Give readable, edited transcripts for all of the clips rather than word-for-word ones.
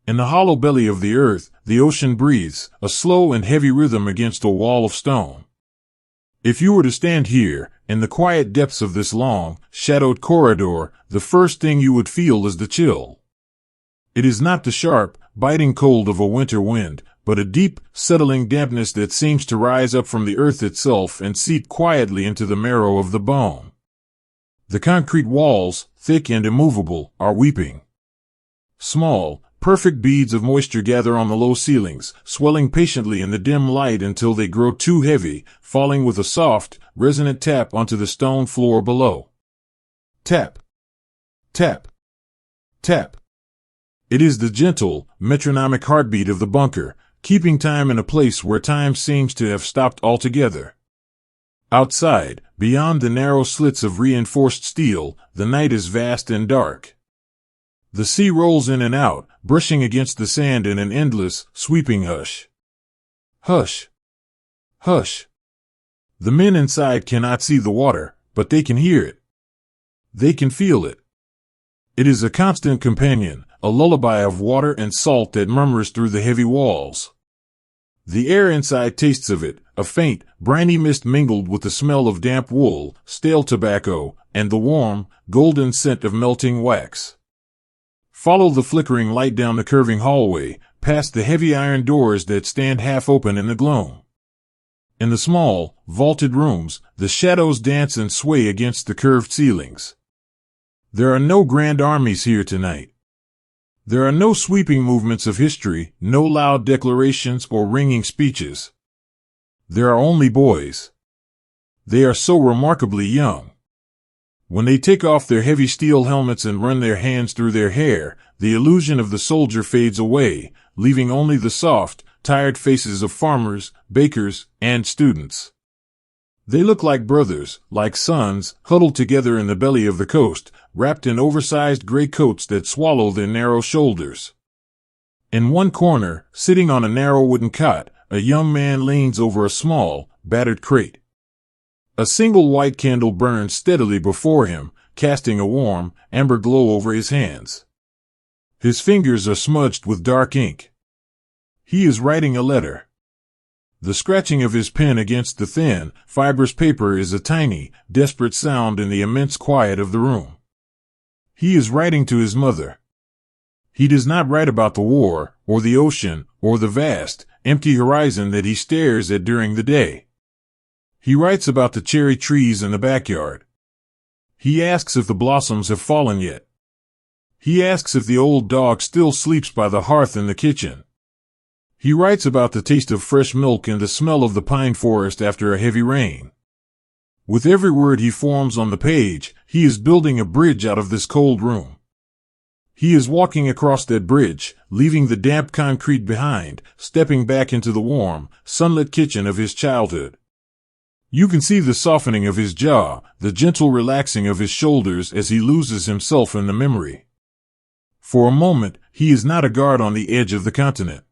In the hollow belly of the earth, the ocean breathes, a slow and heavy rhythm against a wall of stone. If you were to stand here, in the quiet depths of this long, shadowed corridor, the first thing you would feel is the chill. It is not the sharp, biting cold of a winter wind, but a deep, settling dampness that seems to rise up from the earth itself and seep quietly into the marrow of the bone. The concrete walls, thick and immovable, are weeping. Small, perfect beads of moisture gather on the low ceilings, swelling patiently in the dim light until they grow too heavy, falling with a soft, resonant tap onto the stone floor below. Tap. Tap. Tap. It is the gentle, metronomic heartbeat of the bunker, keeping time in a place where time seems to have stopped altogether. Outside, beyond the narrow slits of reinforced steel, the night is vast and dark. The sea rolls in and out, brushing against the sand in an endless, sweeping hush. Hush. Hush. The men inside cannot see the water, but they can hear it. They can feel it. It is a constant companion, a lullaby of water and salt that murmurs through the heavy walls. The air inside tastes of it, a faint, briny mist mingled with the smell of damp wool, stale tobacco, and the warm, golden scent of melting wax. Follow the flickering light down the curving hallway, past the heavy iron doors that stand half open in the gloom. In the small, vaulted rooms, the shadows dance and sway against the curved ceilings. There are no grand armies here tonight. There are no sweeping movements of history, no loud declarations or ringing speeches. There are only boys. They are so remarkably young. When they take off their heavy steel helmets and run their hands through their hair, the illusion of the soldier fades away, leaving only the soft, tired faces of farmers, bakers, and students. They look like brothers, like sons, huddled together in the belly of the coast, wrapped in oversized gray coats that swallow their narrow shoulders. In one corner, sitting on a narrow wooden cot, a young man leans over a small, battered crate. A single white candle burns steadily before him, casting a warm, amber glow over his hands. His fingers are smudged with dark ink. He is writing a letter. The scratching of his pen against the thin, fibrous paper is a tiny, desperate sound in the immense quiet of the room. He is writing to his mother. He does not write about the war, or the ocean, or the vast, empty horizon that he stares at during the day. He writes about the cherry trees in the backyard. He asks if the blossoms have fallen yet. He asks if the old dog still sleeps by the hearth in the kitchen. He writes about the taste of fresh milk and the smell of the pine forest after a heavy rain. With every word he forms on the page, he is building a bridge out of this cold room. He is walking across that bridge, leaving the damp concrete behind, stepping back into the warm, sunlit kitchen of his childhood. You can see the softening of his jaw, the gentle relaxing of his shoulders as he loses himself in the memory. For a moment, he is not a guard on the edge of the continent.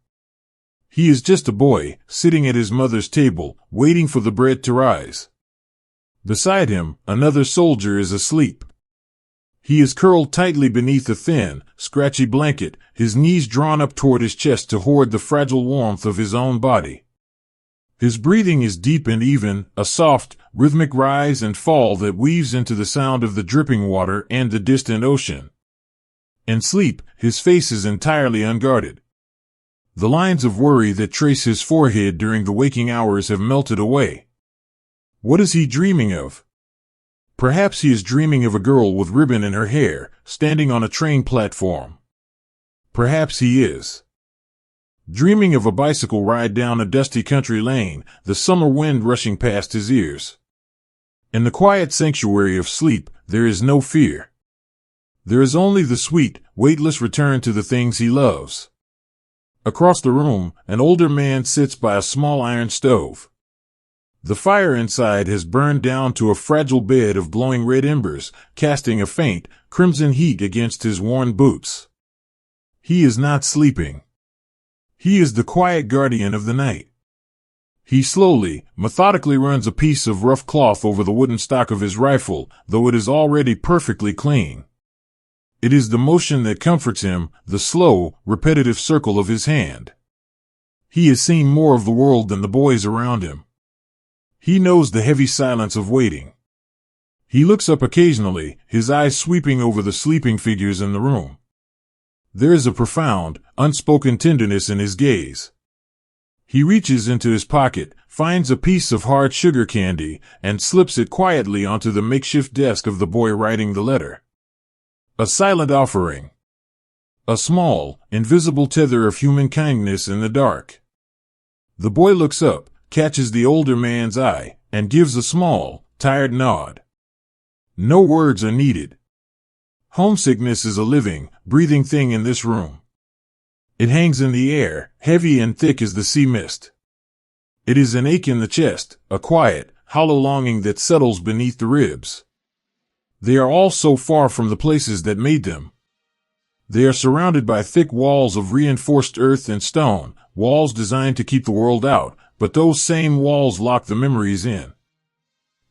He is just a boy, sitting at his mother's table, waiting for the bread to rise. Beside him, another soldier is asleep. He is curled tightly beneath a thin, scratchy blanket, his knees drawn up toward his chest to hoard the fragile warmth of his own body. His breathing is deep and even, a soft, rhythmic rise and fall that weaves into the sound of the dripping water and the distant ocean. In sleep, his face is entirely unguarded. The lines of worry that trace his forehead during the waking hours have melted away. What is he dreaming of? Perhaps he is dreaming of a girl with ribbon in her hair, standing on a train platform. Perhaps he is dreaming of a bicycle ride down a dusty country lane, the summer wind rushing past his ears. In the quiet sanctuary of sleep, there is no fear. There is only the sweet, weightless return to the things he loves. Across the room, an older man sits by a small iron stove. The fire inside has burned down to a fragile bed of glowing red embers, casting a faint, crimson heat against his worn boots. He is not sleeping. He is the quiet guardian of the night. He slowly, methodically runs a piece of rough cloth over the wooden stock of his rifle, though it is already perfectly clean. It is the motion that comforts him, the slow, repetitive circle of his hand. He has seen more of the world than the boys around him. He knows the heavy silence of waiting. He looks up occasionally, his eyes sweeping over the sleeping figures in the room. There is a profound, unspoken tenderness in his gaze. He reaches into his pocket, finds a piece of hard sugar candy, and slips it quietly onto the makeshift desk of the boy writing the letter. A silent offering. A small, invisible tether of human kindness in the dark. The boy looks up, catches the older man's eye, and gives a small, tired nod. No words are needed. Homesickness is a living, breathing thing in this room. It hangs in the air, heavy and thick as the sea mist. It is an ache in the chest, a quiet, hollow longing that settles beneath the ribs. They are all so far from the places that made them. They are surrounded by thick walls of reinforced earth and stone, walls designed to keep the world out, but those same walls lock the memories in.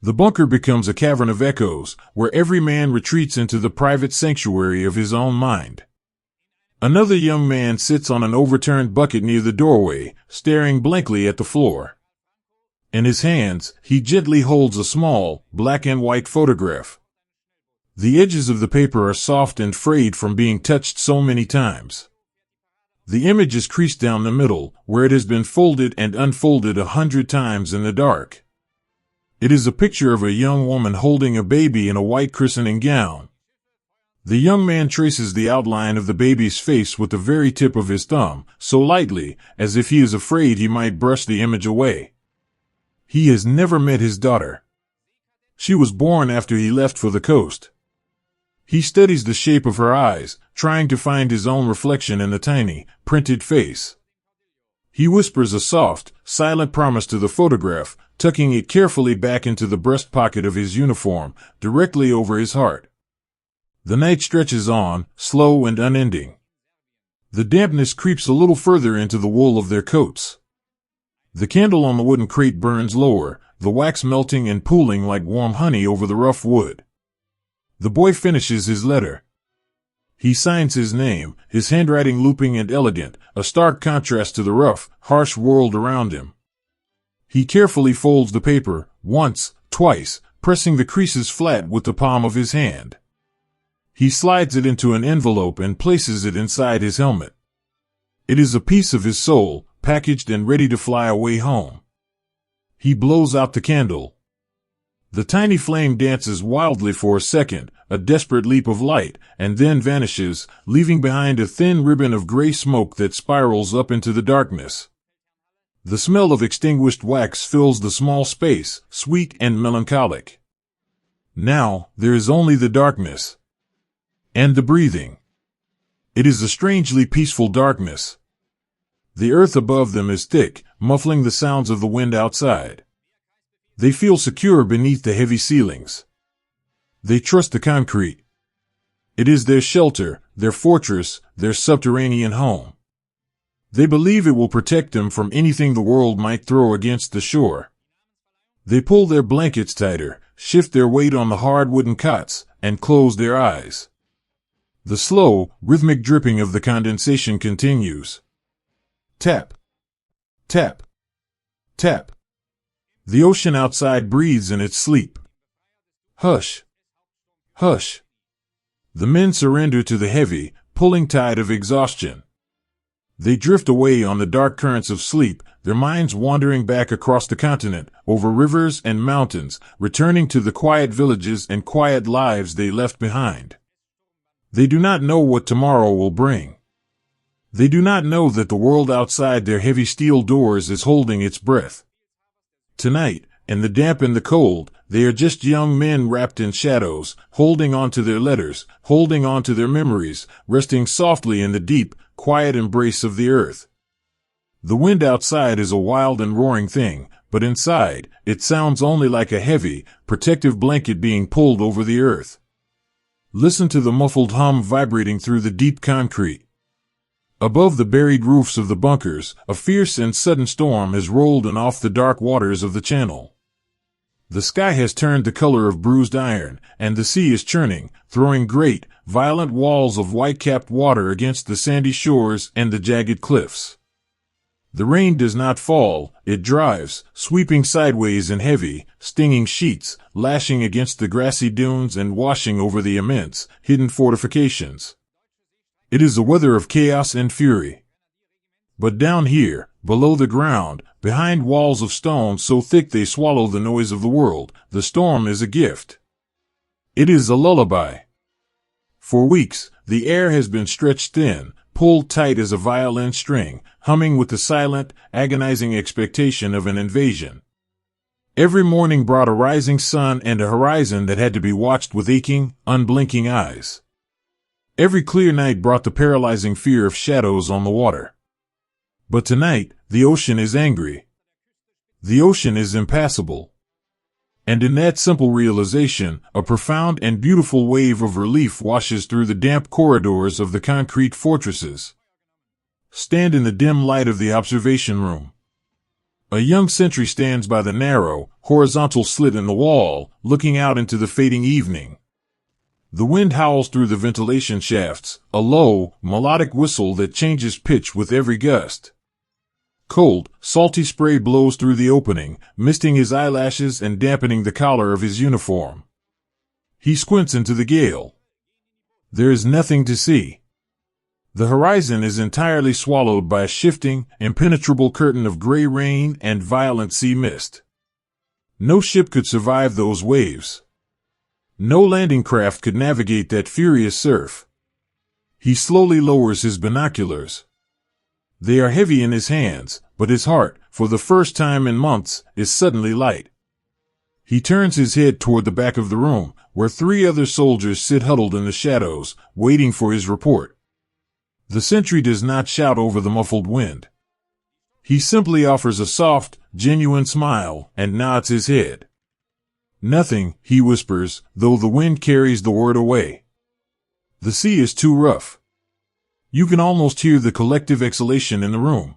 The bunker becomes a cavern of echoes, where every man retreats into the private sanctuary of his own mind. Another young man sits on an overturned bucket near the doorway, staring blankly at the floor. In his hands, he gently holds a small, black and white photograph. The edges of the paper are soft and frayed from being touched so many times. The image is creased down the middle, where it has been folded and unfolded 100 times in the dark. It is a picture of a young woman holding a baby in a white christening gown. The young man traces the outline of the baby's face with the very tip of his thumb, so lightly, as if he is afraid he might brush the image away. He has never met his daughter. She was born after he left for the coast. He studies the shape of her eyes, trying to find his own reflection in the tiny, printed face. He whispers a soft, silent promise to the photograph, tucking it carefully back into the breast pocket of his uniform, directly over his heart. The night stretches on, slow and unending. The dampness creeps a little further into the wool of their coats. The candle on the wooden crate burns lower, the wax melting and pooling like warm honey over the rough wood. The boy finishes his letter. He signs his name, his handwriting looping and elegant, a stark contrast to the rough, harsh world around him. He carefully folds the paper, once, twice, pressing the creases flat with the palm of his hand. He slides it into an envelope and places it inside his helmet. It is a piece of his soul, packaged and ready to fly away home. He blows out the candle. The tiny flame dances wildly for a second, a desperate leap of light, and then vanishes, leaving behind a thin ribbon of gray smoke that spirals up into the darkness. The smell of extinguished wax fills the small space, sweet and melancholic. Now, there is only the darkness. And the breathing. It is a strangely peaceful darkness. The earth above them is thick, muffling the sounds of the wind outside. They feel secure beneath the heavy ceilings. They trust the concrete. It is their shelter, their fortress, their subterranean home. They believe it will protect them from anything the world might throw against the shore. They pull their blankets tighter, shift their weight on the hard wooden cots, and close their eyes. The slow, rhythmic dripping of the condensation continues. Tap. Tap. Tap. The ocean outside breathes in its sleep. Hush. Hush. The men surrender to the heavy, pulling tide of exhaustion. They drift away on the dark currents of sleep, their minds wandering back across the continent, over rivers and mountains, returning to the quiet villages and quiet lives they left behind. They do not know what tomorrow will bring. They do not know that the world outside their heavy steel doors is holding its breath. Tonight, in the damp and the cold, they are just young men wrapped in shadows, holding on to their letters, holding on to their memories, resting softly in the deep, quiet embrace of the earth. The wind outside is a wild and roaring thing, but inside, it sounds only like a heavy, protective blanket being pulled over the earth. Listen to the muffled hum vibrating through the deep concrete. Above the buried roofs of the bunkers, a fierce and sudden storm has rolled in off the dark waters of the channel. The sky has turned the color of bruised iron, and the sea is churning, throwing great, violent walls of white-capped water against the sandy shores and the jagged cliffs. The rain does not fall, it drives, sweeping sideways in heavy, stinging sheets, lashing against the grassy dunes and washing over the immense, hidden fortifications. It is a weather of chaos and fury. But down here, below the ground, behind walls of stone so thick they swallow the noise of the world, the storm is a gift. It is a lullaby. For weeks, the air has been stretched thin, pulled tight as a violin string, humming with the silent, agonizing expectation of an invasion. Every morning brought a rising sun and a horizon that had to be watched with aching, unblinking eyes. Every clear night brought the paralyzing fear of shadows on the water. But tonight, the ocean is angry. The ocean is impassable. And in that simple realization, a profound and beautiful wave of relief washes through the damp corridors of the concrete fortresses. Stand in the dim light of the observation room. A young sentry stands by the narrow, horizontal slit in the wall, looking out into the fading evening. The wind howls through the ventilation shafts, a low, melodic whistle that changes pitch with every gust. Cold, salty spray blows through the opening, misting his eyelashes and dampening the collar of his uniform. He squints into the gale. There is nothing to see. The horizon is entirely swallowed by a shifting, impenetrable curtain of gray rain and violent sea mist. No ship could survive those waves. No landing craft could navigate that furious surf. He slowly lowers his binoculars. They are heavy in his hands, but his heart, for the first time in months, is suddenly light. He turns his head toward the back of the room, where 3 other soldiers sit huddled in the shadows, waiting for his report. The sentry does not shout over the muffled wind. He simply offers a soft, genuine smile and nods his head. Nothing, he whispers, though the wind carries the word away. The sea is too rough. You can almost hear the collective exhalation in the room.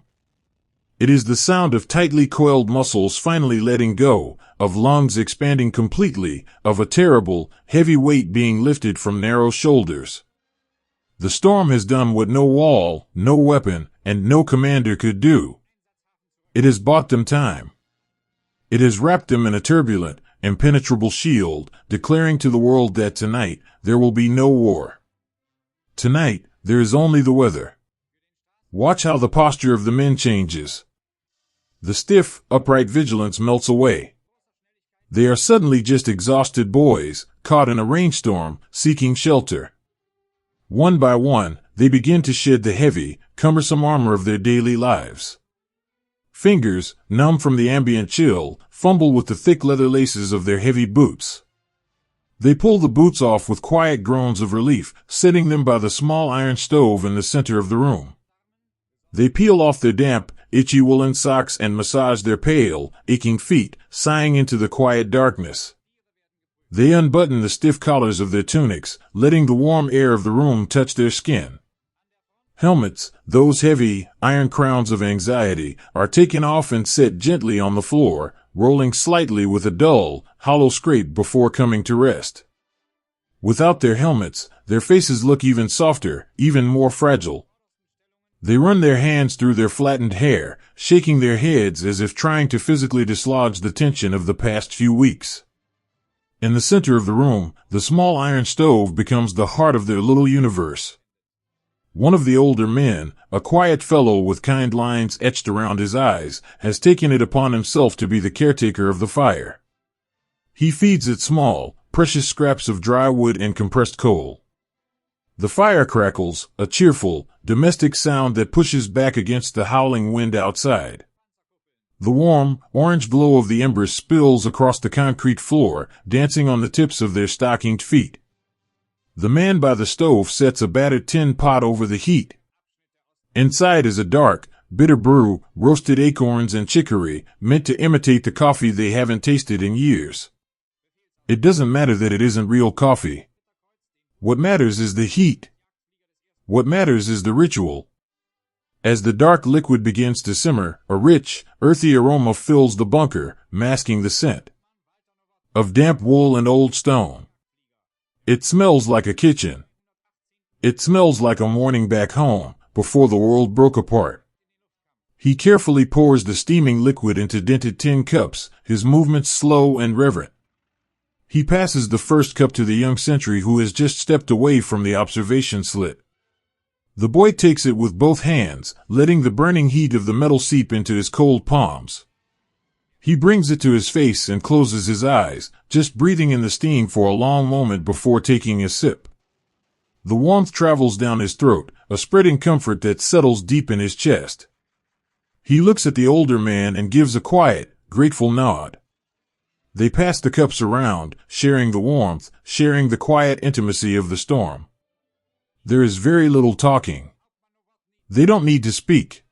It is the sound of tightly coiled muscles finally letting go, of lungs expanding completely, of a terrible, heavy weight being lifted from narrow shoulders. The storm has done what no wall, no weapon, and no commander could do. It has bought them time. It has wrapped them in a turbulent, impenetrable shield, declaring to the world that tonight there will be no war. Tonight, there is only the weather. Watch how the posture of the men changes. The stiff, upright vigilance melts away. They are suddenly just exhausted boys, caught in a rainstorm, seeking shelter. One by one, they begin to shed the heavy, cumbersome armor of their daily lives. Fingers, numb from the ambient chill, fumble with the thick leather laces of their heavy boots. They pull the boots off with quiet groans of relief, setting them by the small iron stove in the center of the room. They peel off their damp, itchy woolen socks and massage their pale, aching feet, sighing into the quiet darkness. They unbutton the stiff collars of their tunics, letting the warm air of the room touch their skin. Helmets, those heavy, iron crowns of anxiety, are taken off and set gently on the floor, rolling slightly with a dull, hollow scrape before coming to rest. Without their helmets, their faces look even softer, even more fragile. They run their hands through their flattened hair, shaking their heads as if trying to physically dislodge the tension of the past few weeks. In the center of the room, the small iron stove becomes the heart of their little universe. One of the older men, a quiet fellow with kind lines etched around his eyes, has taken it upon himself to be the caretaker of the fire. He feeds it small, precious scraps of dry wood and compressed coal. The fire crackles, a cheerful, domestic sound that pushes back against the howling wind outside. The warm, orange glow of the embers spills across the concrete floor, dancing on the tips of their stockinged feet. The man by the stove sets a battered tin pot over the heat. Inside is a dark, bitter brew, roasted acorns and chicory, meant to imitate the coffee they haven't tasted in years. It doesn't matter that it isn't real coffee. What matters is the heat. What matters is the ritual. As the dark liquid begins to simmer, a rich, earthy aroma fills the bunker, masking the scent. of damp wool and old stone. It smells like a kitchen. It smells like a morning back home, before the world broke apart. He carefully pours the steaming liquid into dented tin cups, his movements slow and reverent. He passes the first cup to the young sentry who has just stepped away from the observation slit. The boy takes it with both hands, letting the burning heat of the metal seep into his cold palms. He brings it to his face and closes his eyes, just breathing in the steam for a long moment before taking a sip. The warmth travels down his throat, a spreading comfort that settles deep in his chest. He looks at the older man and gives a quiet, grateful nod. They pass the cups around, sharing the warmth, sharing the quiet intimacy of the storm. There is very little talking. They don't need to speak.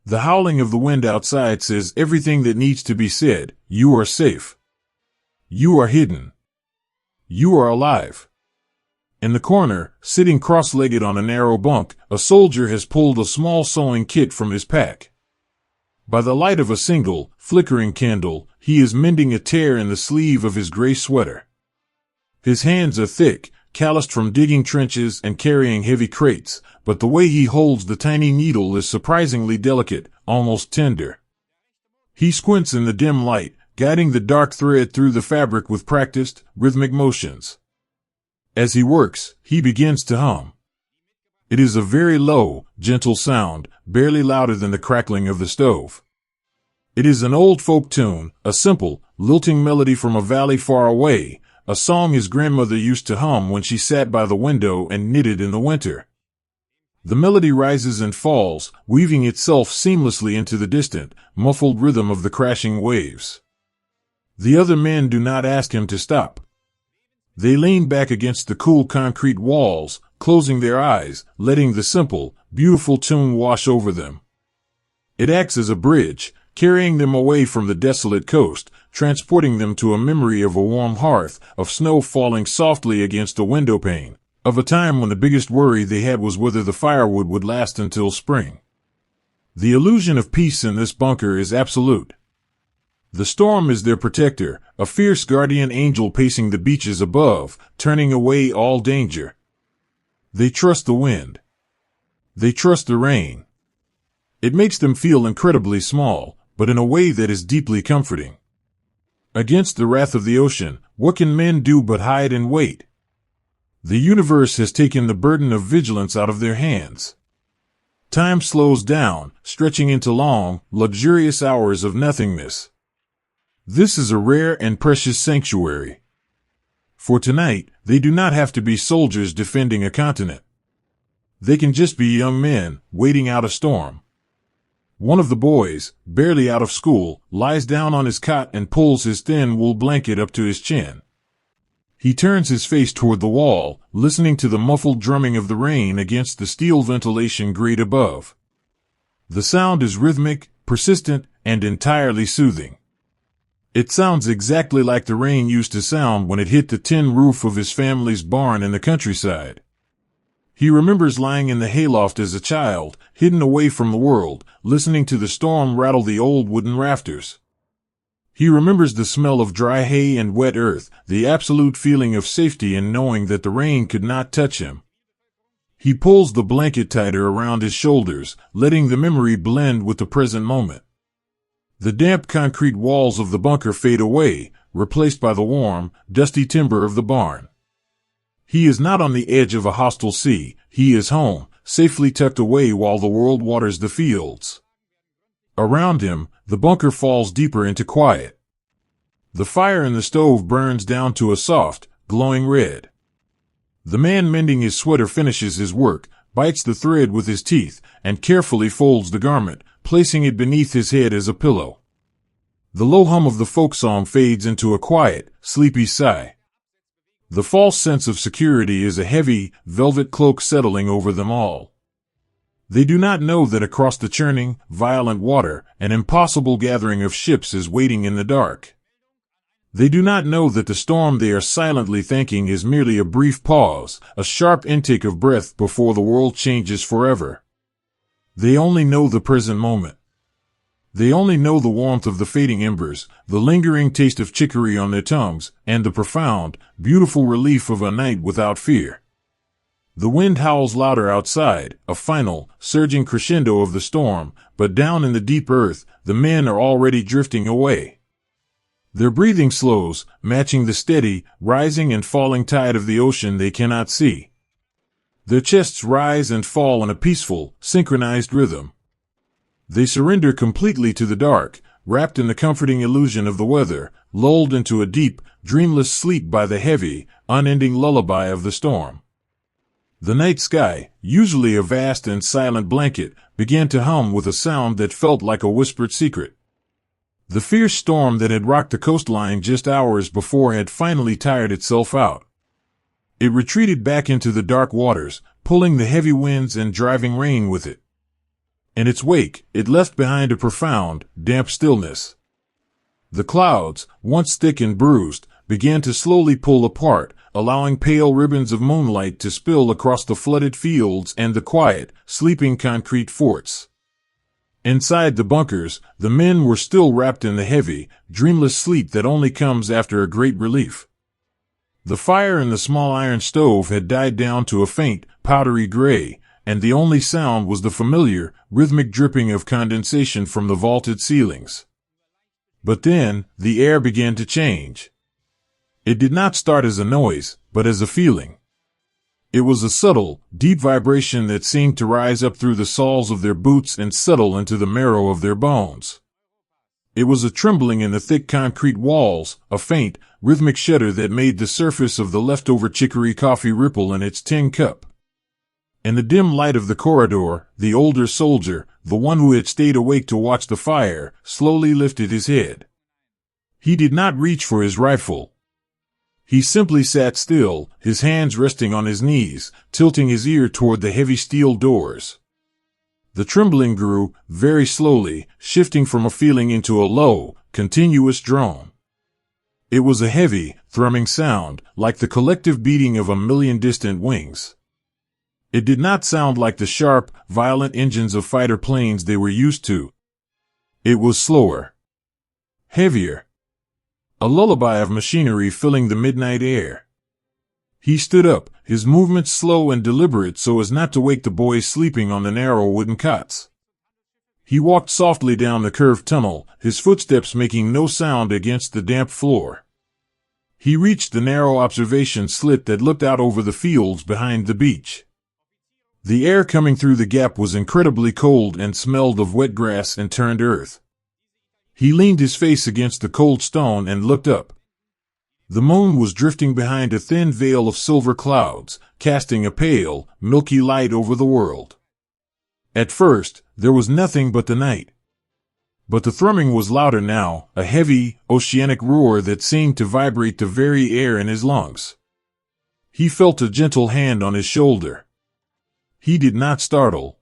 The howling of the wind outside says everything that needs to be said. You are safe. You are hidden. You are alive. In the corner, sitting cross-legged on a narrow bunk, a soldier has pulled a small sewing kit from his pack. By the light of a single, flickering candle, he is mending a tear in the sleeve of his gray sweater. His hands are thick, calloused from digging trenches and carrying heavy crates, but the way he holds the tiny needle is surprisingly delicate, almost tender. He squints in the dim light, guiding the dark thread through the fabric with practiced, rhythmic motions. As he works, he begins to hum. It is a very low, gentle sound, barely louder than the crackling of the stove. It is an old folk tune, a simple, lilting melody from a valley far away, a song his grandmother used to hum when she sat by the window and knitted in the winter. The melody rises and falls, weaving itself seamlessly into the distant, muffled rhythm of the crashing waves. The other men do not ask him to stop. They lean back against the cool concrete walls, closing their eyes, letting the simple, beautiful tune wash over them. It acts as a bridge, carrying them away from the desolate coast, transporting them to a memory of a warm hearth, of snow falling softly against a window pane, of a time when the biggest worry they had was whether the firewood would last until spring. The illusion of peace in this bunker is absolute. The storm is their protector, a fierce guardian angel pacing the beaches above, turning away all danger. They trust the wind. They trust the rain. It makes them feel incredibly small, but in a way that is deeply comforting. Against the wrath of the ocean, what can men do but hide and wait? The universe has taken the burden of vigilance out of their hands. Time slows down, stretching into long, luxurious hours of nothingness. This is a rare and precious sanctuary. For tonight, they do not have to be soldiers defending a continent. They can just be young men, waiting out a storm. One of the boys, barely out of school, lies down on his cot and pulls his thin wool blanket up to his chin. He turns his face toward the wall, listening to the muffled drumming of the rain against the steel ventilation grate above. The sound is rhythmic, persistent, and entirely soothing. It sounds exactly like the rain used to sound when it hit the tin roof of his family's barn in the countryside. He remembers lying in the hayloft as a child, hidden away from the world, listening to the storm rattle the old wooden rafters. He remembers the smell of dry hay and wet earth, the absolute feeling of safety in knowing that the rain could not touch him. He pulls the blanket tighter around his shoulders, letting the memory blend with the present moment. The damp concrete walls of the bunker fade away, replaced by the warm, dusty timber of the barn. He is not on the edge of a hostile sea. He is home, safely tucked away while the world waters the fields. Around him, the bunker falls deeper into quiet. The fire in the stove burns down to a soft, glowing red. The man mending his sweater finishes his work, bites the thread with his teeth, and carefully folds the garment, placing it beneath his head as a pillow. The low hum of the folk song fades into a quiet, sleepy sigh. The false sense of security is a heavy, velvet cloak settling over them all. They do not know that across the churning, violent water, an impossible gathering of ships is waiting in the dark. They do not know that the storm they are silently thanking is merely a brief pause, a sharp intake of breath before the world changes forever. They only know the present moment. They only know the warmth of the fading embers, the lingering taste of chicory on their tongues, and the profound, beautiful relief of a night without fear. The wind howls louder outside, a final, surging crescendo of the storm, but down in the deep earth, the men are already drifting away. Their breathing slows, matching the steady, rising and falling tide of the ocean they cannot see. Their chests rise and fall in a peaceful, synchronized rhythm. They surrender completely to the dark, wrapped in the comforting illusion of the weather, lulled into a deep, dreamless sleep by the heavy, unending lullaby of the storm. The night sky, usually a vast and silent blanket, began to hum with a sound that felt like a whispered secret. The fierce storm that had rocked the coastline just hours before had finally tired itself out. It retreated back into the dark waters, pulling the heavy winds and driving rain with it. In its wake, it left behind a profound, damp stillness. The clouds, once thick and bruised, began to slowly pull apart, allowing pale ribbons of moonlight to spill across the flooded fields and the quiet, sleeping concrete forts. Inside the bunkers, the men were still wrapped in the heavy, dreamless sleep that only comes after a great relief. The fire in the small iron stove had died down to a faint, powdery gray, and the only sound was the familiar, rhythmic dripping of condensation from the vaulted ceilings. But then, the air began to change. It did not start as a noise, but as a feeling. It was a subtle, deep vibration that seemed to rise up through the soles of their boots and settle into the marrow of their bones. It was a trembling in the thick concrete walls, a faint, rhythmic shudder that made the surface of the leftover chicory coffee ripple in its tin cup. In the dim light of the corridor, the older soldier, the one who had stayed awake to watch the fire, slowly lifted his head. He did not reach for his rifle. He simply sat still, his hands resting on his knees, tilting his ear toward the heavy steel doors. The trembling grew, very slowly, shifting from a feeling into a low, continuous drone. It was a heavy, thrumming sound, like the collective beating of a million distant wings. It did not sound like the sharp, violent engines of fighter planes they were used to. It was slower. Heavier. A lullaby of machinery filling the midnight air. He stood up, his movements slow and deliberate so as not to wake the boys sleeping on the narrow wooden cots. He walked softly down the curved tunnel, his footsteps making no sound against the damp floor. He reached the narrow observation slit that looked out over the fields behind the beach. The air coming through the gap was incredibly cold and smelled of wet grass and turned earth. He leaned his face against the cold stone and looked up. The moon was drifting behind a thin veil of silver clouds, casting a pale, milky light over the world. At first, there was nothing but the night. But the thrumming was louder now, a heavy, oceanic roar that seemed to vibrate the very air in his lungs. He felt a gentle hand on his shoulder. He did not startle.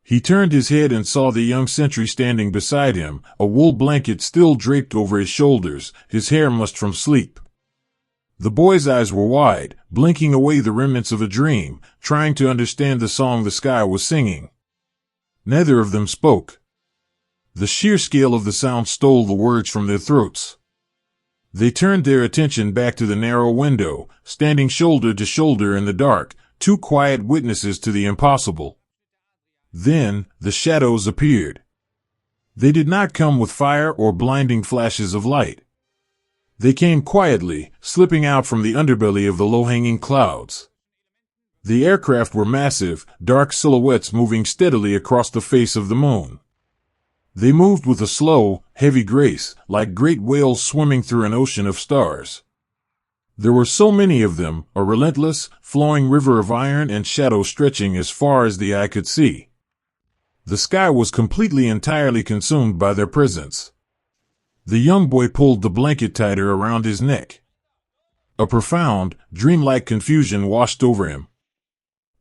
He turned his head and saw the young sentry standing beside him, a wool blanket still draped over his shoulders, his hair mussed from sleep. The boy's eyes were wide, blinking away the remnants of a dream, trying to understand the song the sky was singing. Neither of them spoke. The sheer scale of the sound stole the words from their throats. They turned their attention back to the narrow window, standing shoulder to shoulder in the dark, two quiet witnesses to the impossible. Then, the shadows appeared. They did not come with fire or blinding flashes of light. They came quietly, slipping out from the underbelly of the low-hanging clouds. The aircraft were massive, dark silhouettes moving steadily across the face of the moon. They moved with a slow, heavy grace, like great whales swimming through an ocean of stars. There were so many of them, a relentless, flowing river of iron and shadow stretching as far as the eye could see. The sky was completely entirely consumed by their presence. The young boy pulled the blanket tighter around his neck. A profound, dreamlike confusion washed over him.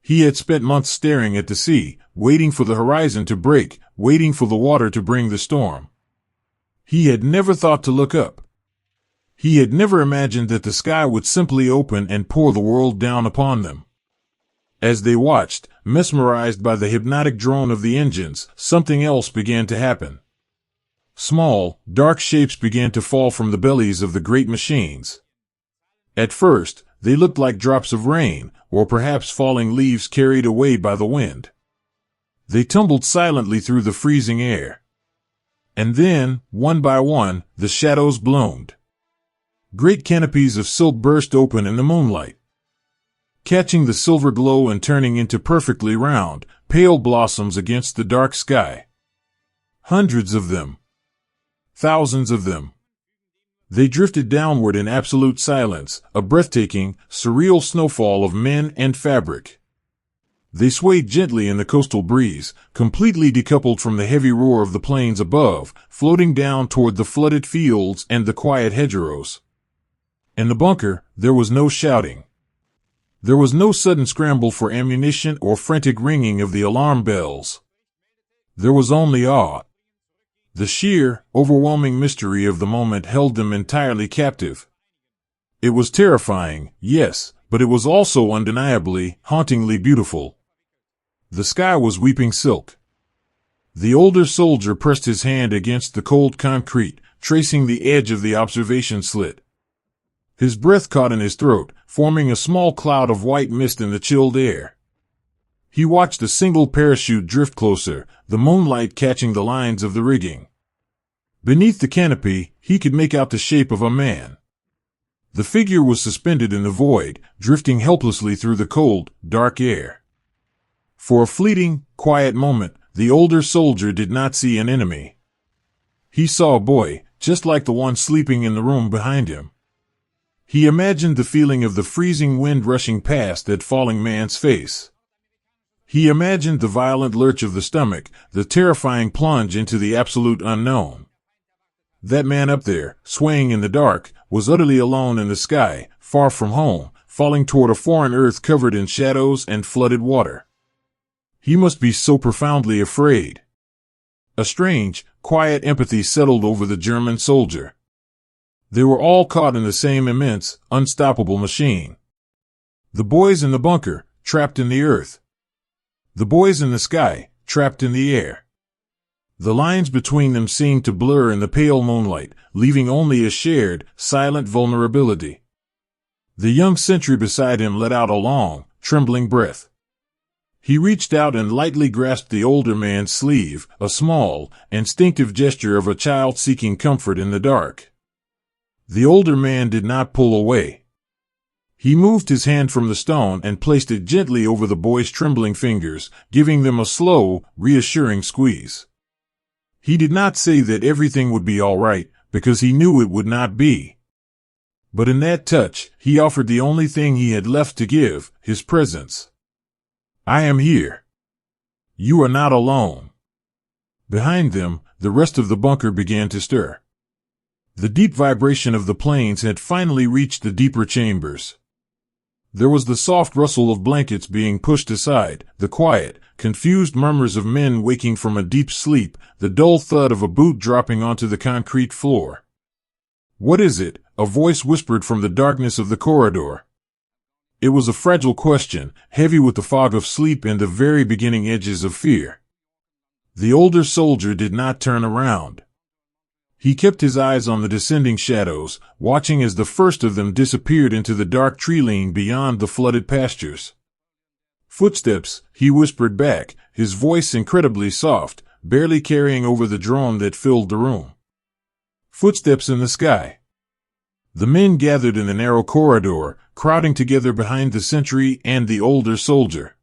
He had spent months staring at the sea, waiting for the horizon to break, waiting for the water to bring the storm. He had never thought to look up. He had never imagined that the sky would simply open and pour the world down upon them. As they watched, mesmerized by the hypnotic drone of the engines, something else began to happen. Small, dark shapes began to fall from the bellies of the great machines. At first, they looked like drops of rain, or perhaps falling leaves carried away by the wind. They tumbled silently through the freezing air. And then, one by one, the shadows bloomed. Great canopies of silk burst open in the moonlight, catching the silver glow and turning into perfectly round, pale blossoms against the dark sky. Hundreds of them. Thousands of them. They drifted downward in absolute silence, a breathtaking, surreal snowfall of men and fabric. They swayed gently in the coastal breeze, completely decoupled from the heavy roar of the plains above, floating down toward the flooded fields and the quiet hedgerows. In the bunker, there was no shouting. There was no sudden scramble for ammunition or frantic ringing of the alarm bells. There was only awe. The sheer, overwhelming mystery of the moment held them entirely captive. It was terrifying, yes, but it was also undeniably, hauntingly beautiful. The sky was weeping silk. The older soldier pressed his hand against the cold concrete, tracing the edge of the observation slit. His breath caught in his throat, forming a small cloud of white mist in the chilled air. He watched a single parachute drift closer, the moonlight catching the lines of the rigging. Beneath the canopy, he could make out the shape of a man. The figure was suspended in the void, drifting helplessly through the cold, dark air. For a fleeting, quiet moment, the older soldier did not see an enemy. He saw a boy, just like the one sleeping in the room behind him. He imagined the feeling of the freezing wind rushing past that falling man's face. He imagined the violent lurch of the stomach, the terrifying plunge into the absolute unknown. That man up there, swaying in the dark, was utterly alone in the sky, far from home, falling toward a foreign earth covered in shadows and flooded water. He must be so profoundly afraid. A strange, quiet empathy settled over the German soldier. They were all caught in the same immense, unstoppable machine. The boys in the bunker, trapped in the earth. The boys in the sky, trapped in the air. The lines between them seemed to blur in the pale moonlight, leaving only a shared, silent vulnerability. The young sentry beside him let out a long, trembling breath. He reached out and lightly grasped the older man's sleeve, a small, instinctive gesture of a child seeking comfort in the dark. The older man did not pull away. He moved his hand from the stone and placed it gently over the boy's trembling fingers, giving them a slow, reassuring squeeze. He did not say that everything would be all right, because he knew it would not be. But in that touch, he offered the only thing he had left to give, his presence. I am here. You are not alone. Behind them, the rest of the bunker began to stir. The deep vibration of the planes had finally reached the deeper chambers. There was the soft rustle of blankets being pushed aside, the quiet, confused murmurs of men waking from a deep sleep, the dull thud of a boot dropping onto the concrete floor. What is it? A voice whispered from the darkness of the corridor. It was a fragile question, heavy with the fog of sleep and the very beginning edges of fear. The older soldier did not turn around. He kept his eyes on the descending shadows, watching as the first of them disappeared into the dark tree lane beyond the flooded pastures. Footsteps, he whispered back, his voice incredibly soft, barely carrying over the drone that filled the room. Footsteps in the sky. The men gathered in the narrow corridor, crowding together behind the sentry and the older soldier.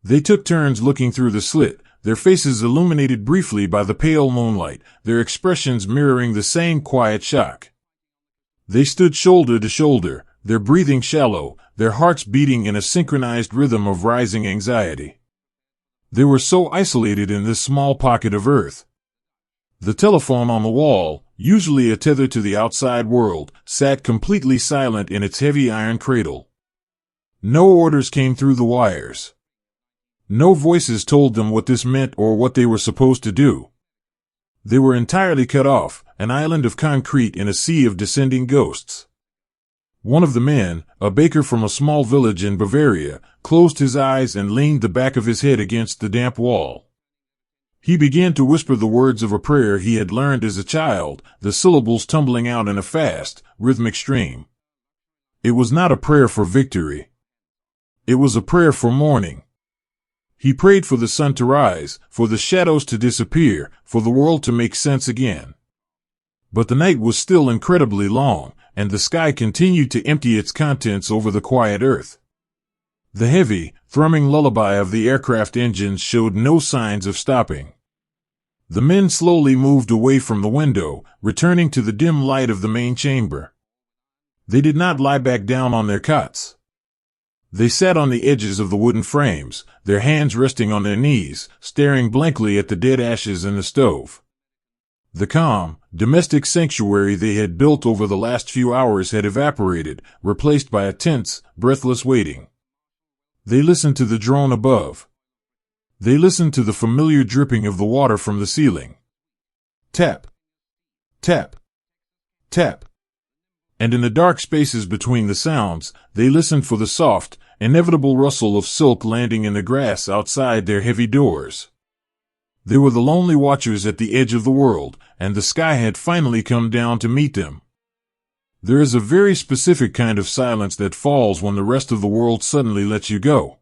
They took turns looking through the slit, their faces illuminated briefly by the pale moonlight, their expressions mirroring the same quiet shock. They stood shoulder to shoulder, their breathing shallow, their hearts beating in a synchronized rhythm of rising anxiety. They were so isolated in this small pocket of earth. The telephone on the wall, usually a tether to the outside world, sat completely silent in its heavy iron cradle. No orders came through the wires. No voices told them what this meant or what they were supposed to do. They were entirely cut off, an island of concrete in a sea of descending ghosts. One of the men, a baker from a small village in Bavaria, closed his eyes and leaned the back of his head against the damp wall. He began to whisper the words of a prayer he had learned as a child, the syllables tumbling out in a fast, rhythmic stream. It was not a prayer for victory. It was a prayer for mourning. He prayed for the sun to rise, for the shadows to disappear, for the world to make sense again. But the night was still incredibly long, and the sky continued to empty its contents over the quiet earth. The heavy, thrumming lullaby of the aircraft engines showed no signs of stopping. The men slowly moved away from the window, returning to the dim light of the main chamber. They did not lie back down on their cots. They sat on the edges of the wooden frames, their hands resting on their knees, staring blankly at the dead ashes in the stove. The calm, domestic sanctuary they had built over the last few hours had evaporated, replaced by a tense, breathless waiting. They listened to the drone above. They listened to the familiar dripping of the water from the ceiling. Tap. Tap. Tap. And in the dark spaces between the sounds, they listened for the soft, inevitable rustle of silk landing in the grass outside their heavy doors. They were the lonely watchers at the edge of the world, and the sky had finally come down to meet them. There is a very specific kind of silence that falls when the rest of the world suddenly lets you go.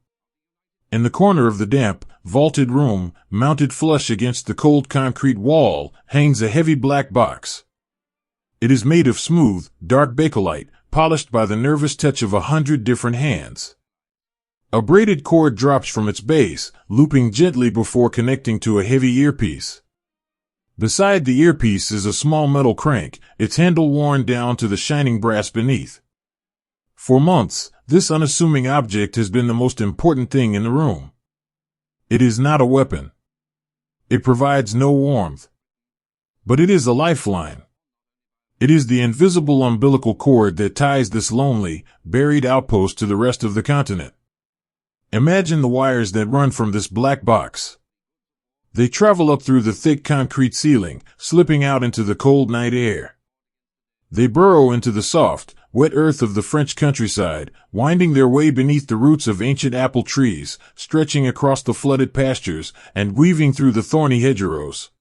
In the corner of the damp, vaulted room, mounted flush against the cold concrete wall, hangs a heavy black box. It is made of smooth, dark bakelite, polished by the nervous touch of 100 different hands. A braided cord drops from its base, looping gently before connecting to a heavy earpiece. Beside the earpiece is a small metal crank, its handle worn down to the shining brass beneath. For months, this unassuming object has been the most important thing in the room. It is not a weapon. It provides no warmth. But it is a lifeline. It is the invisible umbilical cord that ties this lonely, buried outpost to the rest of the continent. Imagine the wires that run from this black box. They travel up through the thick concrete ceiling, slipping out into the cold night air. They burrow into the soft, wet earth of the French countryside, winding their way beneath the roots of ancient apple trees, stretching across the flooded pastures, and weaving through the thorny hedgerows.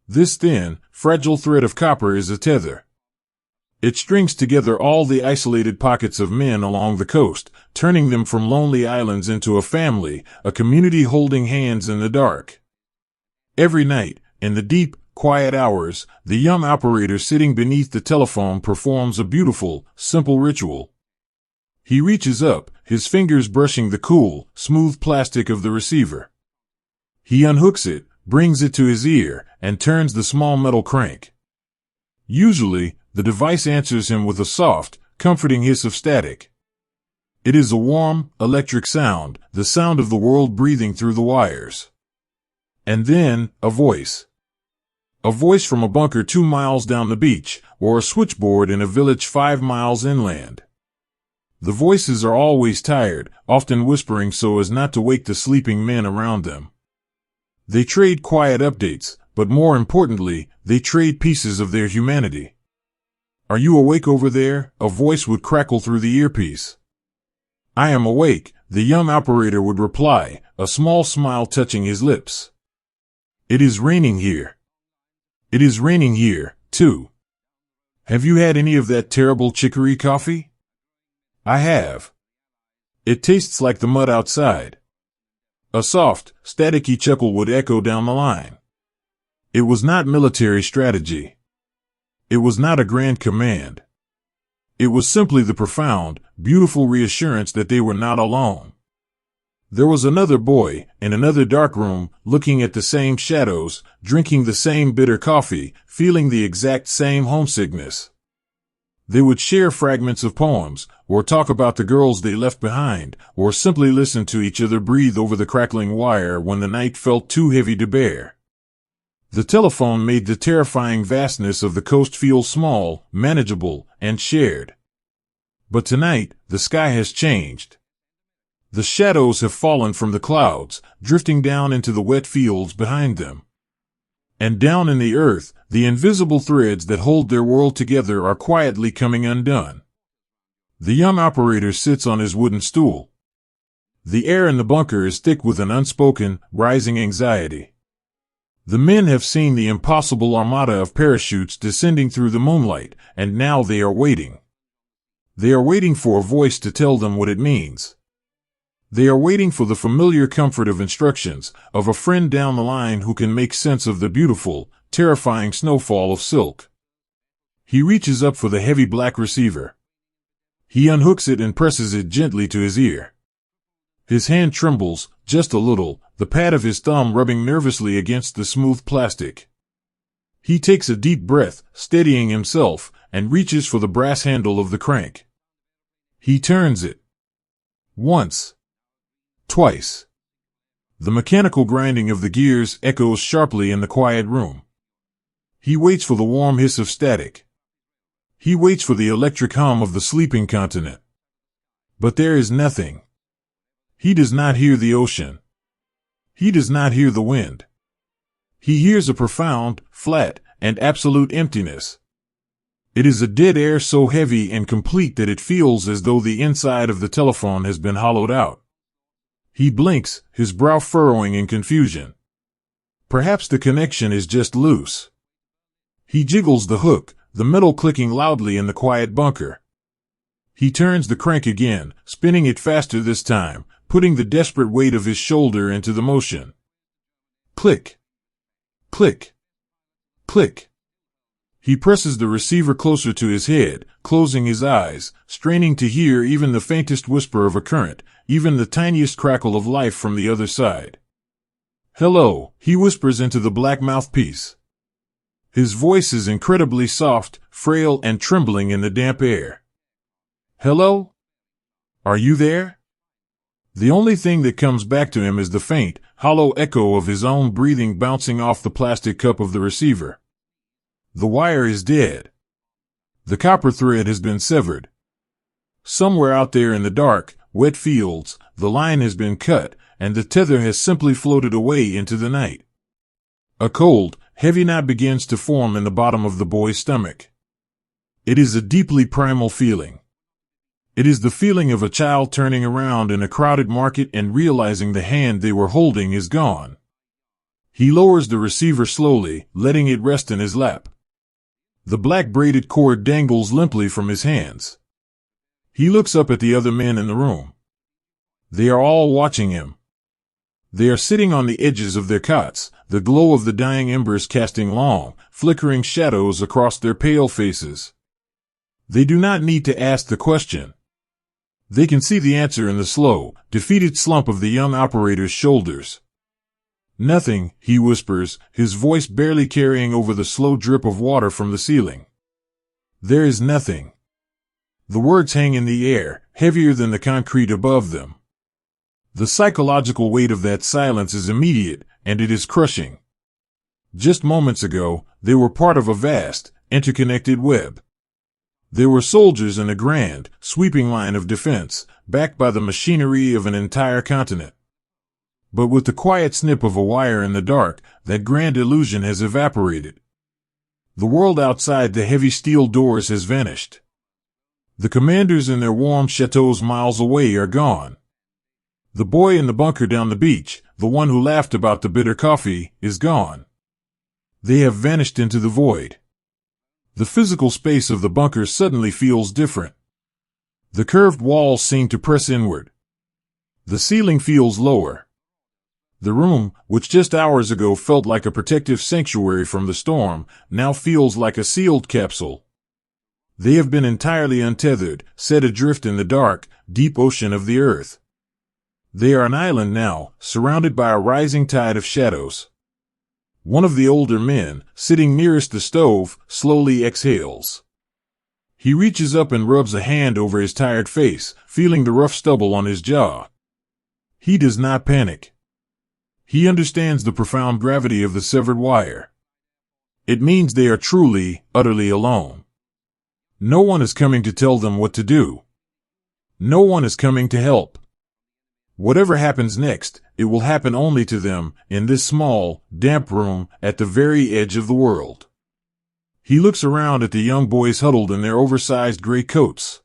This thin, fragile thread of copper is a tether. It strings together all the isolated pockets of men along the coast, turning them from lonely islands into a family, a community holding hands in the dark. Every night, in the deep, quiet hours, the young operator sitting beneath the telephone performs a beautiful, simple ritual. He reaches up, his fingers brushing the cool, smooth plastic of the receiver. He unhooks it, brings it to his ear, and turns the small metal crank. Usually, the device answers him with a soft, comforting hiss of static. It is a warm, electric sound, the sound of the world breathing through the wires. And then, a voice. A voice from a bunker 2 miles down the beach, or a switchboard in a village 5 miles inland. The voices are always tired, often whispering so as not to wake the sleeping men around them. They trade quiet updates, but more importantly, they trade pieces of their humanity. "Are you awake over there?" a voice would crackle through the earpiece. "I am awake," the young operator would reply, a small smile touching his lips. "It is raining here." "It is raining here, too." "Have you had any of that terrible chicory coffee?" "I have. It tastes like the mud outside." A soft, staticky chuckle would echo down the line. It was not military strategy. It was not a grand command. It was simply the profound, beautiful reassurance that they were not alone. There was another boy, in another dark room, looking at the same shadows, drinking the same bitter coffee, feeling the exact same homesickness. They would share fragments of poems, or talk about the girls they left behind, or simply listen to each other breathe over the crackling wire when the night felt too heavy to bear. The telephone made the terrifying vastness of the coast feel small, manageable, and shared. But tonight, the sky has changed. The shadows have fallen from the clouds, drifting down into the wet fields behind them. And down in the earth, the invisible threads that hold their world together are quietly coming undone. The young operator sits on his wooden stool. The air in the bunker is thick with an unspoken, rising anxiety. The men have seen the impossible armada of parachutes descending through the moonlight, and now they are waiting. They are waiting for a voice to tell them what it means. They are waiting for the familiar comfort of instructions, of a friend down the line who can make sense of the beautiful, terrifying snowfall of silk. He reaches up for the heavy black receiver. He unhooks it and presses it gently to his ear. His hand trembles, just a little, the pad of his thumb rubbing nervously against the smooth plastic. He takes a deep breath, steadying himself, and reaches for the brass handle of the crank. He turns it. Once. Twice. The mechanical grinding of the gears echoes sharply in the quiet room. He waits for the warm hiss of static. He waits for the electric hum of the sleeping continent. But there is nothing. He does not hear the ocean. He does not hear the wind. He hears a profound, flat, and absolute emptiness. It is a dead air so heavy and complete that it feels as though the inside of the telephone has been hollowed out. He blinks, his brow furrowing in confusion. Perhaps the connection is just loose. He jiggles the hook, the metal clicking loudly in the quiet bunker. He turns the crank again, spinning it faster this time, putting the desperate weight of his shoulder into the motion. Click. Click. Click. He presses the receiver closer to his head, closing his eyes, straining to hear even the faintest whisper of a current, even the tiniest crackle of life from the other side. Hello, he whispers into the black mouthpiece. His voice is incredibly soft, frail, and trembling in the damp air. Hello? Are you there? The only thing that comes back to him is the faint, hollow echo of his own breathing bouncing off the plastic cup of the receiver. The wire is dead. The copper thread has been severed. Somewhere out there in the dark, wet fields, the line has been cut, and the tether has simply floated away into the night. A cold, heavy knot begins to form in the bottom of the boy's stomach. It is a deeply primal feeling. It is the feeling of a child turning around in a crowded market and realizing the hand they were holding is gone. He lowers the receiver slowly, letting it rest in his lap. The black braided cord dangles limply from his hands. He looks up at the other men in the room. They are all watching him. They are sitting on the edges of their cots, the glow of the dying embers casting long, flickering shadows across their pale faces. They do not need to ask the question. They can see the answer in the slow, defeated slump of the young operator's shoulders. Nothing, he whispers, his voice barely carrying over the slow drip of water from the ceiling. There is nothing. The words hang in the air, heavier than the concrete above them. The psychological weight of that silence is immediate, and it is crushing. Just moments ago, they were part of a vast, interconnected web. There were soldiers in a grand, sweeping line of defense, backed by the machinery of an entire continent. But with the quiet snip of a wire in the dark, that grand illusion has evaporated. The world outside the heavy steel doors has vanished. The commanders in their warm chateaus miles away are gone. The boy in the bunker down the beach, the one who laughed about the bitter coffee, is gone. They have vanished into the void. The physical space of the bunker suddenly feels different. The curved walls seem to press inward. The ceiling feels lower. The room, which just hours ago felt like a protective sanctuary from the storm, now feels like a sealed capsule. They have been entirely untethered, set adrift in the dark, deep ocean of the earth. They are an island now, surrounded by a rising tide of shadows. One of the older men, sitting nearest the stove, slowly exhales. He reaches up and rubs a hand over his tired face, feeling the rough stubble on his jaw. He does not panic. He understands the profound gravity of the severed wire. It means they are truly, utterly alone. No one is coming to tell them what to do. No one is coming to help. Whatever happens next, it will happen only to them, in this small, damp room, at the very edge of the world. He looks around at the young boys huddled in their oversized gray coats.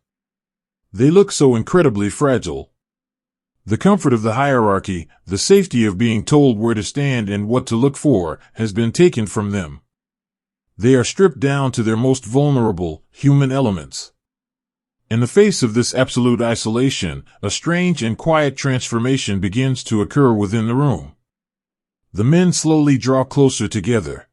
They look so incredibly fragile. The comfort of the hierarchy, the safety of being told where to stand and what to look for, has been taken from them. They are stripped down to their most vulnerable, human elements. In the face of this absolute isolation, a strange and quiet transformation begins to occur within the room. The men slowly draw closer together.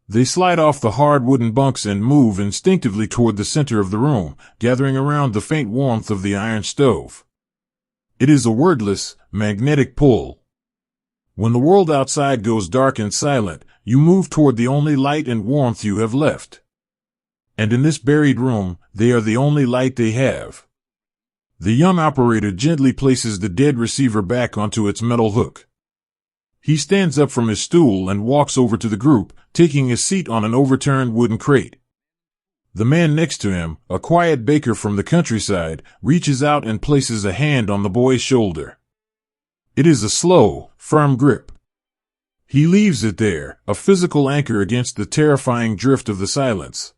They slide off the hard wooden bunks and move instinctively toward the center of the room, gathering around the faint warmth of the iron stove. It is a wordless, magnetic pull. When the world outside goes dark and silent, you move toward the only light and warmth you have left. And in this buried room, they are the only light they have. The young operator gently places the dead receiver back onto its metal hook. He stands up from his stool and walks over to the group, taking a seat on an overturned wooden crate. The man next to him, a quiet baker from the countryside, reaches out and places a hand on the boy's shoulder. It is a slow, firm grip. He leaves it there, a physical anchor against the terrifying drift of the silence.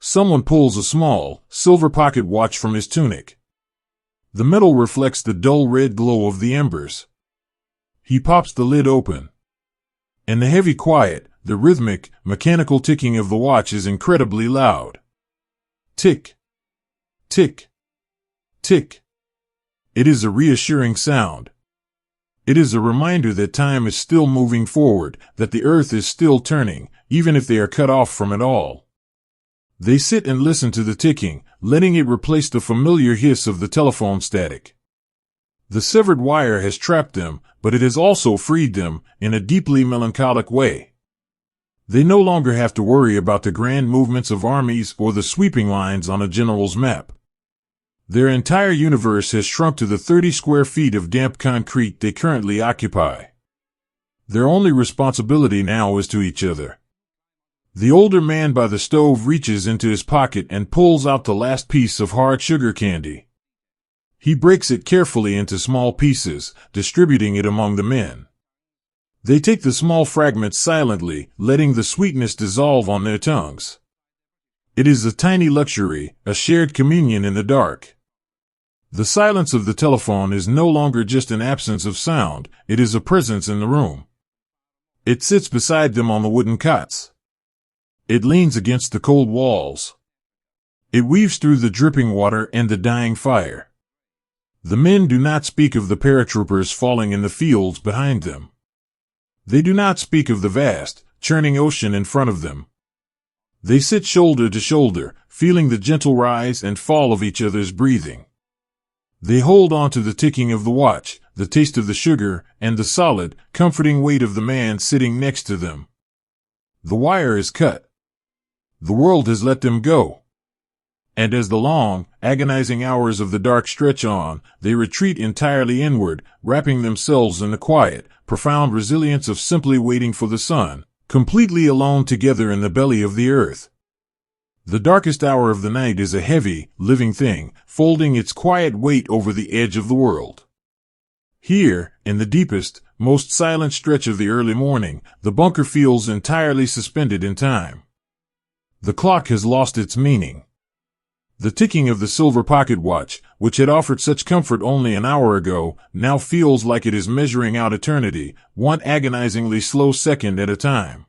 Someone pulls a small, silver pocket watch from his tunic. The metal reflects the dull red glow of the embers. He pops the lid open. In the heavy quiet, the rhythmic, mechanical ticking of the watch is incredibly loud. Tick. Tick. Tick. It is a reassuring sound. It is a reminder that time is still moving forward, that the earth is still turning, even if they are cut off from it all. They sit and listen to the ticking, letting it replace the familiar hiss of the telephone static. The severed wire has trapped them, but it has also freed them, in a deeply melancholic way. They no longer have to worry about the grand movements of armies or the sweeping lines on a general's map. Their entire universe has shrunk to the 30 square feet of damp concrete they currently occupy. Their only responsibility now is to each other. The older man by the stove reaches into his pocket and pulls out the last piece of hard sugar candy. He breaks it carefully into small pieces, distributing it among the men. They take the small fragments silently, letting the sweetness dissolve on their tongues. It is a tiny luxury, a shared communion in the dark. The silence of the telephone is no longer just an absence of sound, it is a presence in the room. It sits beside them on the wooden cots. It leans against the cold walls. It weaves through the dripping water and the dying fire. The men do not speak of the paratroopers falling in the fields behind them. They do not speak of the vast, churning ocean in front of them. They sit shoulder to shoulder, feeling the gentle rise and fall of each other's breathing. They hold on to the ticking of the watch, the taste of the sugar, and the solid, comforting weight of the man sitting next to them. The wire is cut. The world has let them go. And as the long, agonizing hours of the dark stretch on, they retreat entirely inward, wrapping themselves in the quiet, profound resilience of simply waiting for the sun, completely alone together in the belly of the earth. The darkest hour of the night is a heavy, living thing, folding its quiet weight over the edge of the world. Here, in the deepest, most silent stretch of the early morning, the bunker feels entirely suspended in time. The clock has lost its meaning. The ticking of the silver pocket watch, which had offered such comfort only an hour ago, now feels like it is measuring out eternity, one agonizingly slow second at a time.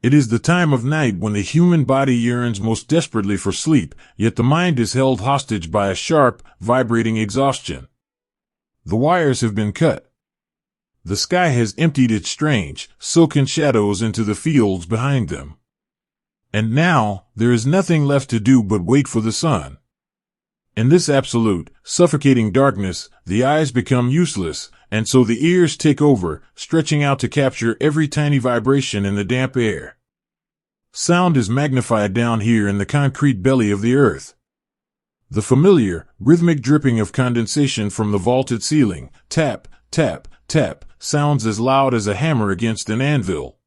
It is the time of night when the human body yearns most desperately for sleep, yet the mind is held hostage by a sharp, vibrating exhaustion. The wires have been cut. The sky has emptied its strange, silken shadows into the fields behind them. And now, there is nothing left to do but wait for the sun. In this absolute, suffocating darkness, the eyes become useless, and so the ears take over, stretching out to capture every tiny vibration in the damp air. Sound is magnified down here in the concrete belly of the earth. The familiar, rhythmic dripping of condensation from the vaulted ceiling, tap, tap, tap, sounds as loud as a hammer against an anvil.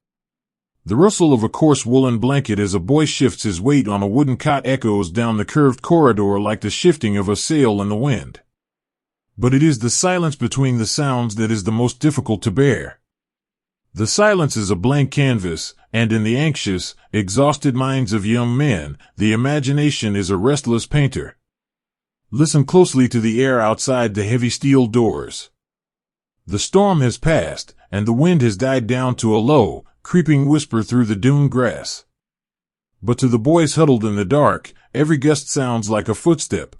The rustle of a coarse woolen blanket as a boy shifts his weight on a wooden cot echoes down the curved corridor like the shifting of a sail in the wind. But it is the silence between the sounds that is the most difficult to bear. The silence is a blank canvas, and in the anxious, exhausted minds of young men, the imagination is a restless painter. Listen closely to the air outside the heavy steel doors. The storm has passed, and the wind has died down to a low, creeping whisper through the dune grass. But to the boys huddled in the dark, every gust sounds like a footstep.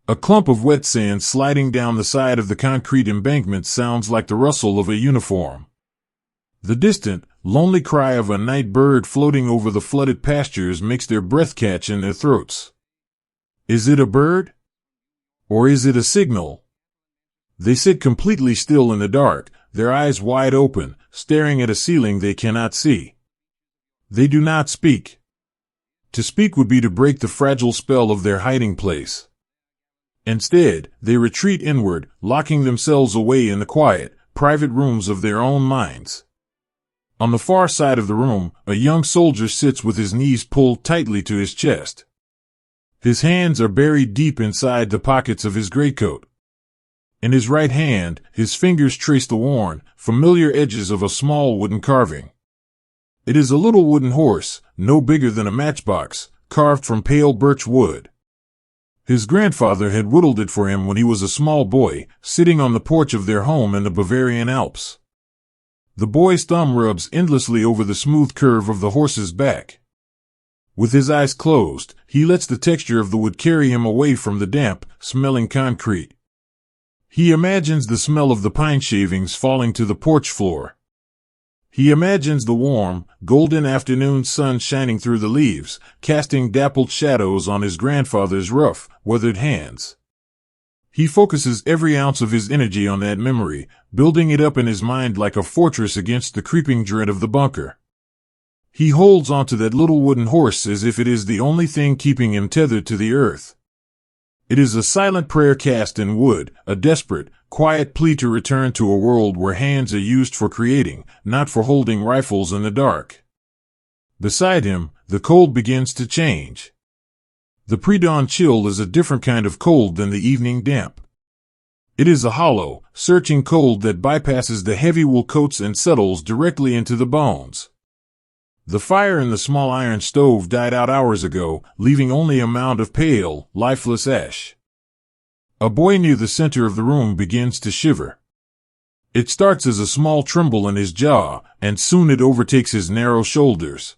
A clump of wet sand sliding down the side of the concrete embankment sounds like the rustle of a uniform. The distant, lonely cry of a night bird floating over the flooded pastures makes their breath catch in their throats. Is it a bird? Or is it a signal? They sit completely still in the dark, their eyes wide open, staring at a ceiling they cannot see. They do not speak. To speak would be to break the fragile spell of their hiding place. Instead, they retreat inward, locking themselves away in the quiet, private rooms of their own minds. On the far side of the room, a young soldier sits with his knees pulled tightly to his chest. His hands are buried deep inside the pockets of his greatcoat. In his right hand, his fingers trace the worn, familiar edges of a small wooden carving. It is a little wooden horse, no bigger than a matchbox, carved from pale birch wood. His grandfather had whittled it for him when he was a small boy, sitting on the porch of their home in the Bavarian Alps. The boy's thumb rubs endlessly over the smooth curve of the horse's back. With his eyes closed, he lets the texture of the wood carry him away from the damp, smelling concrete. He imagines the smell of the pine shavings falling to the porch floor. He imagines the warm, golden afternoon sun shining through the leaves, casting dappled shadows on his grandfather's rough, weathered hands. He focuses every ounce of his energy on that memory, building it up in his mind like a fortress against the creeping dread of the bunker. He holds onto that little wooden horse as if it is the only thing keeping him tethered to the earth. It is a silent prayer cast in wood, a desperate, quiet plea to return to a world where hands are used for creating, not for holding rifles in the dark. Beside him, the cold begins to change. The pre-dawn chill is a different kind of cold than the evening damp. It is a hollow, searching cold that bypasses the heavy wool coats and settles directly into the bones. The fire in the small iron stove died out hours ago, leaving only a mound of pale, lifeless ash. A boy near the center of the room begins to shiver. It starts as a small tremble in his jaw, and soon it overtakes his narrow shoulders.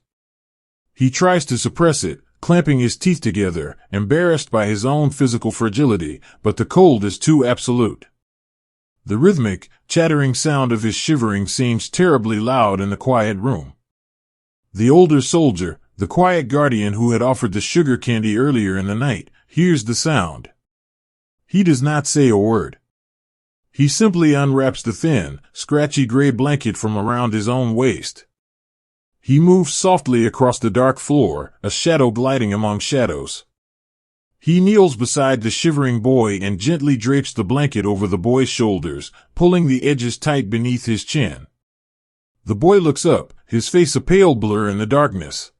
He tries to suppress it, clamping his teeth together, embarrassed by his own physical fragility, but the cold is too absolute. The rhythmic, chattering sound of his shivering seems terribly loud in the quiet room. The older soldier, the quiet guardian who had offered the sugar candy earlier in the night, hears the sound. He does not say a word. He simply unwraps the thin, scratchy gray blanket from around his own waist. He moves softly across the dark floor, a shadow gliding among shadows. He kneels beside the shivering boy and gently drapes the blanket over the boy's shoulders, pulling the edges tight beneath his chin. The boy looks up, his face a pale blur in the darkness.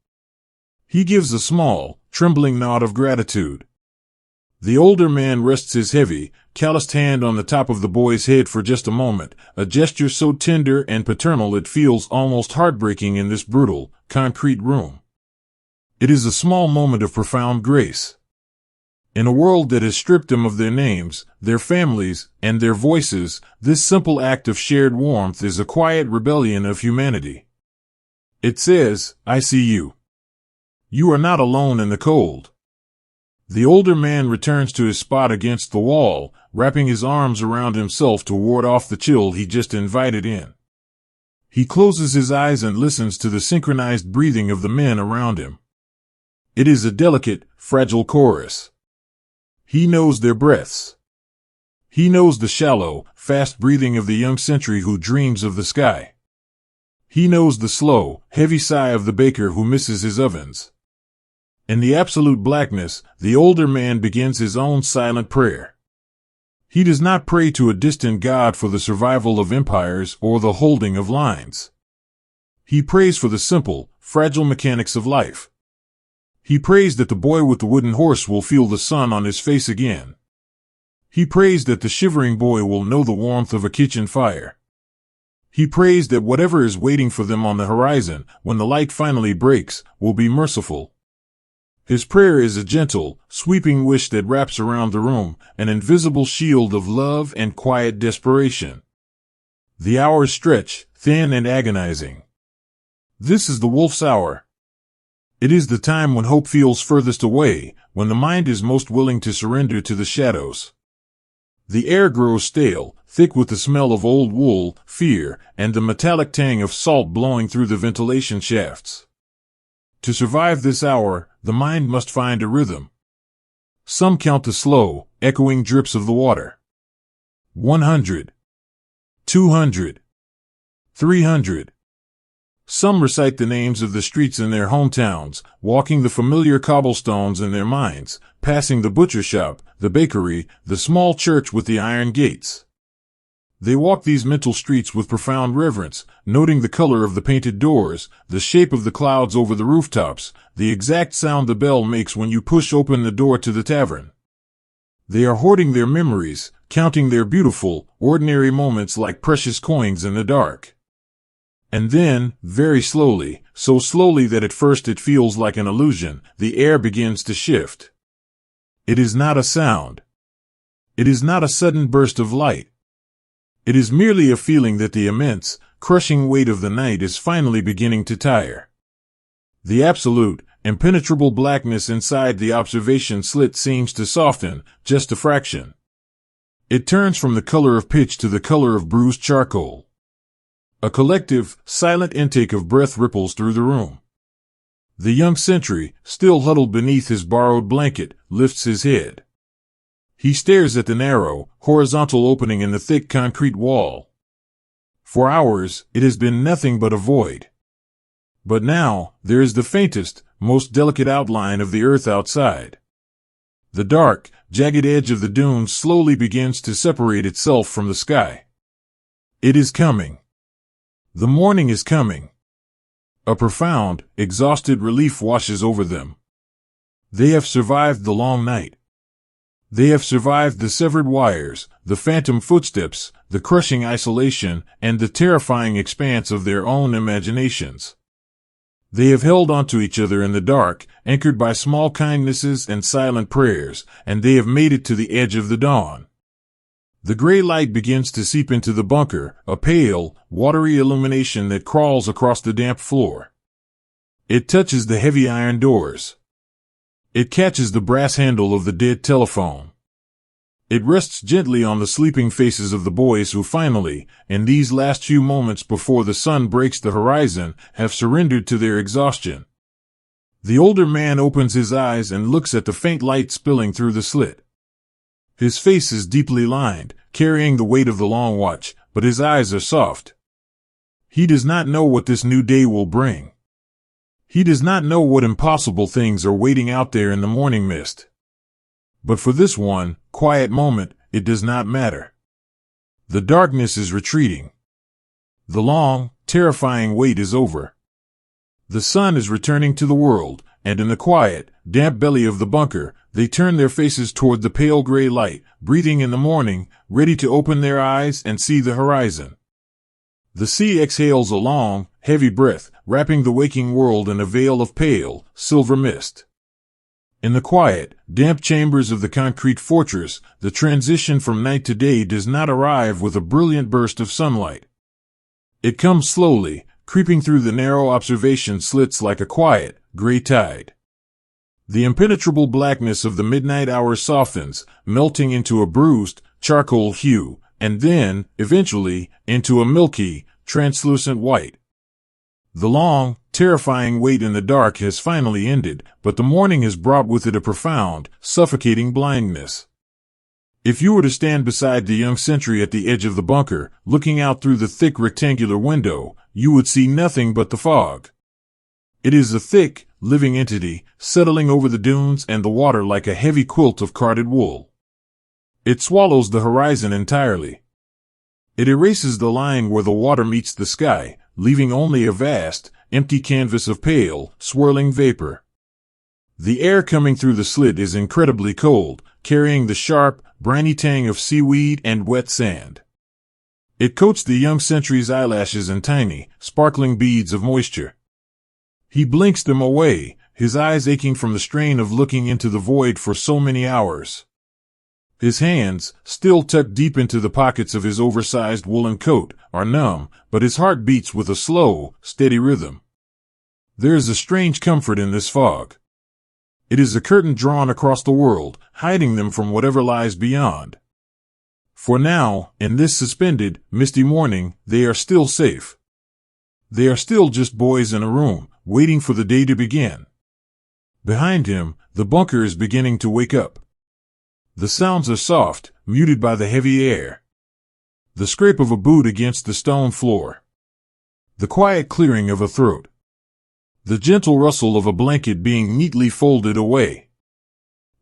He gives a small, trembling nod of gratitude. The older man rests his heavy, calloused hand on the top of the boy's head for just a moment, a gesture so tender and paternal it feels almost heartbreaking in this brutal, concrete room. It is a small moment of profound grace. In a world that has stripped them of their names, their families, and their voices, this simple act of shared warmth is a quiet rebellion of humanity. It says, I see you. You are not alone in the cold. The older man returns to his spot against the wall, wrapping his arms around himself to ward off the chill he just invited in. He closes his eyes and listens to the synchronized breathing of the men around him. It is a delicate, fragile chorus. He knows their breaths. He knows the shallow, fast breathing of the young sentry who dreams of the sky. He knows the slow, heavy sigh of the baker who misses his ovens. In the absolute blackness, the older man begins his own silent prayer. He does not pray to a distant god for the survival of empires or the holding of lines. He prays for the simple, fragile mechanics of life. He prays that the boy with the wooden horse will feel the sun on his face again. He prays that the shivering boy will know the warmth of a kitchen fire. He prays that whatever is waiting for them on the horizon, when the light finally breaks, will be merciful. His prayer is a gentle, sweeping wish that wraps around the room, an invisible shield of love and quiet desperation. The hours stretch, thin and agonizing. This is the wolf's hour. It is the time when hope feels furthest away, when the mind is most willing to surrender to the shadows. The air grows stale, thick with the smell of old wool, fear, and the metallic tang of salt blowing through the ventilation shafts. To survive this hour, the mind must find a rhythm. Some count the slow, echoing drips of the water. 100. 200. 300. Some recite the names of the streets in their hometowns, walking the familiar cobblestones in their minds, passing the butcher shop, the bakery, the small church with the iron gates. They walk these mental streets with profound reverence, noting the color of the painted doors, the shape of the clouds over the rooftops, the exact sound the bell makes when you push open the door to the tavern. They are hoarding their memories, counting their beautiful, ordinary moments like precious coins in the dark. And then, very slowly, so slowly that at first it feels like an illusion, the air begins to shift. It is not a sound. It is not a sudden burst of light. It is merely a feeling that the immense, crushing weight of the night is finally beginning to tire. The absolute, impenetrable blackness inside the observation slit seems to soften, just a fraction. It turns from the color of pitch to the color of bruised charcoal. A collective, silent intake of breath ripples through the room. The young sentry, still huddled beneath his borrowed blanket, lifts his head. He stares at the narrow, horizontal opening in the thick concrete wall. For hours, it has been nothing but a void. But now, there is the faintest, most delicate outline of the earth outside. The dark, jagged edge of the dunes slowly begins to separate itself from the sky. It is coming. The morning is coming. A profound, exhausted relief washes over them. They have survived the long night. They have survived the severed wires, the phantom footsteps, the crushing isolation, and the terrifying expanse of their own imaginations. They have held onto each other in the dark, anchored by small kindnesses and silent prayers, and they have made it to the edge of the dawn. The gray light begins to seep into the bunker, a pale, watery illumination that crawls across the damp floor. It touches the heavy iron doors. It catches the brass handle of the dead telephone. It rests gently on the sleeping faces of the boys who finally, in these last few moments before the sun breaks the horizon, have surrendered to their exhaustion. The older man opens his eyes and looks at the faint light spilling through the slit. His face is deeply lined, carrying the weight of the long watch, but his eyes are soft. He does not know what this new day will bring. He does not know what impossible things are waiting out there in the morning mist. But for this one, quiet moment, it does not matter. The darkness is retreating. The long, terrifying wait is over. The sun is returning to the world, and in the quiet, damp belly of the bunker, they turn their faces toward the pale gray light, breathing in the morning, ready to open their eyes and see the horizon. The sea exhales a long, heavy breath, wrapping the waking world in a veil of pale, silver mist. In the quiet, damp chambers of the concrete fortress, the transition from night to day does not arrive with a brilliant burst of sunlight. It comes slowly, creeping through the narrow observation slits like a quiet, gray tide. The impenetrable blackness of the midnight hour softens, melting into a bruised, charcoal hue, and then, eventually, into a milky, translucent white. The long, terrifying wait in the dark has finally ended, but the morning has brought with it a profound, suffocating blindness. If you were to stand beside the young sentry at the edge of the bunker, looking out through the thick rectangular window, you would see nothing but the fog. It is a thick, living entity, settling over the dunes and the water like a heavy quilt of carded wool. It swallows the horizon entirely. It erases the line where the water meets the sky, leaving only a vast, empty canvas of pale, swirling vapor. The air coming through the slit is incredibly cold, carrying the sharp, briny tang of seaweed and wet sand. It coats the young sentry's eyelashes in tiny, sparkling beads of moisture. He blinks them away, his eyes aching from the strain of looking into the void for so many hours. His hands, still tucked deep into the pockets of his oversized woolen coat, are numb, but his heart beats with a slow, steady rhythm. There is a strange comfort in this fog. It is a curtain drawn across the world, hiding them from whatever lies beyond. For now, in this suspended, misty morning, they are still safe. They are still just boys in a room, waiting for the day to begin. Behind him, the bunker is beginning to wake up. The sounds are soft, muted by the heavy air. The scrape of a boot against the stone floor. The quiet clearing of a throat. The gentle rustle of a blanket being neatly folded away.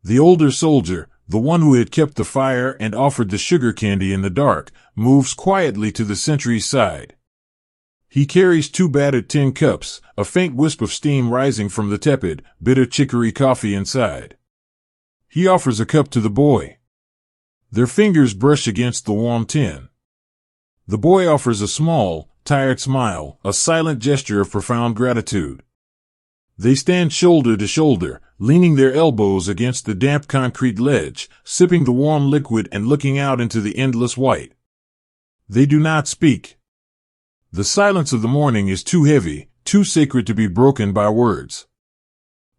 The older soldier, the one who had kept the fire and offered the sugar candy in the dark, moves quietly to the sentry's side. He carries 2 battered tin cups, a faint wisp of steam rising from the tepid, bitter chicory coffee inside. He offers a cup to the boy. Their fingers brush against the warm tin. The boy offers a small, tired smile, a silent gesture of profound gratitude. They stand shoulder to shoulder, leaning their elbows against the damp concrete ledge, sipping the warm liquid and looking out into the endless white. They do not speak. The silence of the morning is too heavy, too sacred to be broken by words.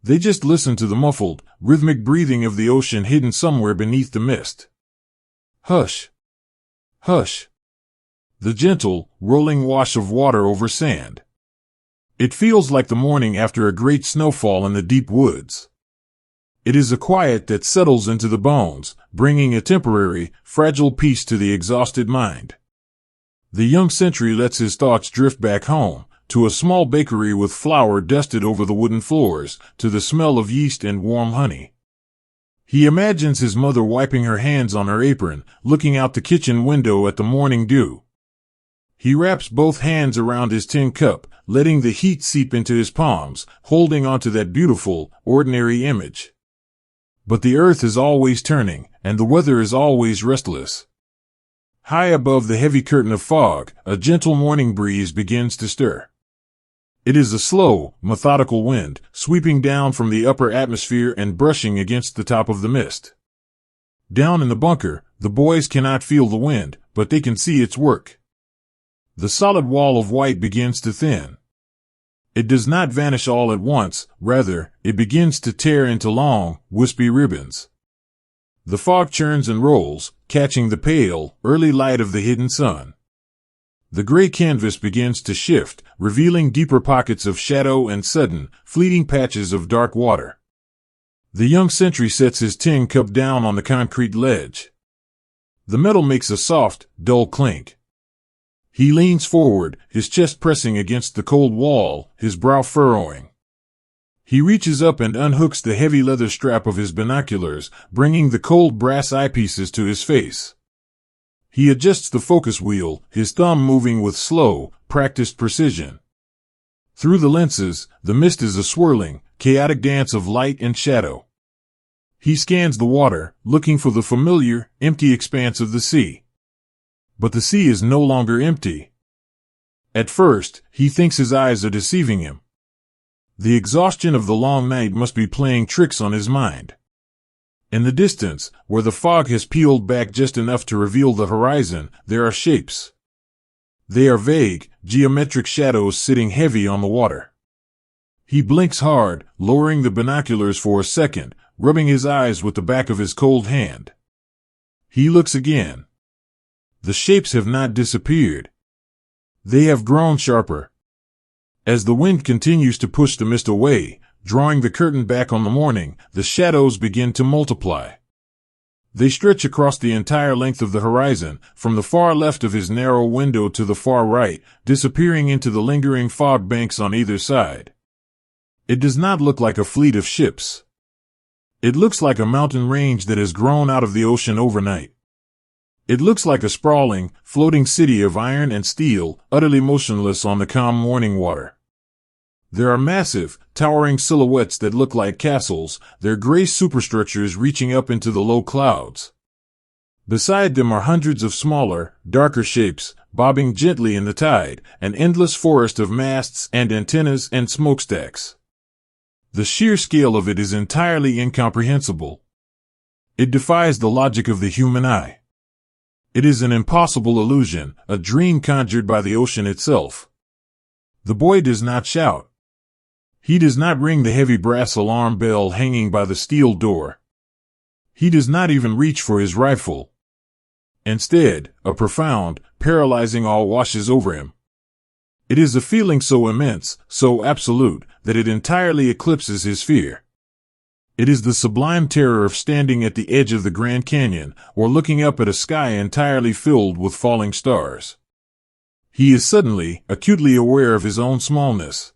They just listen to the muffled, rhythmic breathing of the ocean hidden somewhere beneath the mist. Hush! Hush! The gentle, rolling wash of water over sand. It feels like the morning after a great snowfall in the deep woods. It is a quiet that settles into the bones, bringing a temporary, fragile peace to the exhausted mind. The young sentry lets his thoughts drift back home, to a small bakery with flour dusted over the wooden floors, to the smell of yeast and warm honey. He imagines his mother wiping her hands on her apron, looking out the kitchen window at the morning dew. He wraps both hands around his tin cup, letting the heat seep into his palms, holding onto that beautiful, ordinary image. But the earth is always turning, and the weather is always restless. High above the heavy curtain of fog, a gentle morning breeze begins to stir. It is a slow, methodical wind, sweeping down from the upper atmosphere and brushing against the top of the mist. Down in the bunker, the boys cannot feel the wind, but they can see its work. The solid wall of white begins to thin. It does not vanish all at once, rather, it begins to tear into long, wispy ribbons. The fog churns and rolls, catching the pale, early light of the hidden sun. The gray canvas begins to shift, revealing deeper pockets of shadow and sudden, fleeting patches of dark water. The young sentry sets his tin cup down on the concrete ledge. The metal makes a soft, dull clink. He leans forward, his chest pressing against the cold wall, his brow furrowing. He reaches up and unhooks the heavy leather strap of his binoculars, bringing the cold brass eyepieces to his face. He adjusts the focus wheel, his thumb moving with slow, practiced precision. Through the lenses, the mist is a swirling, chaotic dance of light and shadow. He scans the water, looking for the familiar, empty expanse of the sea. But the sea is no longer empty. At first, he thinks his eyes are deceiving him. The exhaustion of the long night must be playing tricks on his mind. In the distance, where the fog has peeled back just enough to reveal the horizon, there are shapes. They are vague, geometric shadows sitting heavy on the water. He blinks hard, lowering the binoculars for a second, rubbing his eyes with the back of his cold hand. He looks again. The shapes have not disappeared. They have grown sharper. As the wind continues to push the mist away, drawing the curtain back on the morning, the shadows begin to multiply. They stretch across the entire length of the horizon, from the far left of his narrow window to the far right, disappearing into the lingering fog banks on either side. It does not look like a fleet of ships. It looks like a mountain range that has grown out of the ocean overnight. It looks like a sprawling, floating city of iron and steel, utterly motionless on the calm morning water. There are massive, towering silhouettes that look like castles, their gray superstructures reaching up into the low clouds. Beside them are hundreds of smaller, darker shapes, bobbing gently in the tide, an endless forest of masts and antennas and smokestacks. The sheer scale of it is entirely incomprehensible. It defies the logic of the human eye. It is an impossible illusion, a dream conjured by the ocean itself. The boy does not shout. He does not ring the heavy brass alarm bell hanging by the steel door. He does not even reach for his rifle. Instead, a profound, paralyzing awe washes over him. It is a feeling so immense, so absolute, that it entirely eclipses his fear. It is the sublime terror of standing at the edge of the Grand Canyon, or looking up at a sky entirely filled with falling stars. He is suddenly, acutely aware of his own smallness.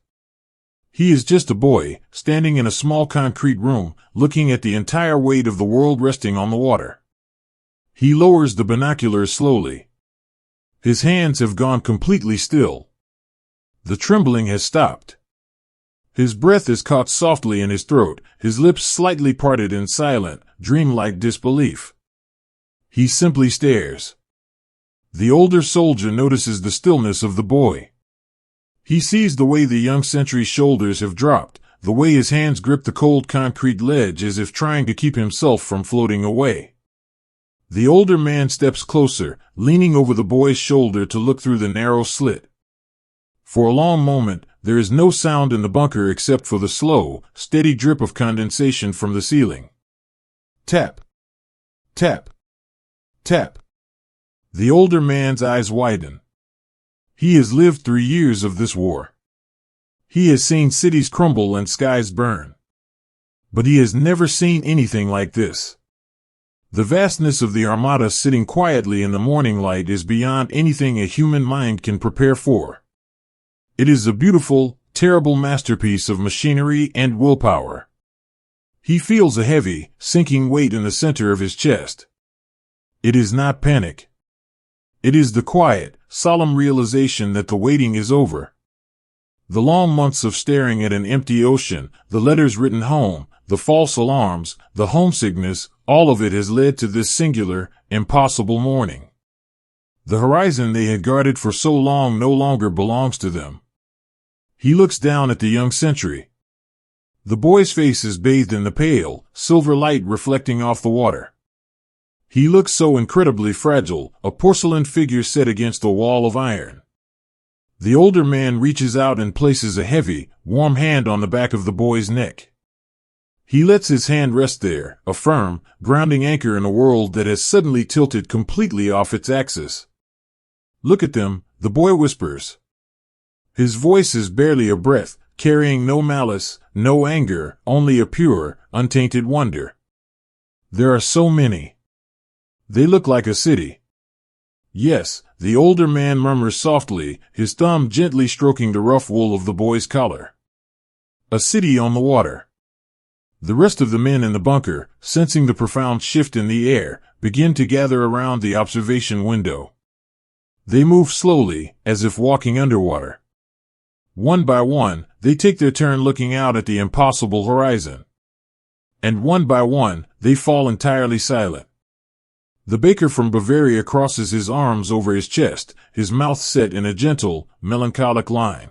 He is just a boy, standing in a small concrete room, looking at the entire weight of the world resting on the water. He lowers the binoculars slowly. His hands have gone completely still. The trembling has stopped. His breath is caught softly in his throat, his lips slightly parted in silent, dreamlike disbelief. He simply stares. The older soldier notices the stillness of the boy. He sees the way the young sentry's shoulders have dropped, the way his hands grip the cold concrete ledge as if trying to keep himself from floating away. The older man steps closer, leaning over the boy's shoulder to look through the narrow slit. For a long moment, there is no sound in the bunker except for the slow, steady drip of condensation from the ceiling. Tap. Tap. Tap. The older man's eyes widen. He has lived 3 years of this war. He has seen cities crumble and skies burn. But he has never seen anything like this. The vastness of the armada sitting quietly in the morning light is beyond anything a human mind can prepare for. It is a beautiful, terrible masterpiece of machinery and willpower. He feels a heavy, sinking weight in the center of his chest. It is not panic. It is the quiet, solemn realization that the waiting is over. The long months of staring at an empty ocean, the letters written home, the false alarms, the homesickness, all of it has led to this singular, impossible morning. The horizon they had guarded for so long no longer belongs to them. He looks down at the young sentry. The boy's face is bathed in the pale, silver light reflecting off the water. He looks so incredibly fragile, a porcelain figure set against a wall of iron. The older man reaches out and places a heavy, warm hand on the back of the boy's neck. He lets his hand rest there, a firm, grounding anchor in a world that has suddenly tilted completely off its axis. "Look at them," the boy whispers. His voice is barely a breath, carrying no malice, no anger, only a pure, untainted wonder. "There are so many. They look like a city." "Yes," the older man murmurs softly, his thumb gently stroking the rough wool of the boy's collar. "A city on the water." The rest of the men in the bunker, sensing the profound shift in the air, begin to gather around the observation window. They move slowly, as if walking underwater. One by one, they take their turn looking out at the impossible horizon. And one by one, they fall entirely silent. The baker from Bavaria crosses his arms over his chest, his mouth set in a gentle, melancholic line.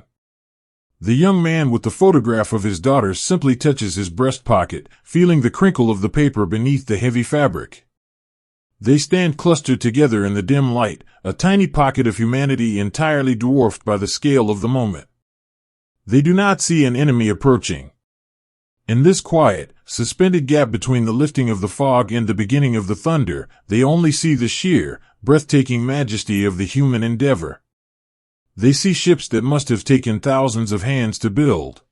The young man with the photograph of his daughter simply touches his breast pocket, feeling the crinkle of the paper beneath the heavy fabric. They stand clustered together in the dim light, a tiny pocket of humanity entirely dwarfed by the scale of the moment. They do not see an enemy approaching. In this quiet, suspended gap between the lifting of the fog and the beginning of the thunder, they only see the sheer, breathtaking majesty of the human endeavor. They see ships that must have taken thousands of hands to build.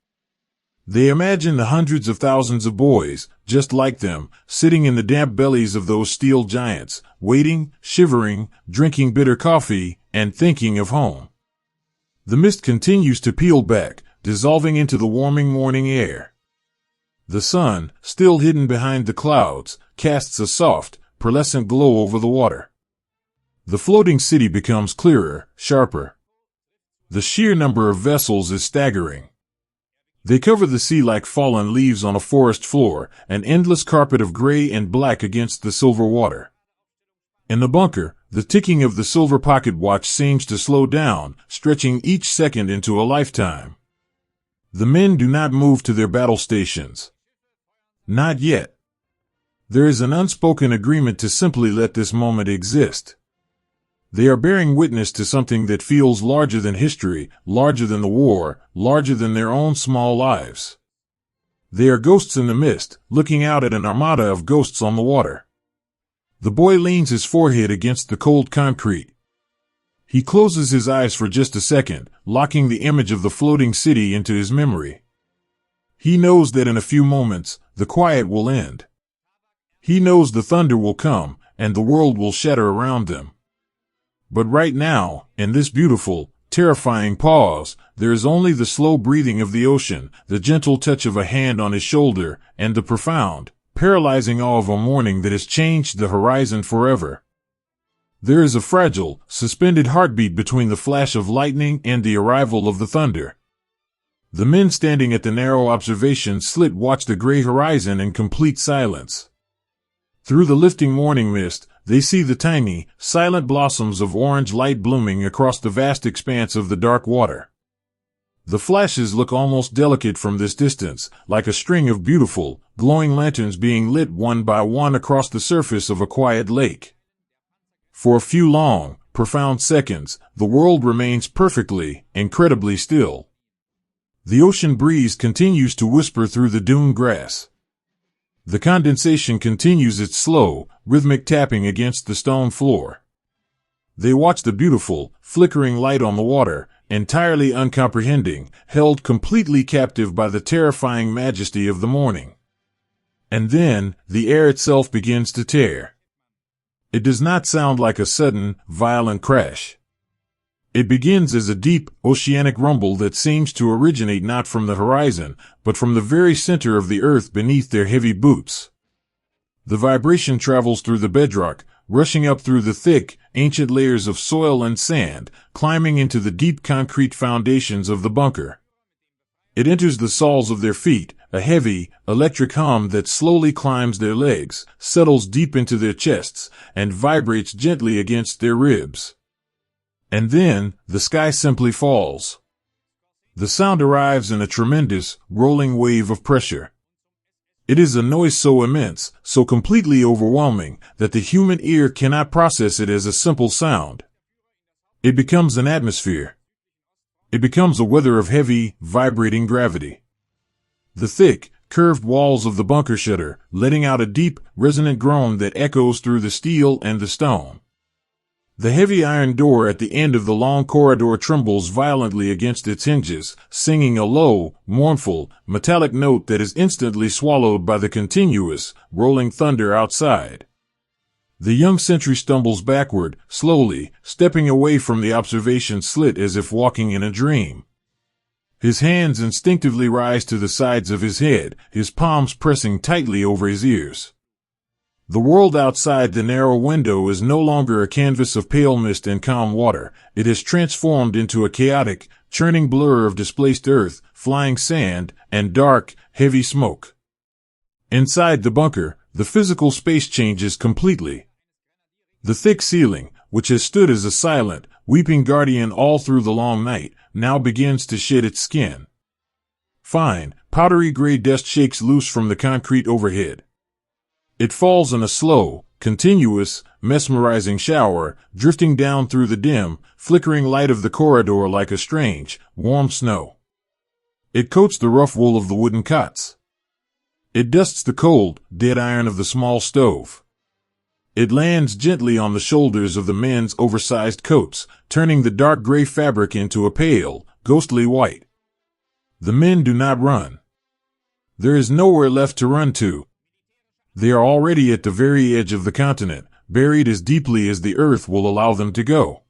They imagine the hundreds of thousands of boys, just like them, sitting in the damp bellies of those steel giants, waiting, shivering, drinking bitter coffee, and thinking of home. The mist continues to peel back, dissolving into the warming morning air. The sun, still hidden behind the clouds, casts a soft, pearlescent glow over the water. The floating city becomes clearer, sharper. The sheer number of vessels is staggering. They cover the sea like fallen leaves on a forest floor, an endless carpet of gray and black against the silver water. In the bunker, the ticking of the silver pocket watch seems to slow down, stretching each second into a lifetime. The men do not move to their battle stations. Not yet. There is an unspoken agreement to simply let this moment exist. They are bearing witness to something that feels larger than history, larger than the war, larger than their own small lives. They are ghosts in the mist, looking out at an armada of ghosts on the water. The boy leans his forehead against the cold concrete. He closes his eyes for just a second, locking the image of the floating city into his memory. He knows that in a few moments, the quiet will end. He knows the thunder will come, and the world will shatter around them. But right now, in this beautiful, terrifying pause, there is only the slow breathing of the ocean, the gentle touch of a hand on his shoulder, and the profound, paralyzing awe of a morning that has changed the horizon forever. There is a fragile, suspended heartbeat between the flash of lightning and the arrival of the thunder. The men standing at the narrow observation slit watch the gray horizon in complete silence. Through the lifting morning mist, they see the tiny, silent blossoms of orange light blooming across the vast expanse of the dark water. The flashes look almost delicate from this distance, like a string of beautiful, glowing lanterns being lit one by one across the surface of a quiet lake. For a few long, profound seconds, the world remains perfectly, incredibly still. The ocean breeze continues to whisper through the dune grass. The condensation continues its slow, rhythmic tapping against the stone floor. They watch the beautiful, flickering light on the water, entirely uncomprehending, held completely captive by the terrifying majesty of the morning. And then, the air itself begins to tear. It does not sound like a sudden, violent crash. It begins as a deep, oceanic rumble that seems to originate not from the horizon, but from the very center of the earth beneath their heavy boots. The vibration travels through the bedrock, rushing up through the thick, ancient layers of soil and sand, climbing into the deep concrete foundations of the bunker. It enters the soles of their feet, a heavy, electric hum that slowly climbs their legs, settles deep into their chests, and vibrates gently against their ribs. And then, the sky simply falls. The sound arrives in a tremendous, rolling wave of pressure. It is a noise so immense, so completely overwhelming, that the human ear cannot process it as a simple sound. It becomes an atmosphere. It becomes a weather of heavy, vibrating gravity. The thick, curved walls of the bunker shudder, letting out a deep, resonant groan that echoes through the steel and the stone. The heavy iron door at the end of the long corridor trembles violently against its hinges, singing a low, mournful, metallic note that is instantly swallowed by the continuous, rolling thunder outside. The young sentry stumbles backward, slowly, stepping away from the observation slit as if walking in a dream. His hands instinctively rise to the sides of his head, his palms pressing tightly over his ears. The world outside the narrow window is no longer a canvas of pale mist and calm water. It has transformed into a chaotic, churning blur of displaced earth, flying sand, and dark, heavy smoke. Inside the bunker, the physical space changes completely. The thick ceiling, which has stood as a silent, weeping guardian all through the long night, now begins to shed its skin. Fine, powdery gray dust shakes loose from the concrete overhead. It falls in a slow, continuous, mesmerizing shower, drifting down through the dim, flickering light of the corridor like a strange, warm snow. It coats the rough wool of the wooden cots. It dusts the cold, dead iron of the small stove. It lands gently on the shoulders of the men's oversized coats, turning the dark gray fabric into a pale, ghostly white. The men do not run. There is nowhere left to run to. They are already at the very edge of the continent, buried as deeply as the earth will allow them to go.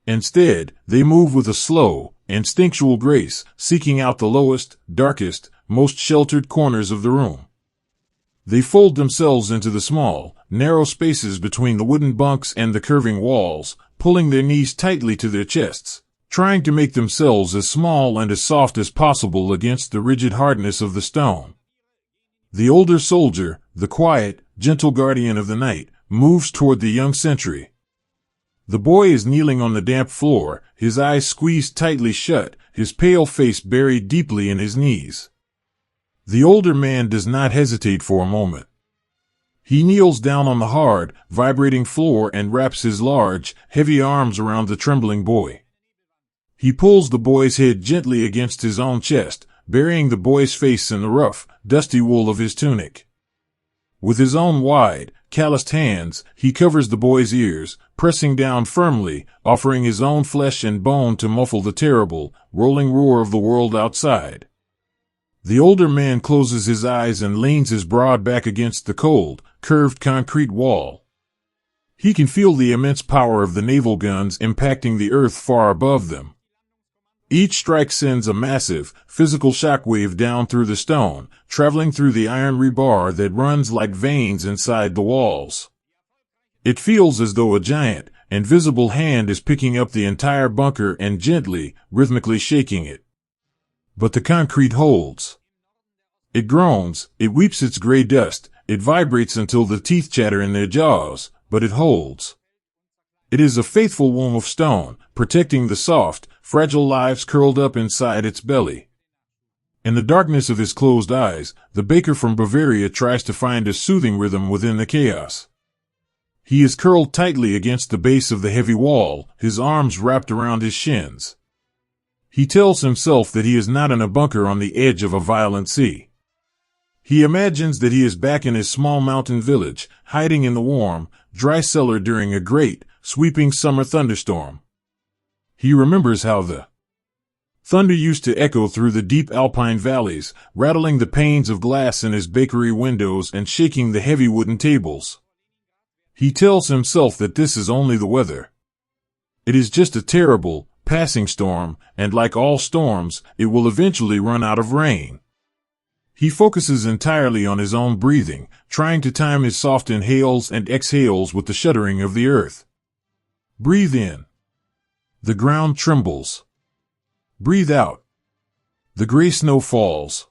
Instead, they move with a slow, instinctual grace, seeking out the lowest, darkest, most sheltered corners of the room. They fold themselves into the small, narrow spaces between the wooden bunks and the curving walls, pulling their knees tightly to their chests, trying to make themselves as small and as soft as possible against the rigid hardness of the stone. The older soldier, the quiet, gentle guardian of the night, moves toward the young sentry. The boy is kneeling on the damp floor, his eyes squeezed tightly shut, his pale face buried deeply in his knees. The older man does not hesitate for a moment. He kneels down on the hard, vibrating floor and wraps his large, heavy arms around the trembling boy. He pulls the boy's head gently against his own chest, burying the boy's face in the rough, dusty wool of his tunic. With his own wide, calloused hands, he covers the boy's ears, pressing down firmly, offering his own flesh and bone to muffle the terrible, rolling roar of the world outside. The older man closes his eyes and leans his broad back against the cold, curved concrete wall. He can feel the immense power of the naval guns impacting the earth far above them. Each strike sends a massive, physical shockwave down through the stone, traveling through the iron rebar that runs like veins inside the walls. It feels as though a giant, invisible hand is picking up the entire bunker and gently, rhythmically shaking it. But the concrete holds. It groans, it weeps its gray dust, it vibrates until the teeth chatter in their jaws, but it holds. It is a faithful womb of stone, protecting the soft, fragile lives curled up inside its belly. In the darkness of his closed eyes, the baker from Bavaria tries to find a soothing rhythm within the chaos. He is curled tightly against the base of the heavy wall, his arms wrapped around his shins. He tells himself that he is not in a bunker on the edge of a violent sea. He imagines that he is back in his small mountain village, hiding in the warm, dry cellar during a great, sweeping summer thunderstorm. He remembers how the thunder used to echo through the deep alpine valleys, rattling the panes of glass in his bakery windows and shaking the heavy wooden tables. He tells himself that this is only the weather. It is just a terrible, passing storm, and like all storms, it will eventually run out of rain. He focuses entirely on his own breathing, trying to time his soft inhales and exhales with the shuddering of the earth. Breathe in. The ground trembles. Breathe out. The gray snow falls.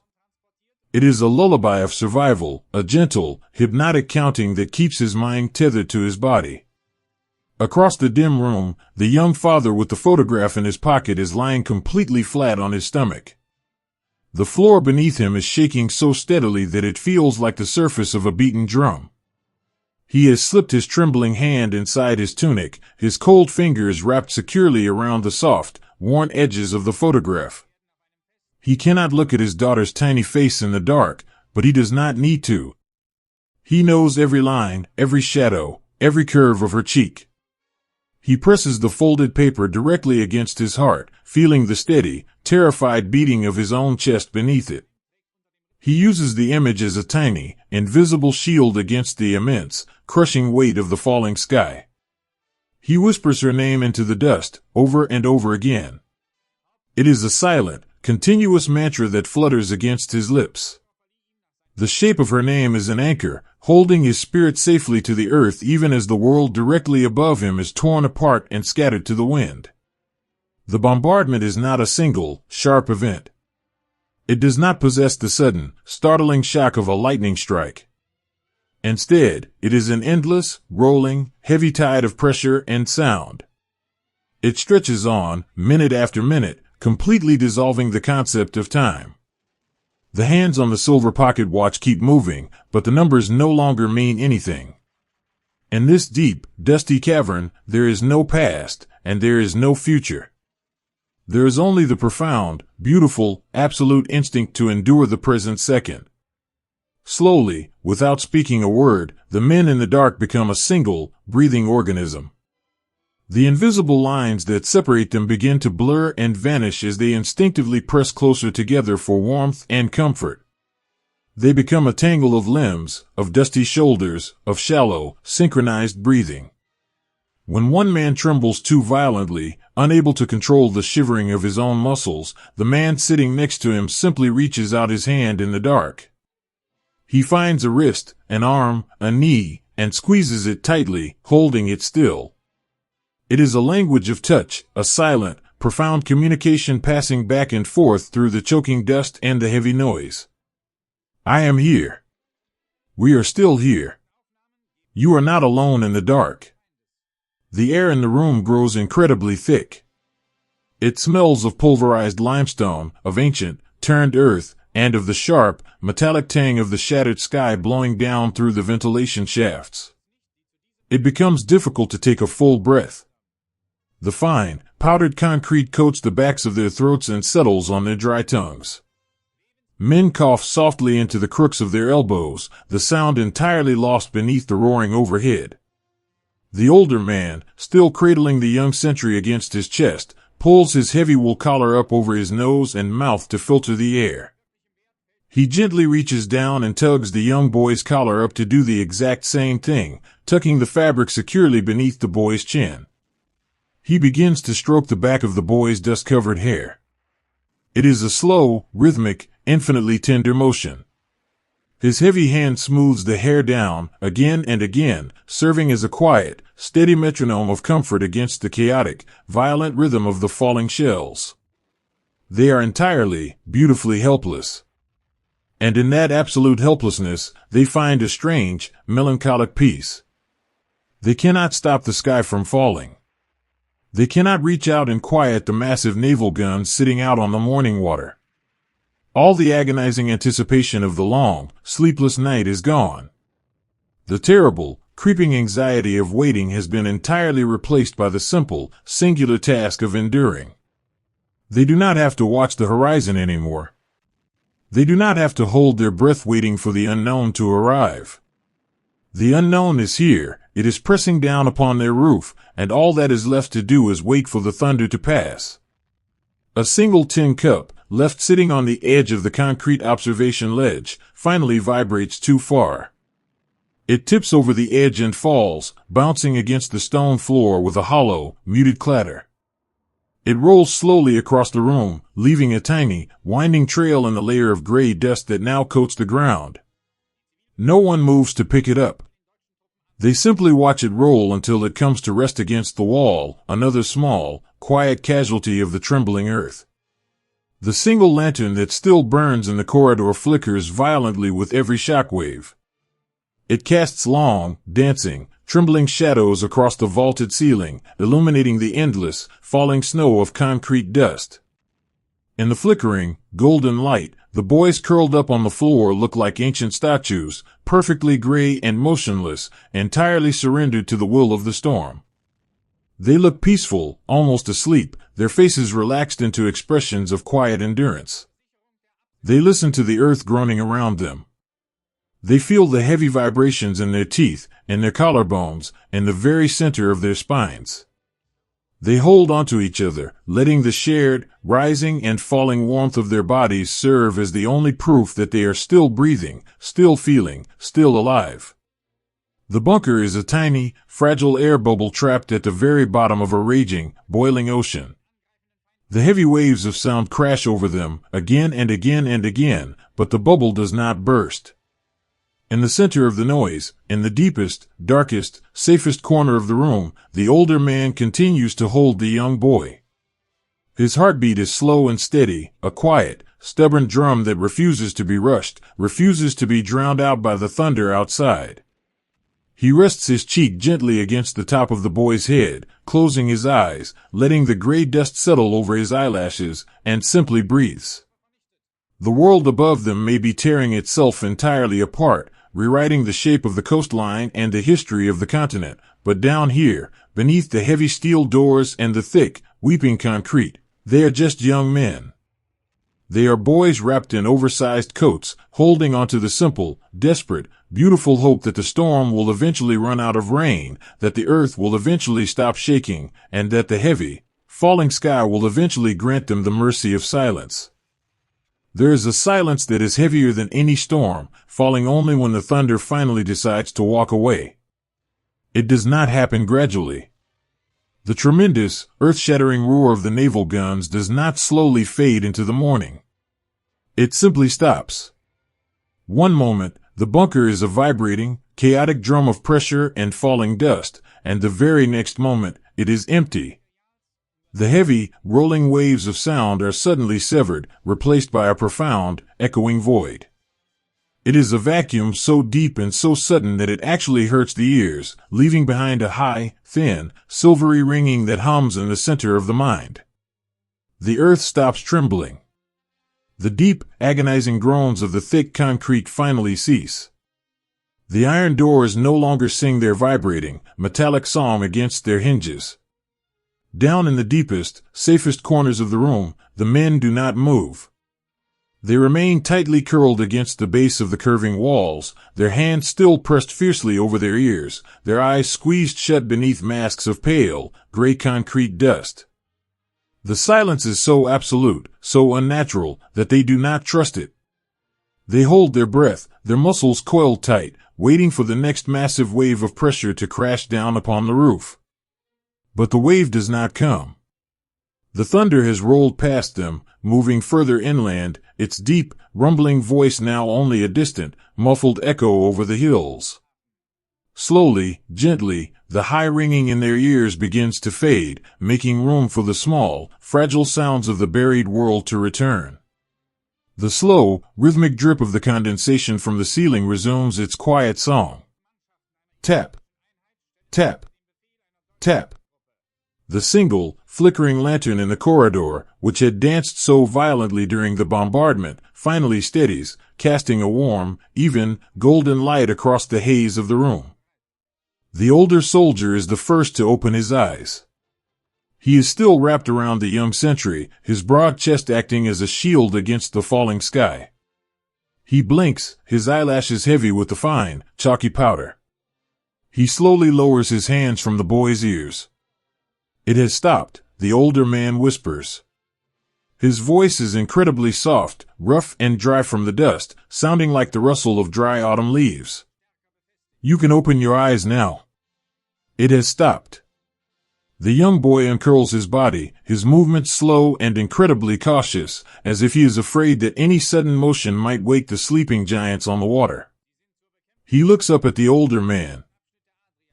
It is a lullaby of survival, a gentle, hypnotic counting that keeps his mind tethered to his body. Across the dim room, the young father with the photograph in his pocket is lying completely flat on his stomach. The floor beneath him is shaking so steadily that it feels like the surface of a beaten drum. He has slipped his trembling hand inside his tunic, his cold fingers wrapped securely around the soft, worn edges of the photograph. He cannot look at his daughter's tiny face in the dark, but he does not need to. He knows every line, every shadow, every curve of her cheek. He presses the folded paper directly against his heart, feeling the steady, terrified beating of his own chest beneath it. He uses the image as a tiny, invisible shield against the immense, crushing weight of the falling sky. He whispers her name into the dust, over and over again. It is a silent, continuous mantra that flutters against his lips. The shape of her name is an anchor, holding his spirit safely to the earth even as the world directly above him is torn apart and scattered to the wind. The bombardment is not a single, sharp event. It does not possess the sudden, startling shock of a lightning strike. Instead, it is an endless, rolling, heavy tide of pressure and sound. It stretches on, minute after minute, completely dissolving the concept of time. The hands on the silver pocket watch keep moving, but the numbers no longer mean anything. In this deep, dusty cavern, there is no past, and there is no future. There is only the profound, beautiful, absolute instinct to endure the present second. Slowly, without speaking a word, the men in the dark become a single, breathing organism. The invisible lines that separate them begin to blur and vanish as they instinctively press closer together for warmth and comfort. They become a tangle of limbs, of dusty shoulders, of shallow, synchronized breathing. When one man trembles too violently, unable to control the shivering of his own muscles, the man sitting next to him simply reaches out his hand in the dark. He finds a wrist, an arm, a knee, and squeezes it tightly, holding it still. It is a language of touch, a silent, profound communication passing back and forth through the choking dust and the heavy noise. I am here. We are still here. You are not alone in the dark. The air in the room grows incredibly thick. It smells of pulverized limestone, of ancient, turned earth, and of the sharp, metallic tang of the shattered sky blowing down through the ventilation shafts. It becomes difficult to take a full breath. The fine, powdered concrete coats the backs of their throats and settles on their dry tongues. Men cough softly into the crooks of their elbows, the sound entirely lost beneath the roaring overhead. The older man, still cradling the young sentry against his chest, pulls his heavy wool collar up over his nose and mouth to filter the air. He gently reaches down and tugs the young boy's collar up to do the exact same thing, tucking the fabric securely beneath the boy's chin. He begins to stroke the back of the boy's dust-covered hair. It is a slow, rhythmic, infinitely tender motion. His heavy hand smooths the hair down, again and again, serving as a quiet, steady metronome of comfort against the chaotic, violent rhythm of the falling shells. They are entirely, beautifully helpless. And in that absolute helplessness, they find a strange, melancholic peace. They cannot stop the sky from falling. They cannot reach out and quiet the massive naval guns sitting out on the morning water. All the agonizing anticipation of the long, sleepless night is gone. The terrible, creeping anxiety of waiting has been entirely replaced by the simple, singular task of enduring. They do not have to watch the horizon anymore. They do not have to hold their breath waiting for the unknown to arrive. The unknown is here, it is pressing down upon their roof, and all that is left to do is wait for the thunder to pass. A single tin cup, left sitting on the edge of the concrete observation ledge, finally vibrates too far. It tips over the edge and falls, bouncing against the stone floor with a hollow, muted clatter. It rolls slowly across the room, leaving a tiny, winding trail in the layer of gray dust that now coats the ground. No one moves to pick it up. They simply watch it roll until it comes to rest against the wall, another small, quiet casualty of the trembling earth. The single lantern that still burns in the corridor flickers violently with every shockwave. It casts long, dancing, trembling shadows across the vaulted ceiling, illuminating the endless, falling snow of concrete dust. In the flickering, golden light, the boys curled up on the floor look like ancient statues, perfectly gray and motionless, entirely surrendered to the will of the storm. They look peaceful, almost asleep, their faces relaxed into expressions of quiet endurance. They listen to the earth groaning around them. They feel the heavy vibrations in their teeth, in their collarbones, in the very center of their spines. They hold onto each other, letting the shared, rising and falling warmth of their bodies serve as the only proof that they are still breathing, still feeling, still alive. The bunker is a tiny, fragile air bubble trapped at the very bottom of a raging, boiling ocean. The heavy waves of sound crash over them, again and again and again, but the bubble does not burst. In the center of the noise, in the deepest, darkest, safest corner of the room, the older man continues to hold the young boy. His heartbeat is slow and steady, a quiet, stubborn drum that refuses to be rushed, refuses to be drowned out by the thunder outside. He rests his cheek gently against the top of the boy's head, closing his eyes, letting the gray dust settle over his eyelashes, and simply breathes. The world above them may be tearing itself entirely apart, rewriting the shape of the coastline and the history of the continent, but down here, beneath the heavy steel doors and the thick, weeping concrete, they are just young men. They are boys wrapped in oversized coats, holding onto the simple, desperate, beautiful hope that the storm will eventually run out of rain, that the earth will eventually stop shaking, and that the heavy, falling sky will eventually grant them the mercy of silence. There is a silence that is heavier than any storm, falling only when the thunder finally decides to walk away. It does not happen gradually. The tremendous, earth-shattering roar of the naval guns does not slowly fade into the morning. It simply stops. One moment, the bunker is a vibrating, chaotic drum of pressure and falling dust, and the very next moment, it is empty. The heavy, rolling waves of sound are suddenly severed, replaced by a profound, echoing void. It is a vacuum so deep and so sudden that it actually hurts the ears, leaving behind a high, thin, silvery ringing that hums in the center of the mind. The earth stops trembling. The deep, agonizing groans of the thick concrete finally cease. The iron doors no longer sing their vibrating, metallic song against their hinges. Down in the deepest, safest corners of the room, the men do not move. They remain tightly curled against the base of the curving walls, their hands still pressed fiercely over their ears, their eyes squeezed shut beneath masks of pale, gray concrete dust. The silence is so absolute, so unnatural, that they do not trust it. They hold their breath, their muscles coiled tight, waiting for the next massive wave of pressure to crash down upon the roof. But the wave does not come. The thunder has rolled past them, moving further inland, its deep, rumbling voice now only a distant, muffled echo over the hills. Slowly, gently, the high ringing in their ears begins to fade, making room for the small, fragile sounds of the buried world to return. The slow, rhythmic drip of the condensation from the ceiling resumes its quiet song. Tap. Tap. Tap. The single, flickering lantern in the corridor, which had danced so violently during the bombardment, finally steadies, casting a warm, even, golden light across the haze of the room. The older soldier is the first to open his eyes. He is still wrapped around the young sentry, his broad chest acting as a shield against the falling sky. He blinks, his eyelashes heavy with the fine, chalky powder. He slowly lowers his hands from the boy's ears. It has stopped, the older man whispers. His voice is incredibly soft, rough and dry from the dust, sounding like the rustle of dry autumn leaves. You can open your eyes now. It has stopped. The young boy uncurls his body, his movements slow and incredibly cautious, as if he is afraid that any sudden motion might wake the sleeping giants on the water. He looks up at the older man.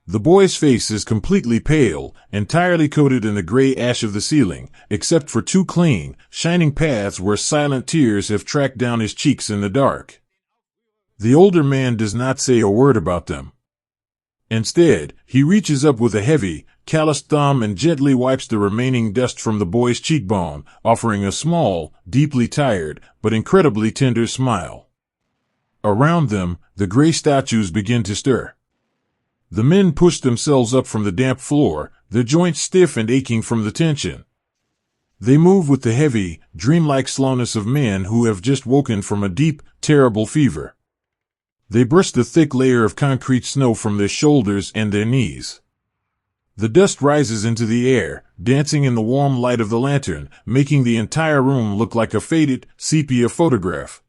The boy's face is completely pale, entirely coated in the gray ash of the ceiling, except for two clean, shining paths where silent tears have tracked down his cheeks in the dark. The older man does not say a word about them. Instead, he reaches up with a heavy, calloused thumb and gently wipes the remaining dust from the boy's cheekbone, offering a small, deeply tired, but incredibly tender smile. Around them, the gray statues begin to stir. The men push themselves up from the damp floor, their joints stiff and aching from the tension. They move with the heavy, dreamlike slowness of men who have just woken from a deep, terrible fever. They brush the thick layer of concrete snow from their shoulders and their knees. The dust rises into the air, dancing in the warm light of the lantern, making the entire room look like a faded, sepia photograph.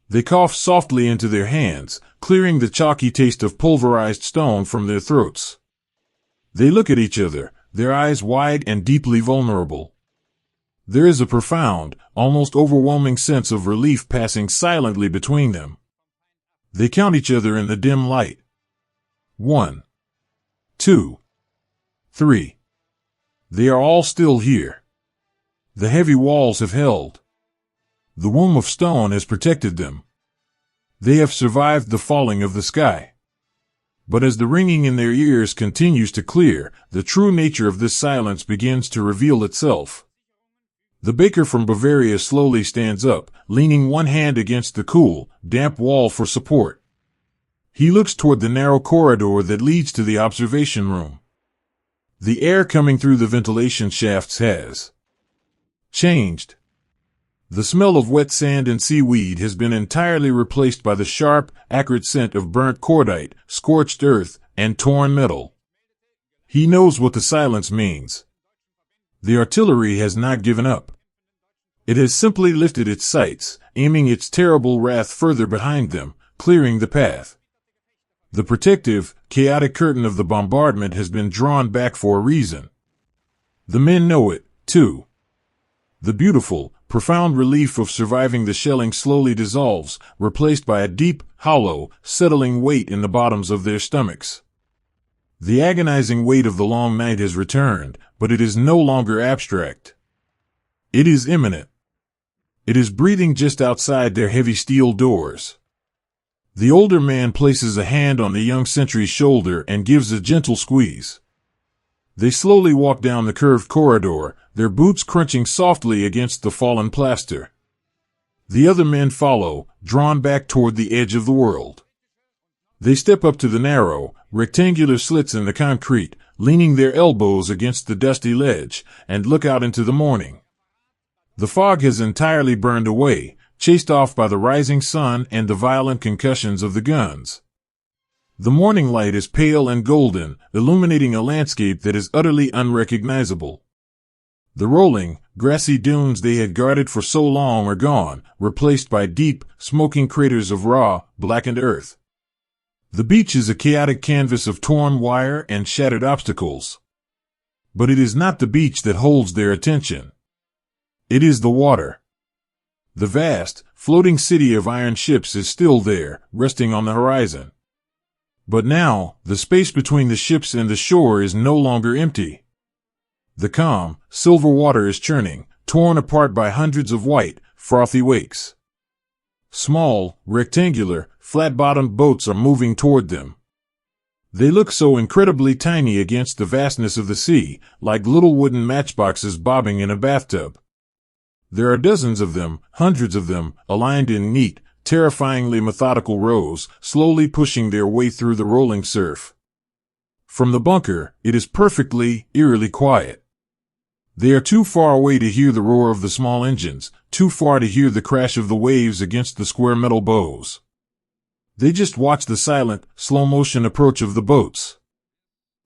They cough softly into their hands, clearing the chalky taste of pulverized stone from their throats. They look at each other, their eyes wide and deeply vulnerable. There is a profound, almost overwhelming sense of relief passing silently between them. They count each other in the dim light. 1, 2, 3. They are all still here. The heavy walls have held. The womb of stone has protected them. They have survived the falling of the sky. But as the ringing in their ears continues to clear, the true nature of this silence begins to reveal itself. The baker from Bavaria slowly stands up, leaning one hand against the cool, damp wall for support. He looks toward the narrow corridor that leads to the observation room. The air coming through the ventilation shafts has changed. The smell of wet sand and seaweed has been entirely replaced by the sharp, acrid scent of burnt cordite, scorched earth, and torn metal. He knows what the silence means. The artillery has not given up. It has simply lifted its sights, aiming its terrible wrath further behind them, clearing the path. The protective, chaotic curtain of the bombardment has been drawn back for a reason. The men know it, too. The beautiful, profound relief of surviving the shelling slowly dissolves, replaced by a deep, hollow, settling weight in the bottoms of their stomachs. The agonizing weight of the long night has returned, but it is no longer abstract. It is imminent. It is breathing just outside their heavy steel doors. The older man places a hand on the young sentry's shoulder and gives a gentle squeeze. They slowly walk down the curved corridor, their boots crunching softly against the fallen plaster. The other men follow, drawn back toward the edge of the world. They step up to the narrow, rectangular slits in the concrete, leaning their elbows against the dusty ledge, and look out into the morning. The fog has entirely burned away, chased off by the rising sun and the violent concussions of the guns. The morning light is pale and golden, illuminating a landscape that is utterly unrecognizable. The rolling, grassy dunes they had guarded for so long are gone, replaced by deep, smoking craters of raw, blackened earth. The beach is a chaotic canvas of torn wire and shattered obstacles. But it is not the beach that holds their attention. It is the water. The vast, floating city of iron ships is still there, resting on the horizon. But now, the space between the ships and the shore is no longer empty. The calm, silver water is churning, torn apart by hundreds of white, frothy wakes. Small, rectangular, flat-bottomed boats are moving toward them. They look so incredibly tiny against the vastness of the sea, like little wooden matchboxes bobbing in a bathtub. There are dozens of them, hundreds of them, aligned in neat, terrifyingly methodical rows, slowly pushing their way through the rolling surf. From the bunker, it is perfectly, eerily quiet. They are too far away to hear the roar of the small engines, too far to hear the crash of the waves against the square metal bows. They just watch the silent, slow-motion approach of the boats.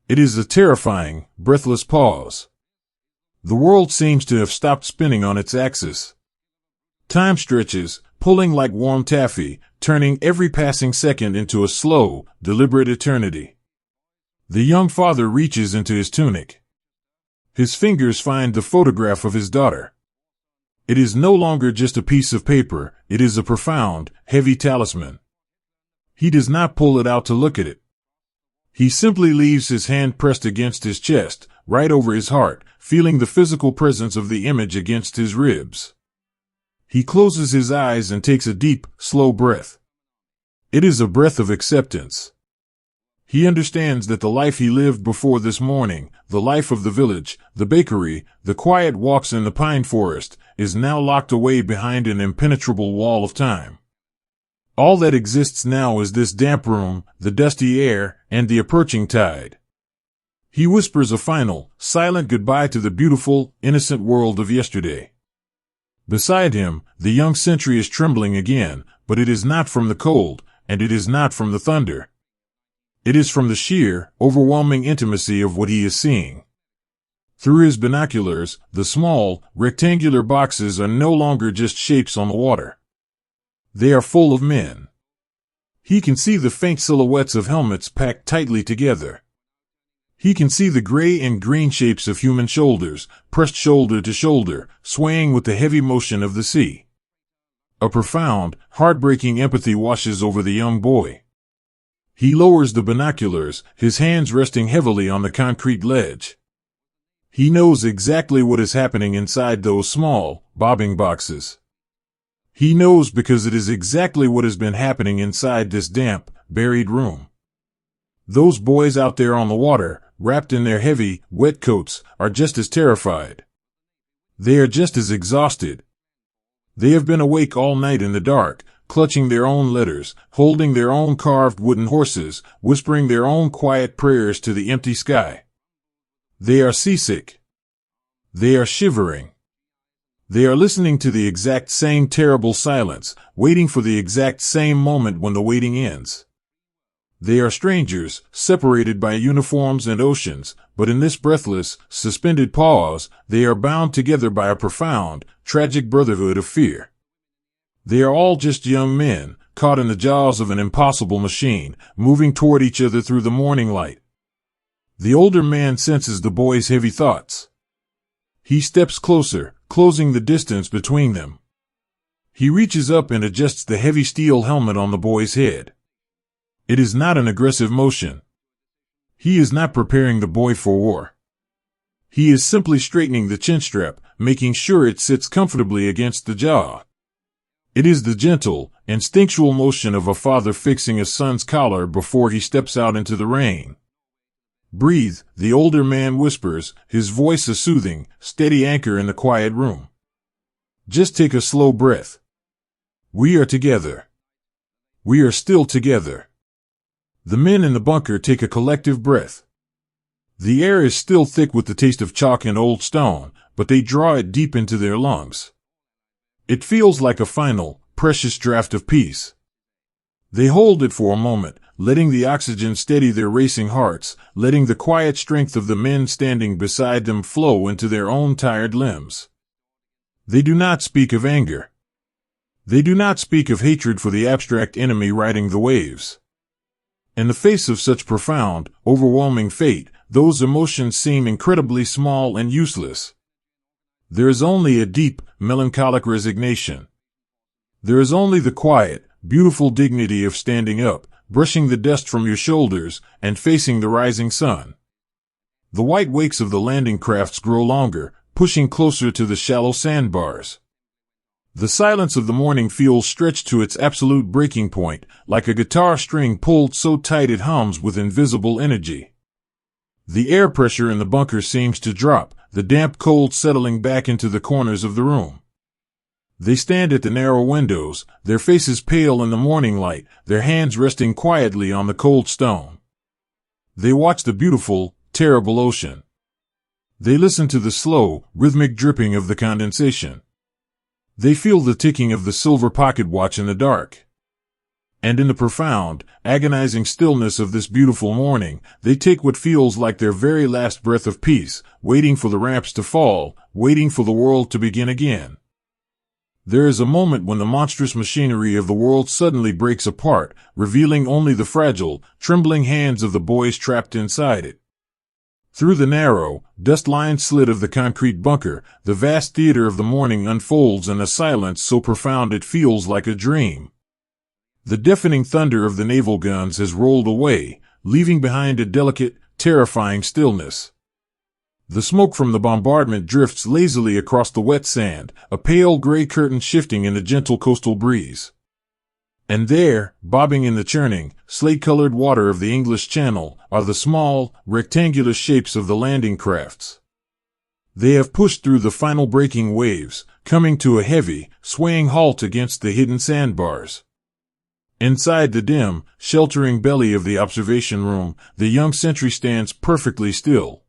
It is a terrifying, breathless pause. The world seems to have stopped spinning on its axis. Time stretches, pulling like warm taffy, turning every passing second into a slow, deliberate eternity. The young father reaches into his tunic. His fingers find the photograph of his daughter. It is no longer just a piece of paper, it is a profound, heavy talisman. He does not pull it out to look at it. He simply leaves his hand pressed against his chest, right over his heart, feeling the physical presence of the image against his ribs. He closes his eyes and takes a deep, slow breath. It is a breath of acceptance. He understands that the life he lived before this morning, the life of the village, the bakery, the quiet walks in the pine forest, is now locked away behind an impenetrable wall of time. All that exists now is this damp room, the dusty air, and the approaching tide. He whispers a final, silent goodbye to the beautiful, innocent world of yesterday. Beside him, the young sentry is trembling again, but it is not from the cold, and it is not from the thunder. It is from the sheer, overwhelming intimacy of what he is seeing. Through his binoculars, the small, rectangular boxes are no longer just shapes on the water. They are full of men. He can see the faint silhouettes of helmets packed tightly together. He can see the gray and green shapes of human shoulders, pressed shoulder to shoulder, swaying with the heavy motion of the sea. A profound, heartbreaking empathy washes over the young boy. He lowers the binoculars, his hands resting heavily on the concrete ledge. He knows exactly what is happening inside those small, bobbing boxes. He knows because it is exactly what has been happening inside this damp, buried room. Those boys out there on the water, wrapped in their heavy, wet coats, are just as terrified. They are just as exhausted. They have been awake all night in the dark, clutching their own letters, holding their own carved wooden horses, whispering their own quiet prayers to the empty sky. They are seasick. They are shivering. They are listening to the exact same terrible silence, waiting for the exact same moment when the waiting ends. They are strangers, separated by uniforms and oceans, but in this breathless, suspended pause, they are bound together by a profound, tragic brotherhood of fear. They are all just young men, caught in the jaws of an impossible machine, moving toward each other through the morning light. The older man senses the boy's heavy thoughts. He steps closer, closing the distance between them. He reaches up and adjusts the heavy steel helmet on the boy's head. It is not an aggressive motion. He is not preparing the boy for war. He is simply straightening the chin strap, making sure it sits comfortably against the jaw. It is the gentle, instinctual motion of a father fixing a son's collar before he steps out into the rain. Breathe, the older man whispers, his voice a soothing, steady anchor in the quiet room. Just take a slow breath. We are together. We are still together. The men in the bunker take a collective breath. The air is still thick with the taste of chalk and old stone, but they draw it deep into their lungs. It feels like a final, precious draft of peace. They hold it for a moment, letting the oxygen steady their racing hearts, letting the quiet strength of the men standing beside them flow into their own tired limbs. They do not speak of anger. They do not speak of hatred for the abstract enemy riding the waves. In the face of such profound, overwhelming fate, those emotions seem incredibly small and useless. There is only a deep, melancholic resignation. There is only the quiet, beautiful dignity of standing up, brushing the dust from your shoulders, and facing the rising sun. The white wakes of the landing crafts grow longer, pushing closer to the shallow sandbars. The silence of the morning feels stretched to its absolute breaking point, like a guitar string pulled so tight it hums with invisible energy. The air pressure in the bunker seems to drop, the damp cold settling back into the corners of the room. They stand at the narrow windows, their faces pale in the morning light, their hands resting quietly on the cold stone. They watch the beautiful, terrible ocean. They listen to the slow, rhythmic dripping of the condensation. They feel the ticking of the silver pocket watch in the dark. And in the profound, agonizing stillness of this beautiful morning, they take what feels like their very last breath of peace, waiting for the ramps to fall, waiting for the world to begin again. There is a moment when the monstrous machinery of the world suddenly breaks apart, revealing only the fragile, trembling hands of the boys trapped inside it. Through the narrow, dust-lined slit of the concrete bunker, the vast theater of the morning unfolds in a silence so profound it feels like a dream. The deafening thunder of the naval guns has rolled away, leaving behind a delicate, terrifying stillness. The smoke from the bombardment drifts lazily across the wet sand, a pale gray curtain shifting in the gentle coastal breeze. And there, bobbing in the churning, slate-colored water of the English Channel, are the small, rectangular shapes of the landing crafts. They have pushed through the final breaking waves, coming to a heavy, swaying halt against the hidden sandbars. Inside the dim, sheltering belly of the observation room, the young sentry stands perfectly still.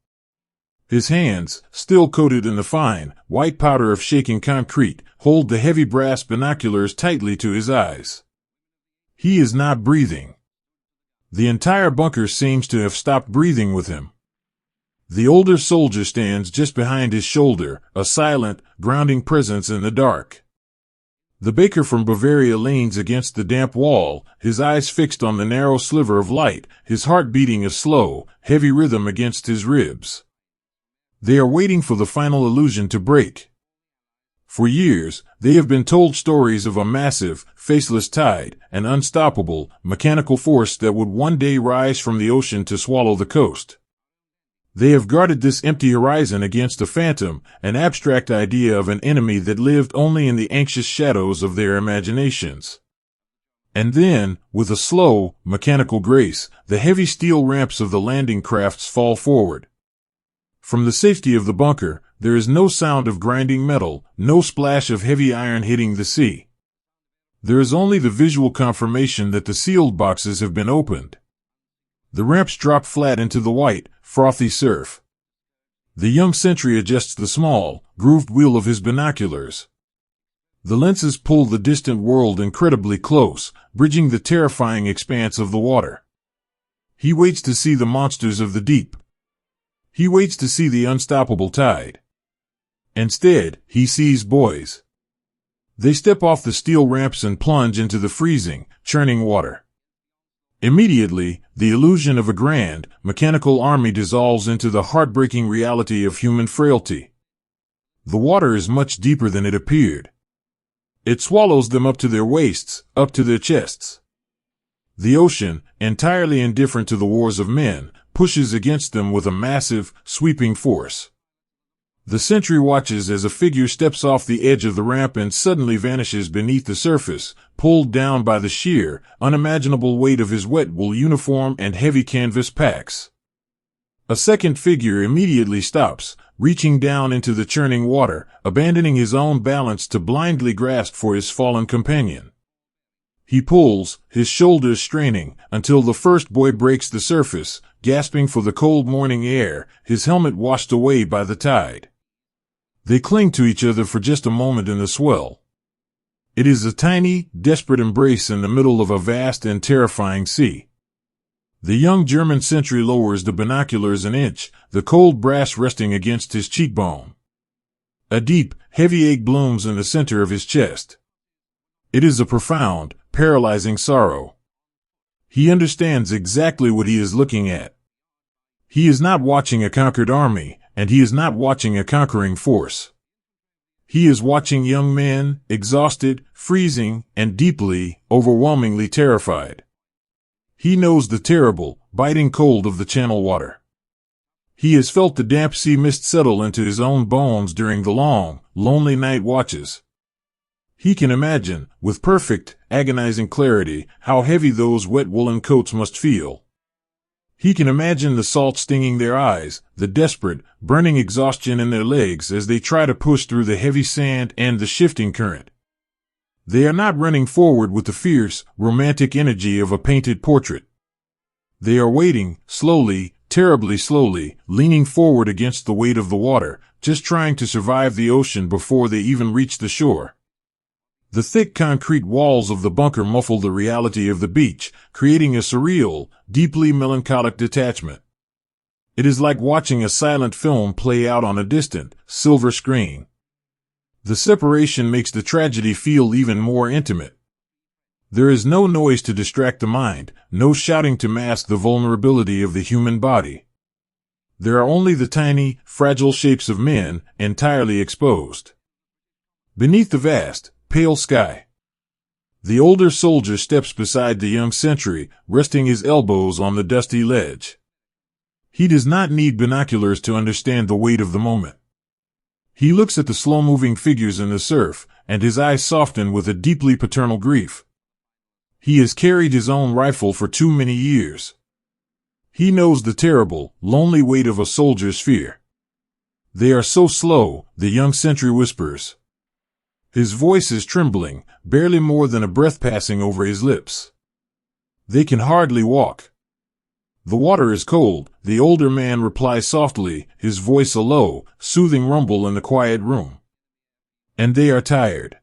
His hands, still coated in the fine, white powder of shaking concrete, hold the heavy brass binoculars tightly to his eyes. He is not breathing. The entire bunker seems to have stopped breathing with him. The older soldier stands just behind his shoulder, a silent, grounding presence in the dark. The baker from Bavaria leans against the damp wall, his eyes fixed on the narrow sliver of light, his heart beating a slow, heavy rhythm against his ribs. They are waiting for the final illusion to break. For years, they have been told stories of a massive, faceless tide, an unstoppable, mechanical force that would one day rise from the ocean to swallow the coast. They have guarded this empty horizon against a phantom, an abstract idea of an enemy that lived only in the anxious shadows of their imaginations. And then, with a slow, mechanical grace, the heavy steel ramps of the landing crafts fall forward. From the safety of the bunker, there is no sound of grinding metal, no splash of heavy iron hitting the sea. There is only the visual confirmation that the sealed boxes have been opened. The ramps drop flat into the white, frothy surf. The young sentry adjusts the small, grooved wheel of his binoculars. The lenses pull the distant world incredibly close, bridging the terrifying expanse of the water. He waits to see the monsters of the deep. He waits to see the unstoppable tide. Instead, he sees boys. They step off the steel ramps and plunge into the freezing, churning water. Immediately, the illusion of a grand, mechanical army dissolves into the heartbreaking reality of human frailty. The water is much deeper than it appeared. It swallows them up to their waists, up to their chests. The ocean, entirely indifferent to the wars of men, pushes against them with a massive, sweeping force. The sentry watches as a figure steps off the edge of the ramp and suddenly vanishes beneath the surface, pulled down by the sheer, unimaginable weight of his wet wool uniform and heavy canvas packs. A second figure immediately stops, reaching down into the churning water, abandoning his own balance to blindly grasp for his fallen companion. He pulls, his shoulders straining, until the first boy breaks the surface, gasping for the cold morning air, his helmet washed away by the tide. They cling to each other for just a moment in the swell. It is a tiny, desperate embrace in the middle of a vast and terrifying sea. The young German sentry lowers the binoculars an inch, the cold brass resting against his cheekbone. A deep, heavy ache blooms in the center of his chest. It is a profound, paralyzing sorrow. He understands exactly what he is looking at. He is not watching a conquered army, and he is not watching a conquering force. He is watching young men, exhausted, freezing, and deeply, overwhelmingly terrified. He knows the terrible, biting cold of the Channel water. He has felt the damp sea mist settle into his own bones during the long, lonely night watches. He can imagine, with perfect, agonizing clarity, how heavy those wet woolen coats must feel. He can imagine the salt stinging their eyes, the desperate, burning exhaustion in their legs as they try to push through the heavy sand and the shifting current. They are not running forward with the fierce, romantic energy of a painted portrait. They are waiting, slowly, terribly slowly, leaning forward against the weight of the water, just trying to survive the ocean before they even reach the shore. The thick concrete walls of the bunker muffle the reality of the beach, creating a surreal, deeply melancholic detachment. It is like watching a silent film play out on a distant, silver screen. The separation makes the tragedy feel even more intimate. There is no noise to distract the mind, no shouting to mask the vulnerability of the human body. There are only the tiny, fragile shapes of men, entirely exposed. Beneath the vast, pale sky, the older soldier steps beside the young sentry, resting his elbows on the dusty ledge. He does not need binoculars to understand the weight of the moment. He looks at the slow-moving figures in the surf, and his eyes soften with a deeply paternal grief. He has carried his own rifle for too many years. He knows the terrible, lonely weight of a soldier's fear. They are so slow, the young sentry whispers. His voice is trembling, barely more than a breath passing over his lips. They can hardly walk. The water is cold, the older man replies softly, his voice a low, soothing rumble in the quiet room. And they are tired.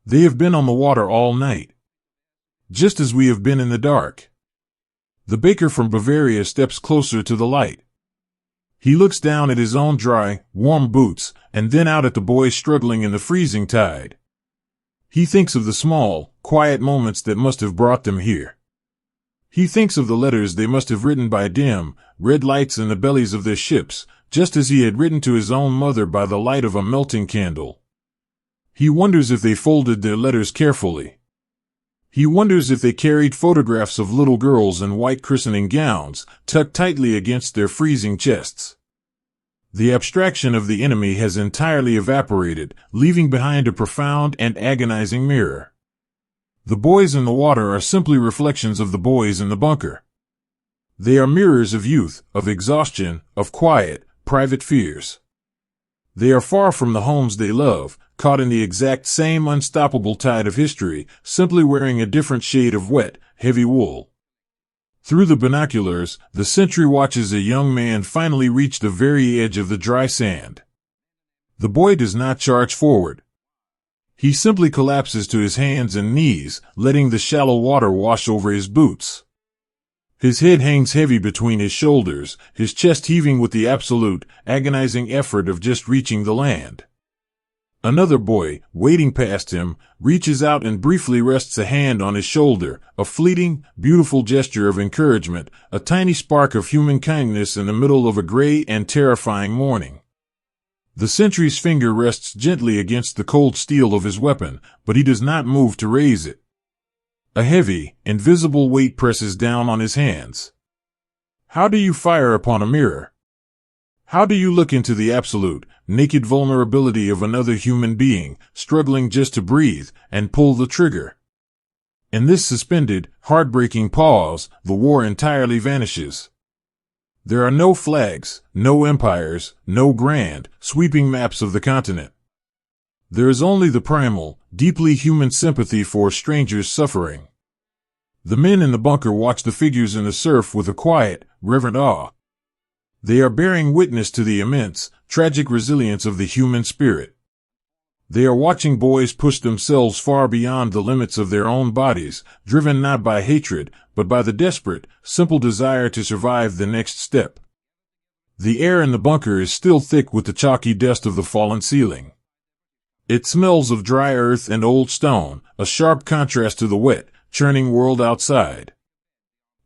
They have been on the water all night. Just as we have been in the dark. The baker from Bavaria steps closer to the light. He looks down at his own dry, warm boots, and then out at the boys struggling in the freezing tide. He thinks of the small, quiet moments that must have brought them here. He thinks of the letters they must have written by dim, red lights in the bellies of their ships, just as he had written to his own mother by the light of a melting candle. He wonders if they folded their letters carefully. He wonders if they carried photographs of little girls in white christening gowns, tucked tightly against their freezing chests. The abstraction of the enemy has entirely evaporated, leaving behind a profound and agonizing mirror. The boys in the water are simply reflections of the boys in the bunker. They are mirrors of youth, of exhaustion, of quiet, private fears. They are far from the homes they love, caught in the exact same unstoppable tide of history, simply wearing a different shade of wet, heavy wool. Through the binoculars, the sentry watches a young man finally reach the very edge of the dry sand. The boy does not charge forward. He simply collapses to his hands and knees, letting the shallow water wash over his boots. His head hangs heavy between his shoulders, his chest heaving with the absolute, agonizing effort of just reaching the land. Another boy, wading past him, reaches out and briefly rests a hand on his shoulder, a fleeting, beautiful gesture of encouragement, a tiny spark of human kindness in the middle of a gray and terrifying morning. The sentry's finger rests gently against the cold steel of his weapon, but he does not move to raise it. A heavy, invisible weight presses down on his hands. How do you fire upon a mirror? How do you look into the absolute, naked vulnerability of another human being, struggling just to breathe, and pull the trigger? In this suspended, heartbreaking pause, the war entirely vanishes. There are no flags, no empires, no grand, sweeping maps of the continent. There is only the primal, deeply human sympathy for a stranger's suffering. The men in the bunker watch the figures in the surf with a quiet, reverent awe. They are bearing witness to the immense, tragic resilience of the human spirit. They are watching boys push themselves far beyond the limits of their own bodies, driven not by hatred, but by the desperate, simple desire to survive the next step. The air in the bunker is still thick with the chalky dust of the fallen ceiling. It smells of dry earth and old stone, a sharp contrast to the wet, churning world outside.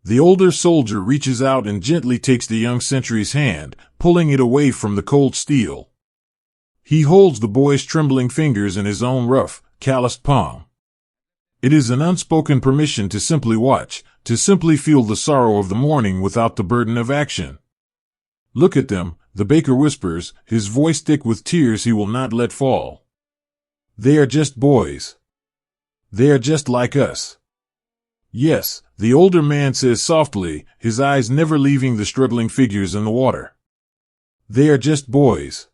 The older soldier reaches out and gently takes the young sentry's hand, pulling it away from the cold steel. He holds the boy's trembling fingers in his own rough, calloused palm. It is an unspoken permission to simply watch, to simply feel the sorrow of the morning without the burden of action. "Look at them," the baker whispers, his voice thick with tears he will not let fall. "They are just boys. They are just like us." "Yes," the older man says softly, his eyes never leaving the struggling figures in the water. "They are just boys."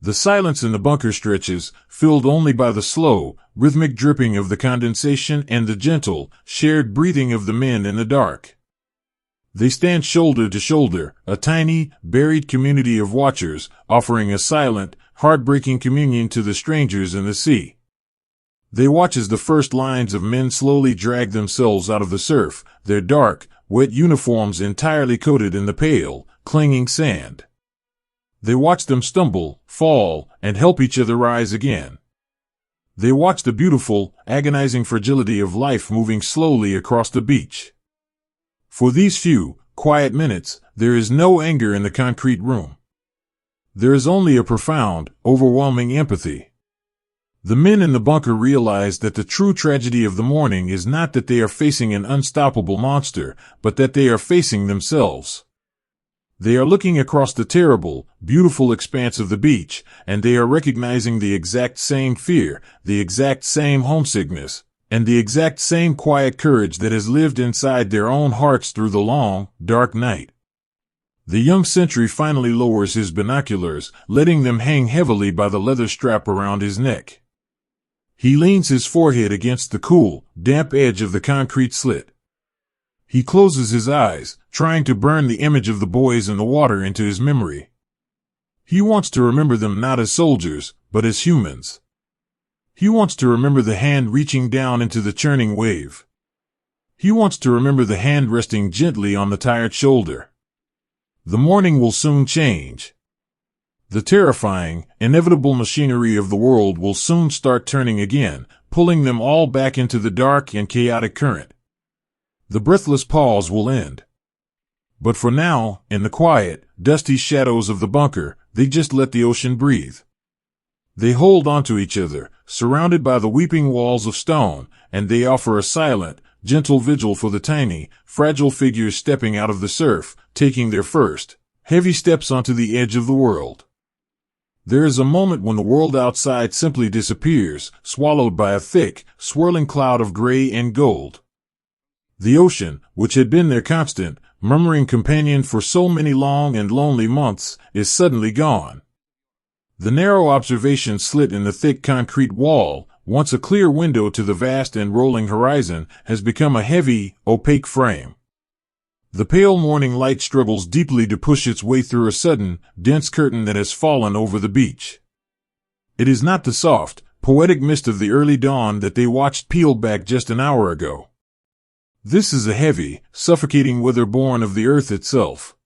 The silence in the bunker stretches, filled only by the slow, rhythmic dripping of the condensation and the gentle, shared breathing of the men in the dark. They stand shoulder to shoulder, a tiny, buried community of watchers, offering a silent, heartbreaking communion to the strangers in the sea. They watch as the first lines of men slowly drag themselves out of the surf, their dark, wet uniforms entirely coated in the pale, clinging sand. They watch them stumble, fall, and help each other rise again. They watch the beautiful, agonizing fragility of life moving slowly across the beach. For these few, quiet minutes, there is no anger in the concrete room. There is only a profound, overwhelming empathy. The men in the bunker realize that the true tragedy of the morning is not that they are facing an unstoppable monster, but that they are facing themselves. They are looking across the terrible, beautiful expanse of the beach, and they are recognizing the exact same fear, the exact same homesickness, and the exact same quiet courage that has lived inside their own hearts through the long, dark night. The young sentry finally lowers his binoculars, letting them hang heavily by the leather strap around his neck. He leans his forehead against the cool, damp edge of the concrete slit. He closes his eyes, trying to burn the image of the boys in the water into his memory. He wants to remember them not as soldiers, but as humans. He wants to remember the hand reaching down into the churning wave. He wants to remember the hand resting gently on the tired shoulder. The morning will soon change. The terrifying, inevitable machinery of the world will soon start turning again, pulling them all back into the dark and chaotic current. The breathless pause will end. But for now, in the quiet, dusty shadows of the bunker, they just let the ocean breathe. They hold onto each other, surrounded by the weeping walls of stone, and they offer a silent, gentle vigil for the tiny, fragile figures stepping out of the surf, taking their first, heavy steps onto the edge of the world. There is a moment when the world outside simply disappears, swallowed by a thick, swirling cloud of gray and gold. The ocean, which had been their constant, murmuring companion for so many long and lonely months, is suddenly gone. The narrow observation slit in the thick concrete wall, once a clear window to the vast and rolling horizon, has become a heavy, opaque frame. The pale morning light struggles deeply to push its way through a sudden, dense curtain that has fallen over the beach. It is not the soft, poetic mist of the early dawn that they watched peel back just an hour ago. This is a heavy, suffocating weather born of the earth itself.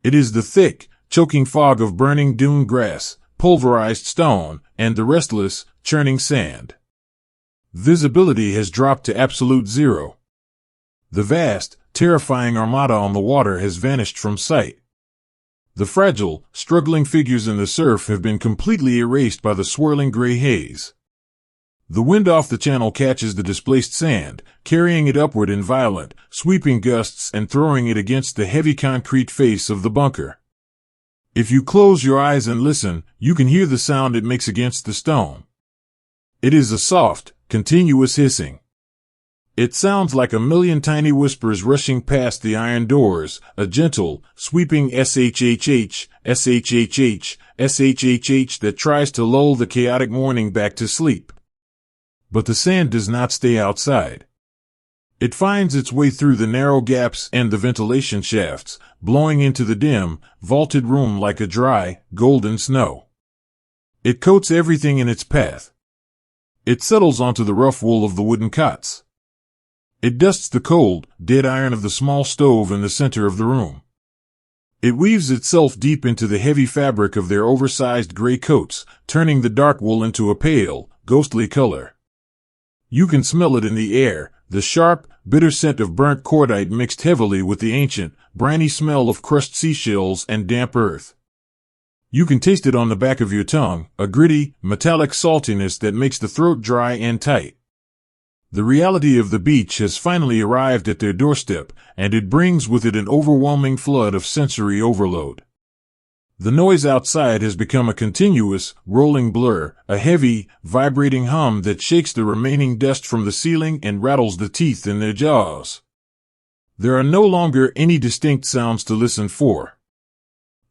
It is the thick, choking fog of burning dune grass, pulverized stone, and the restless, churning sand. Visibility has dropped to absolute zero. The vast, terrifying armada on the water has vanished from sight. The fragile, struggling figures in the surf have been completely erased by the swirling gray haze. The wind off the channel catches the displaced sand, carrying it upward in violent, sweeping gusts and throwing it against the heavy concrete face of the bunker. If you close your eyes and listen, you can hear the sound it makes against the stone. It is a soft, continuous hissing. It sounds like a million tiny whispers rushing past the iron doors, a gentle, sweeping shhh, shhh, shhh that tries to lull the chaotic morning back to sleep. But the sand does not stay outside. It finds its way through the narrow gaps and the ventilation shafts, blowing into the dim, vaulted room like a dry, golden snow. It coats everything in its path. It settles onto the rough wool of the wooden cots. It dusts the cold, dead iron of the small stove in the center of the room. It weaves itself deep into the heavy fabric of their oversized gray coats, turning the dark wool into a pale, ghostly color. You can smell it in the air, the sharp, bitter scent of burnt cordite mixed heavily with the ancient, briny smell of crushed seashells and damp earth. You can taste it on the back of your tongue, a gritty, metallic saltiness that makes the throat dry and tight. The reality of the beach has finally arrived at their doorstep, and it brings with it an overwhelming flood of sensory overload. The noise outside has become a continuous, rolling blur, a heavy, vibrating hum that shakes the remaining dust from the ceiling and rattles the teeth in their jaws. There are no longer any distinct sounds to listen for.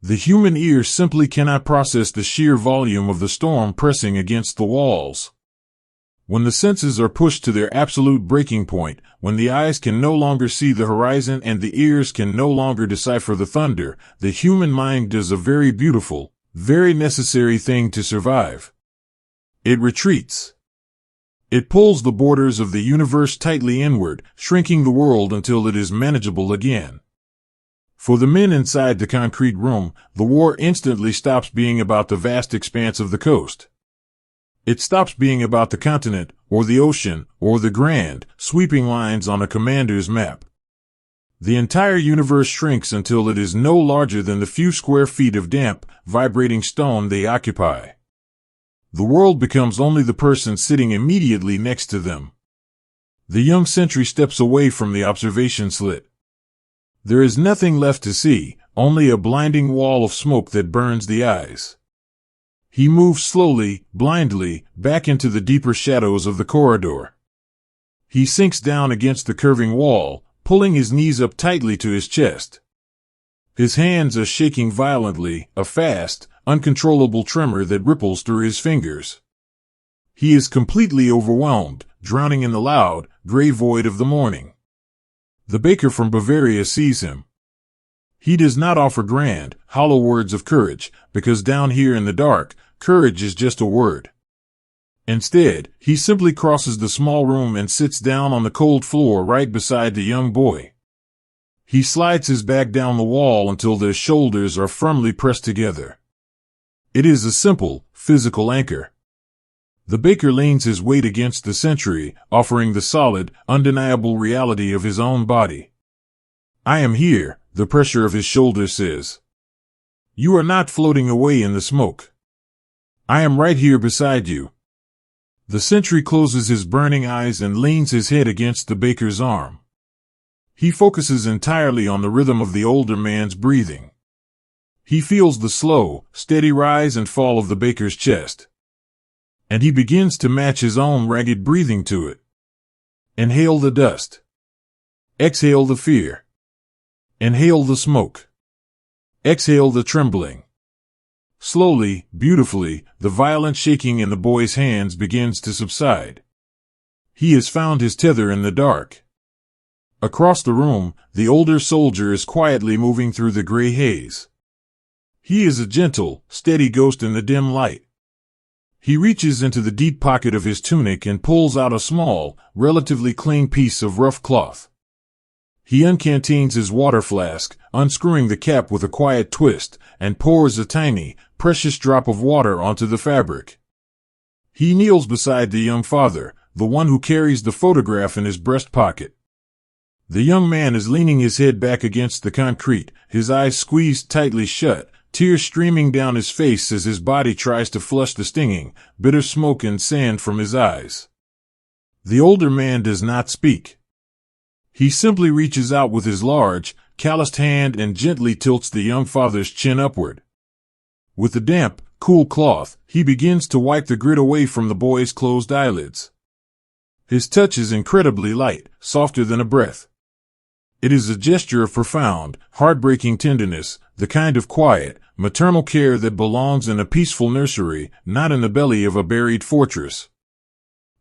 The human ear simply cannot process the sheer volume of the storm pressing against the walls. When the senses are pushed to their absolute breaking point, when the eyes can no longer see the horizon and the ears can no longer decipher the thunder, the human mind does a very beautiful, very necessary thing to survive. It retreats. It pulls the borders of the universe tightly inward, shrinking the world until it is manageable again. For the men inside the concrete room, the war instantly stops being about the vast expanse of the coast. It stops being about the continent, or the ocean, or the grand, sweeping lines on a commander's map. The entire universe shrinks until it is no larger than the few square feet of damp, vibrating stone they occupy. The world becomes only the person sitting immediately next to them. The young sentry steps away from the observation slit. There is nothing left to see, only a blinding wall of smoke that burns the eyes. He moves slowly, blindly, back into the deeper shadows of the corridor. He sinks down against the curving wall, pulling his knees up tightly to his chest. His hands are shaking violently, a fast, uncontrollable tremor that ripples through his fingers. He is completely overwhelmed, drowning in the loud, gray void of the morning. The baker from Bavaria sees him. He does not offer grand, hollow words of courage, because down here in the dark, courage is just a word. Instead, he simply crosses the small room and sits down on the cold floor right beside the young boy. He slides his back down the wall until their shoulders are firmly pressed together. It is a simple, physical anchor. The baker leans his weight against the sentry, offering the solid, undeniable reality of his own body. I am here, the pressure of his shoulder says. You are not floating away in the smoke. I am right here beside you. The sentry closes his burning eyes and leans his head against the baker's arm. He focuses entirely on the rhythm of the older man's breathing. He feels the slow, steady rise and fall of the baker's chest. And he begins to match his own ragged breathing to it. Inhale the dust. Exhale the fear. Inhale the smoke. Exhale the trembling. Slowly, beautifully, the violent shaking in the boy's hands begins to subside. He has found his tether in the dark. Across the room, the older soldier is quietly moving through the gray haze. He is a gentle, steady ghost in the dim light. He reaches into the deep pocket of his tunic and pulls out a small, relatively clean piece of rough cloth. He uncanteens his water flask, unscrewing the cap with a quiet twist, and pours a tiny, precious drop of water onto the fabric. He kneels beside the young father, the one who carries the photograph in his breast pocket. The young man is leaning his head back against the concrete, his eyes squeezed tightly shut, tears streaming down his face as his body tries to flush the stinging, bitter smoke and sand from his eyes. The older man does not speak. He simply reaches out with his large, calloused hand and gently tilts the young father's chin upward. With the damp, cool cloth, he begins to wipe the grit away from the boy's closed eyelids. His touch is incredibly light, softer than a breath. It is a gesture of profound, heartbreaking tenderness, the kind of quiet, maternal care that belongs in a peaceful nursery, not in the belly of a buried fortress.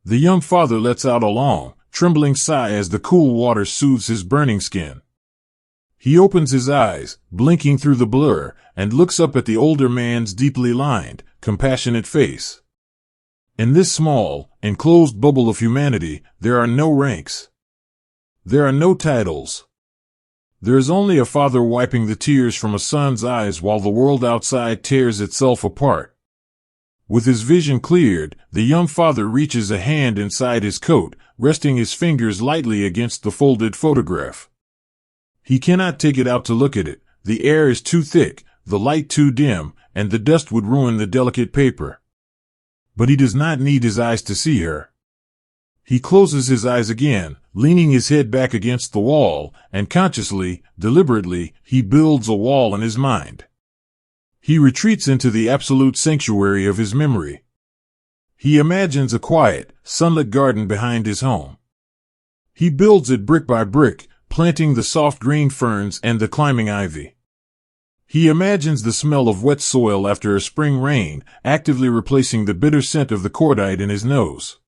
The young father lets out a long, trembling sigh as the cool water soothes his burning skin. He opens his eyes, blinking through the blur, and looks up at the older man's deeply lined, compassionate face. In this small, enclosed bubble of humanity, there are no ranks. There are no titles. There is only a father wiping the tears from a son's eyes while the world outside tears itself apart. With his vision cleared, the young father reaches a hand inside his coat, resting his fingers lightly against the folded photograph. He cannot take it out to look at it. The air is too thick, the light too dim, and the dust would ruin the delicate paper. But he does not need his eyes to see her. He closes his eyes again, leaning his head back against the wall, and consciously, deliberately, he builds a wall in his mind. He retreats into the absolute sanctuary of his memory. He imagines a quiet, sunlit garden behind his home. He builds it brick by brick, planting the soft green ferns and the climbing ivy. He imagines the smell of wet soil after a spring rain, actively replacing the bitter scent of the cordite in his nose.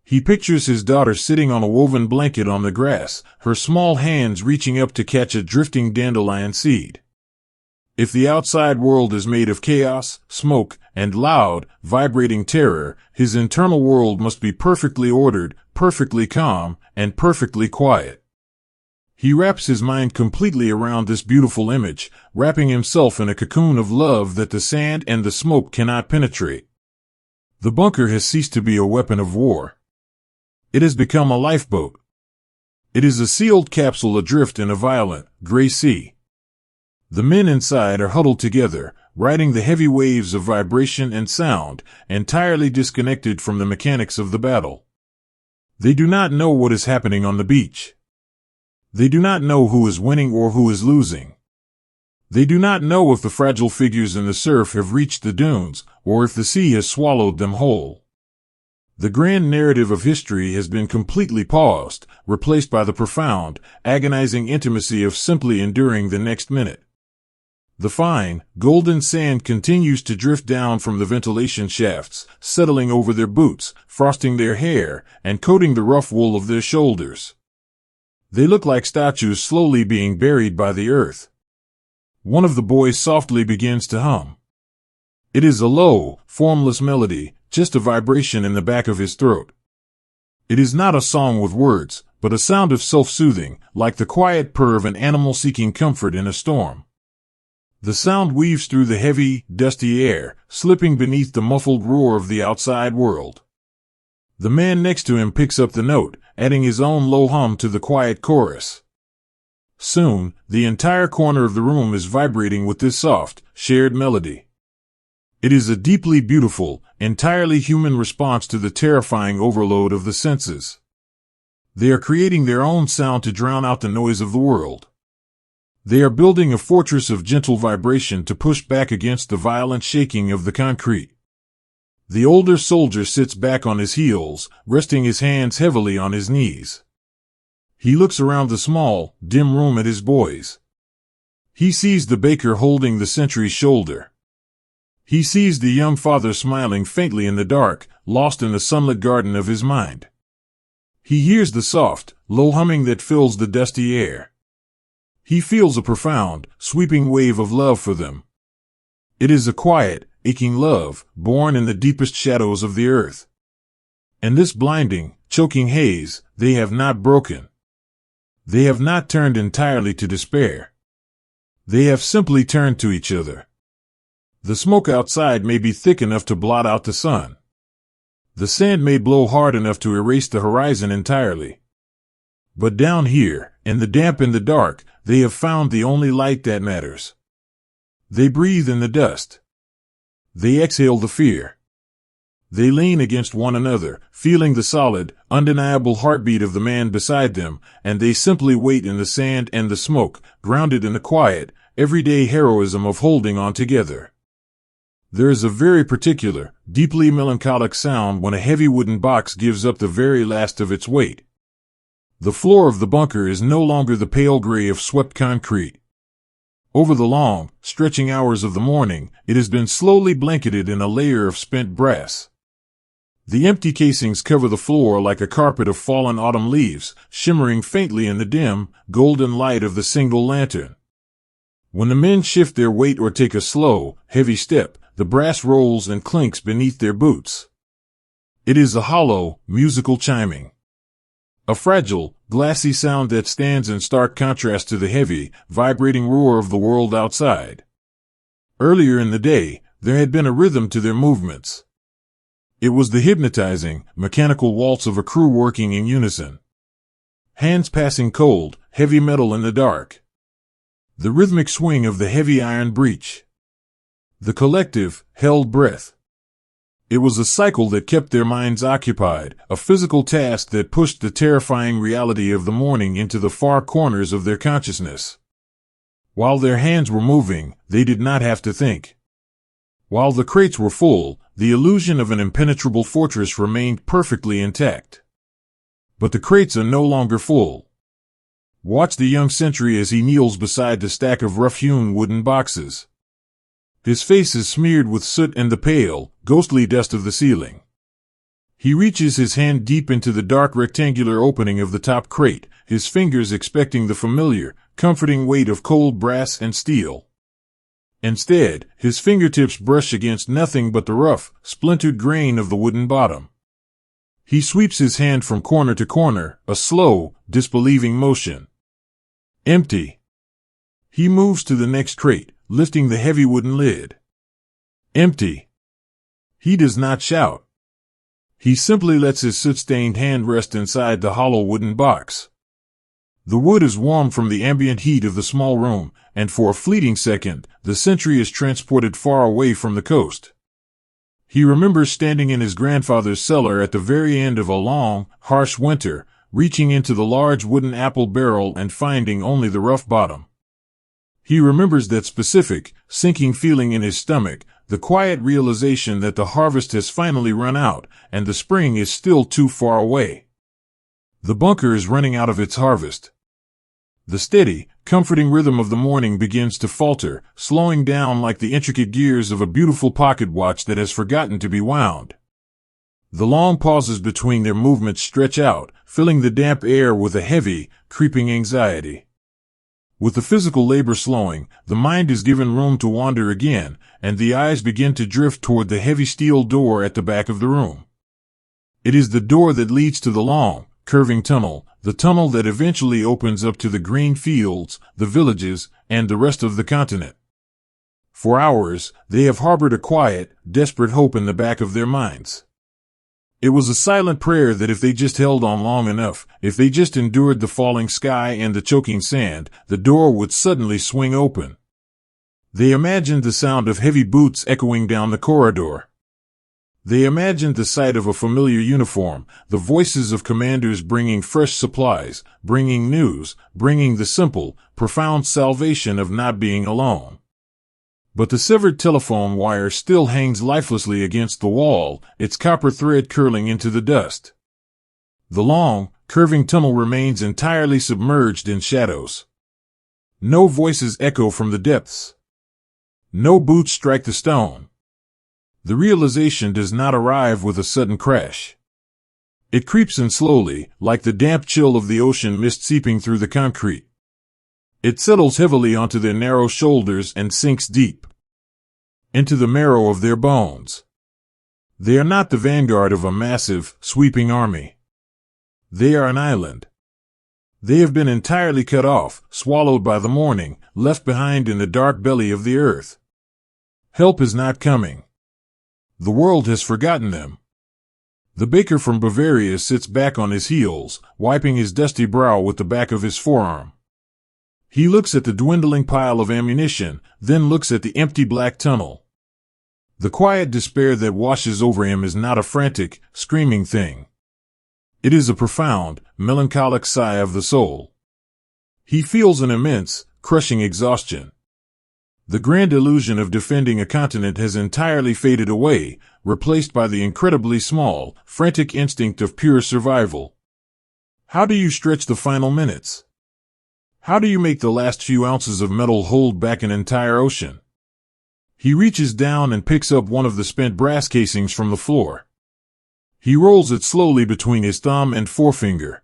He pictures his daughter sitting on a woven blanket on the grass, her small hands reaching up to catch a drifting dandelion seed. If the outside world is made of chaos, smoke, and loud, vibrating terror, his internal world must be perfectly ordered, perfectly calm, and perfectly quiet. He wraps his mind completely around this beautiful image, wrapping himself in a cocoon of love that the sand and the smoke cannot penetrate. The bunker has ceased to be a weapon of war. It has become a lifeboat. It is a sealed capsule adrift in a violent, gray sea. The men inside are huddled together, riding the heavy waves of vibration and sound, entirely disconnected from the mechanics of the battle. They do not know what is happening on the beach. They do not know who is winning or who is losing. They do not know if the fragile figures in the surf have reached the dunes, or if the sea has swallowed them whole. The grand narrative of history has been completely paused, replaced by the profound, agonizing intimacy of simply enduring the next minute. The fine, golden sand continues to drift down from the ventilation shafts, settling over their boots, frosting their hair, and coating the rough wool of their shoulders. They look like statues slowly being buried by the earth. One of the boys softly begins to hum. It is a low, formless melody, just a vibration in the back of his throat. It is not a song with words, but a sound of self-soothing, like the quiet purr of an animal seeking comfort in a storm. The sound weaves through the heavy, dusty air, slipping beneath the muffled roar of the outside world. The man next to him picks up the note, adding his own low hum to the quiet chorus. Soon, the entire corner of the room is vibrating with this soft, shared melody. It is a deeply beautiful, entirely human response to the terrifying overload of the senses. They are creating their own sound to drown out the noise of the world. They are building a fortress of gentle vibration to push back against the violent shaking of the concrete. The older soldier sits back on his heels, resting his hands heavily on his knees. He looks around the small, dim room at his boys. He sees the baker holding the sentry's shoulder. He sees the young father smiling faintly in the dark, lost in the sunlit garden of his mind. He hears the soft, low humming that fills the dusty air. He feels a profound, sweeping wave of love for them. It is a quiet, aching love, born in the deepest shadows of the earth. In this blinding, choking haze, they have not broken. They have not turned entirely to despair. They have simply turned to each other. The smoke outside may be thick enough to blot out the sun. The sand may blow hard enough to erase the horizon entirely. But down here, in the damp and the dark, they have found the only light that matters. They breathe in the dust. They exhale the fear. They lean against one another, feeling the solid, undeniable heartbeat of the man beside them, and they simply wait in the sand and the smoke, grounded in the quiet, everyday heroism of holding on together. There is a very particular, deeply melancholic sound when a heavy wooden box gives up the very last of its weight. The floor of the bunker is no longer the pale gray of swept concrete. Over the long, stretching hours of the morning, it has been slowly blanketed in a layer of spent brass. The empty casings cover the floor like a carpet of fallen autumn leaves, shimmering faintly in the dim, golden light of the single lantern. When the men shift their weight or take a slow, heavy step, the brass rolls and clinks beneath their boots. It is a hollow, musical chiming. A fragile, glassy sound that stands in stark contrast to the heavy, vibrating roar of the world outside. Earlier in the day, there had been a rhythm to their movements. It was the hypnotizing, mechanical waltz of a crew working in unison. Hands passing cold, heavy metal in the dark. The rhythmic swing of the heavy iron breech. The collective, held breath. It was a cycle that kept their minds occupied, a physical task that pushed the terrifying reality of the morning into the far corners of their consciousness. While their hands were moving, they did not have to think. While the crates were full, the illusion of an impenetrable fortress remained perfectly intact. But the crates are no longer full. Watch the young sentry as he kneels beside the stack of rough-hewn wooden boxes. His face is smeared with soot and the pale, ghostly dust of the ceiling. He reaches his hand deep into the dark rectangular opening of the top crate, his fingers expecting the familiar, comforting weight of cold brass and steel. Instead, his fingertips brush against nothing but the rough, splintered grain of the wooden bottom. He sweeps his hand from corner to corner, a slow, disbelieving motion. Empty. He moves to the next crate, lifting the heavy wooden lid. Empty. He does not shout. He simply lets his soot-stained hand rest inside the hollow wooden box. The wood is warm from the ambient heat of the small room, and for a fleeting second, the sentry is transported far away from the coast. He remembers standing in his grandfather's cellar at the very end of a long, harsh winter, reaching into the large wooden apple barrel and finding only the rough bottom. He remembers that specific, sinking feeling in his stomach, the quiet realization that the harvest has finally run out, and the spring is still too far away. The bunker is running out of its harvest. The steady, comforting rhythm of the morning begins to falter, slowing down like the intricate gears of a beautiful pocket watch that has forgotten to be wound. The long pauses between their movements stretch out, filling the damp air with a heavy, creeping anxiety. With the physical labor slowing, the mind is given room to wander again, and the eyes begin to drift toward the heavy steel door at the back of the room. It is the door that leads to the long, curving tunnel, the tunnel that eventually opens up to the green fields, the villages, and the rest of the continent. For hours, they have harbored a quiet, desperate hope in the back of their minds. It was a silent prayer that if they just held on long enough, if they just endured the falling sky and the choking sand, the door would suddenly swing open. They imagined the sound of heavy boots echoing down the corridor. They imagined the sight of a familiar uniform, the voices of commanders bringing fresh supplies, bringing news, bringing the simple, profound salvation of not being alone. But the severed telephone wire still hangs lifelessly against the wall, its copper thread curling into the dust. The long, curving tunnel remains entirely submerged in shadows. No voices echo from the depths. No boots strike the stone. The realization does not arrive with a sudden crash. It creeps in slowly, like the damp chill of the ocean mist seeping through the concrete. It settles heavily onto their narrow shoulders and sinks deep into the marrow of their bones. They are not the vanguard of a massive, sweeping army. They are an island. They have been entirely cut off, swallowed by the morning, left behind in the dark belly of the earth. Help is not coming. The world has forgotten them. The baker from Bavaria sits back on his heels, wiping his dusty brow with the back of his forearm. He looks at the dwindling pile of ammunition, then looks at the empty black tunnel. The quiet despair that washes over him is not a frantic, screaming thing. It is a profound, melancholic sigh of the soul. He feels an immense, crushing exhaustion. The grand illusion of defending a continent has entirely faded away, replaced by the incredibly small, frantic instinct of pure survival. How do you stretch the final minutes? How do you make the last few ounces of metal hold back an entire ocean? He reaches down and picks up one of the spent brass casings from the floor. He rolls it slowly between his thumb and forefinger.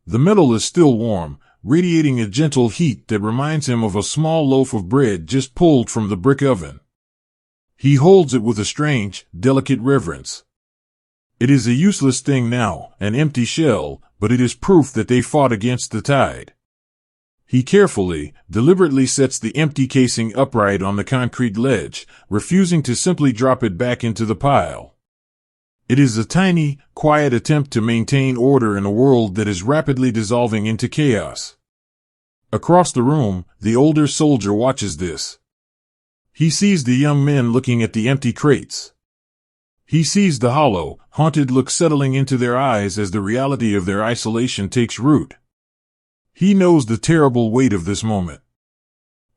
The metal is still warm, radiating a gentle heat that reminds him of a small loaf of bread just pulled from the brick oven. He holds it with a strange, delicate reverence. It is a useless thing now, an empty shell, but it is proof that they fought against the tide. He carefully, deliberately sets the empty casing upright on the concrete ledge, refusing to simply drop it back into the pile. It is a tiny, quiet attempt to maintain order in a world that is rapidly dissolving into chaos. Across the room, the older soldier watches this. He sees the young men looking at the empty crates. He sees the hollow, haunted look settling into their eyes as the reality of their isolation takes root. He knows the terrible weight of this moment.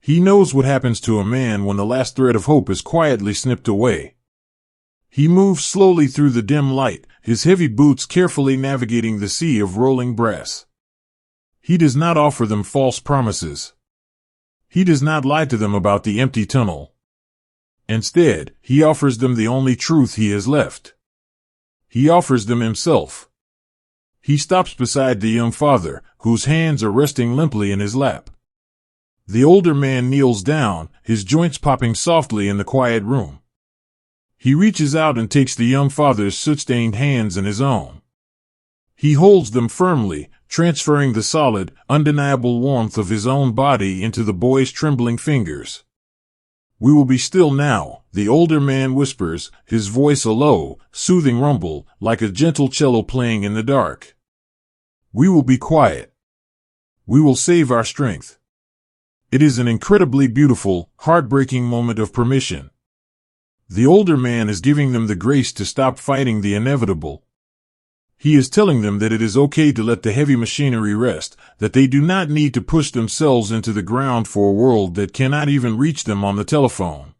He knows what happens to a man when the last thread of hope is quietly snipped away. He moves slowly through the dim light, his heavy boots carefully navigating the sea of rolling brass. He does not offer them false promises. He does not lie to them about the empty tunnel. Instead, he offers them the only truth he has left. He offers them himself. He stops beside the young father, whose hands are resting limply in his lap. The older man kneels down, his joints popping softly in the quiet room. He reaches out and takes the young father's soot-stained hands in his own. He holds them firmly, transferring the solid, undeniable warmth of his own body into the boy's trembling fingers. "We will be still now," the older man whispers, his voice a low, soothing rumble, like a gentle cello playing in the dark. "We will be quiet. We will save our strength." It is an incredibly beautiful, heartbreaking moment of permission. The older man is giving them the grace to stop fighting the inevitable. He is telling them that it is okay to let the heavy machinery rest, that they do not need to push themselves into the ground for a world that cannot even reach them on the telephone.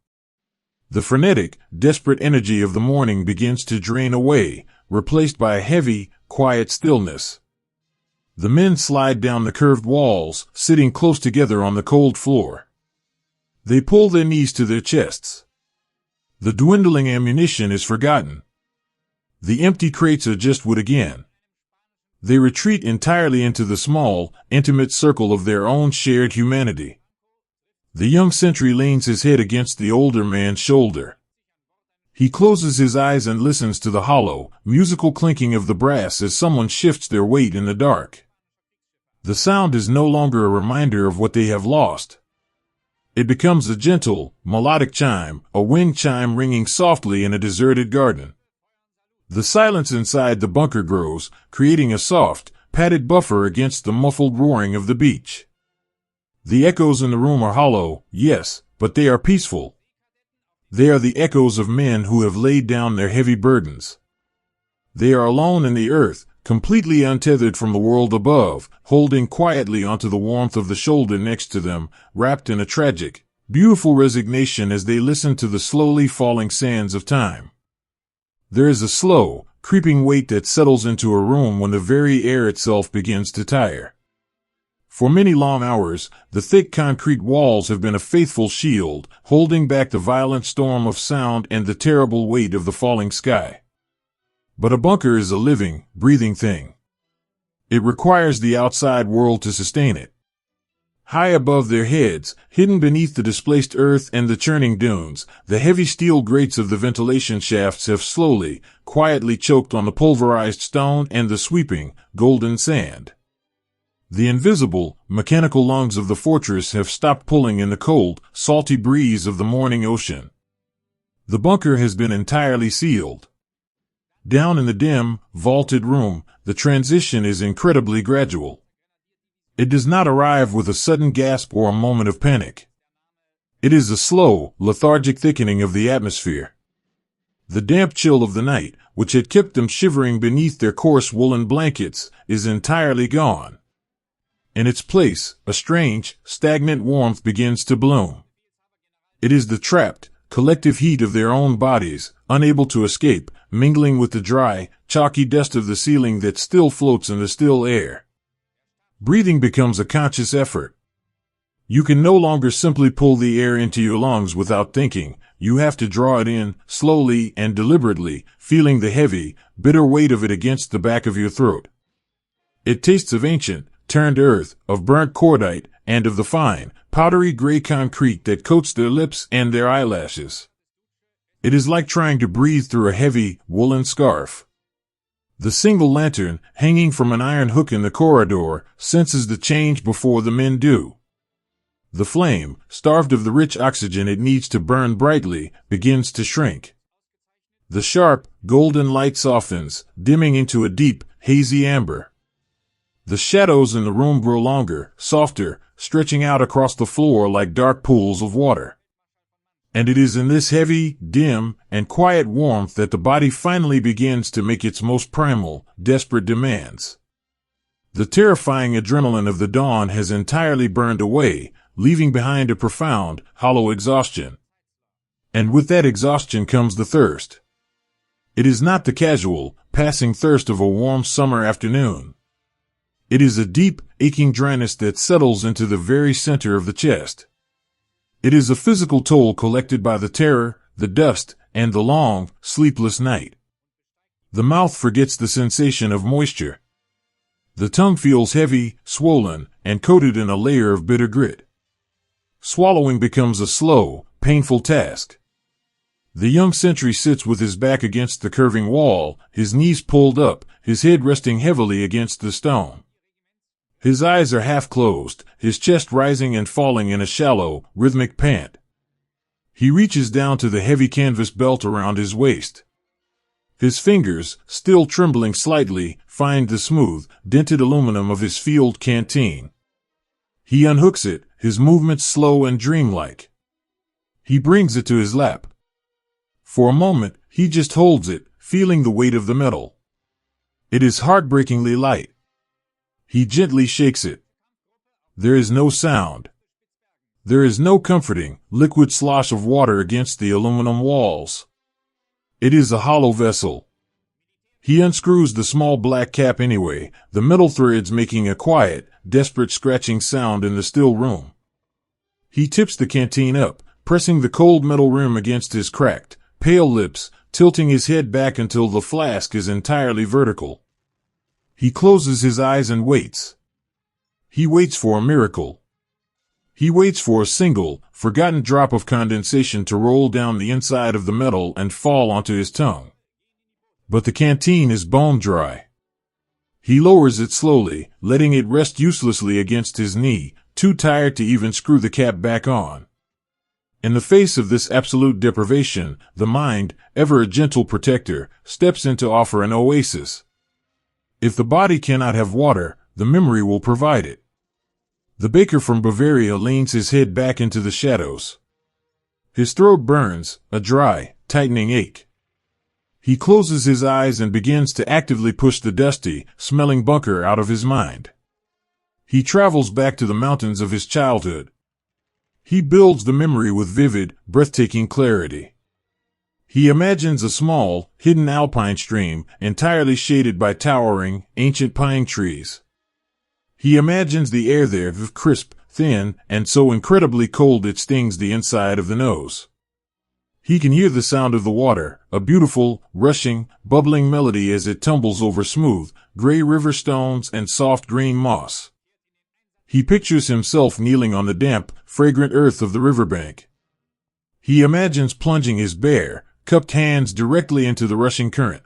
The frenetic, desperate energy of the morning begins to drain away, replaced by a heavy, quiet stillness. The men slide down the curved walls, sitting close together on the cold floor. They pull their knees to their chests. The dwindling ammunition is forgotten. The empty crates are just wood again. They retreat entirely into the small, intimate circle of their own shared humanity. The young sentry leans his head against the older man's shoulder. He closes his eyes and listens to the hollow, musical clinking of the brass as someone shifts their weight in the dark. The sound is no longer a reminder of what they have lost. It becomes a gentle, melodic chime, a wind chime ringing softly in a deserted garden. The silence inside the bunker grows, creating a soft, padded buffer against the muffled roaring of the beach. The echoes in the room are hollow, yes, but they are peaceful. They are the echoes of men who have laid down their heavy burdens. They are alone in the earth, completely untethered from the world above, holding quietly onto the warmth of the shoulder next to them, wrapped in a tragic, beautiful resignation as they listen to the slowly falling sands of time. There is a slow, creeping weight that settles into a room when the very air itself begins to tire. For many long hours, the thick concrete walls have been a faithful shield, holding back the violent storm of sound and the terrible weight of the falling sky. But a bunker is a living, breathing thing. It requires the outside world to sustain it. High above their heads, hidden beneath the displaced earth and the churning dunes, the heavy steel grates of the ventilation shafts have slowly, quietly choked on the pulverized stone and the sweeping, golden sand. The invisible, mechanical lungs of the fortress have stopped pulling in the cold, salty breeze of the morning ocean. The bunker has been entirely sealed. Down in the dim, vaulted room, the transition is incredibly gradual. It does not arrive with a sudden gasp or a moment of panic. It is a slow, lethargic thickening of the atmosphere. The damp chill of the night, which had kept them shivering beneath their coarse woolen blankets, is entirely gone. In its place, a strange, stagnant warmth begins to bloom. It is the trapped, collective heat of their own bodies, unable to escape, mingling with the dry, chalky dust of the ceiling that still floats in the still air. Breathing becomes a conscious effort. You can no longer simply pull the air into your lungs without thinking. You have to draw it in, slowly and deliberately, feeling the heavy, bitter weight of it against the back of your throat. It tastes of ancient, turned earth, of burnt cordite, and of the fine, powdery gray concrete that coats their lips and their eyelashes. It is like trying to breathe through a heavy, woolen scarf. The single lantern, hanging from an iron hook in the corridor, senses the change before the men do. The flame, starved of the rich oxygen it needs to burn brightly, begins to shrink. The sharp, golden light softens, dimming into a deep, hazy amber. The shadows in the room grow longer, softer, stretching out across the floor like dark pools of water. And it is in this heavy, dim, and quiet warmth that the body finally begins to make its most primal, desperate demands. The terrifying adrenaline of the dawn has entirely burned away, leaving behind a profound, hollow exhaustion. And with that exhaustion comes the thirst. It is not the casual, passing thirst of a warm summer afternoon. It is a deep, aching dryness that settles into the very center of the chest. It is a physical toll collected by the terror, the dust, and the long, sleepless night. The mouth forgets the sensation of moisture. The tongue feels heavy, swollen, and coated in a layer of bitter grit. Swallowing becomes a slow, painful task. The young sentry sits with his back against the curving wall, his knees pulled up, his head resting heavily against the stone. His eyes are half closed, his chest rising and falling in a shallow, rhythmic pant. He reaches down to the heavy canvas belt around his waist. His fingers, still trembling slightly, find the smooth, dented aluminum of his field canteen. He unhooks it, his movements slow and dreamlike. He brings it to his lap. For a moment, he just holds it, feeling the weight of the metal. It is heartbreakingly light. He gently shakes it. There is no sound. There is no comforting, liquid slosh of water against the aluminum walls. It is a hollow vessel. He unscrews the small black cap anyway, the metal threads making a quiet, desperate scratching sound in the still room. He tips the canteen up, pressing the cold metal rim against his cracked, pale lips, tilting his head back until the flask is entirely vertical. He closes his eyes and waits. He waits for a miracle. He waits for a single, forgotten drop of condensation to roll down the inside of the metal and fall onto his tongue. But the canteen is bone dry. He lowers it slowly, letting it rest uselessly against his knee, too tired to even screw the cap back on. In the face of this absolute deprivation, the mind, ever a gentle protector, steps in to offer an oasis. If the body cannot have water, the memory will provide it. The baker from Bavaria leans his head back into the shadows. His throat burns, a dry, tightening ache. He closes his eyes and begins to actively push the dusty, smelling bunker out of his mind. He travels back to the mountains of his childhood. He builds the memory with vivid, breathtaking clarity. He imagines a small, hidden alpine stream, entirely shaded by towering, ancient pine trees. He imagines the air there crisp, thin, and so incredibly cold it stings the inside of the nose. He can hear the sound of the water, a beautiful, rushing, bubbling melody as it tumbles over smooth, gray river stones and soft green moss. He pictures himself kneeling on the damp, fragrant earth of the riverbank. He imagines plunging his bare, cupped hands directly into the rushing current.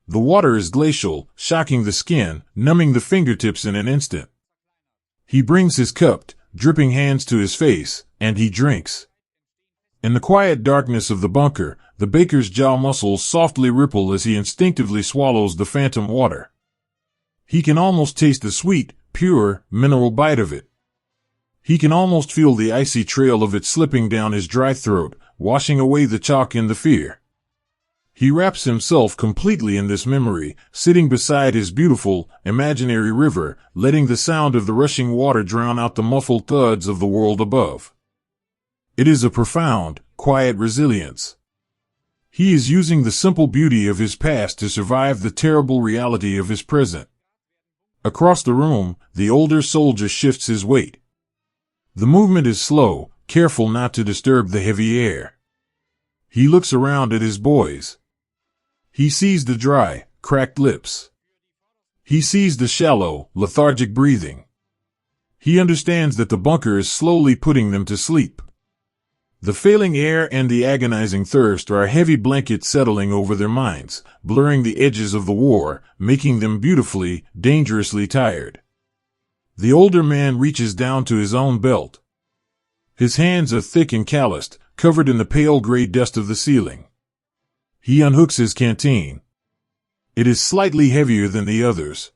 The water is glacial, shocking the skin, numbing the fingertips in an instant. He brings his cupped, dripping hands to his face, and he drinks. In the quiet darkness of the bunker, the baker's jaw muscles softly ripple as he instinctively swallows the phantom water. He can almost taste the sweet, pure, mineral bite of it. He can almost feel the icy trail of it slipping down his dry throat, washing away the chalk and the fear. He wraps himself completely in this memory, sitting beside his beautiful, imaginary river, letting the sound of the rushing water drown out the muffled thuds of the world above. It is a profound, quiet resilience. He is using the simple beauty of his past to survive the terrible reality of his present. Across the room, the older soldier shifts his weight. The movement is slow, careful not to disturb the heavy air. He looks around at his boys. He sees the dry, cracked lips. He sees the shallow, lethargic breathing. He understands that the bunker is slowly putting them to sleep. The failing air and the agonizing thirst are a heavy blanket settling over their minds, blurring the edges of the war, making them beautifully, dangerously tired. The older man reaches down to his own belt. His hands are thick and calloused, covered in the pale gray dust of the ceiling. He unhooks his canteen. It is slightly heavier than the others.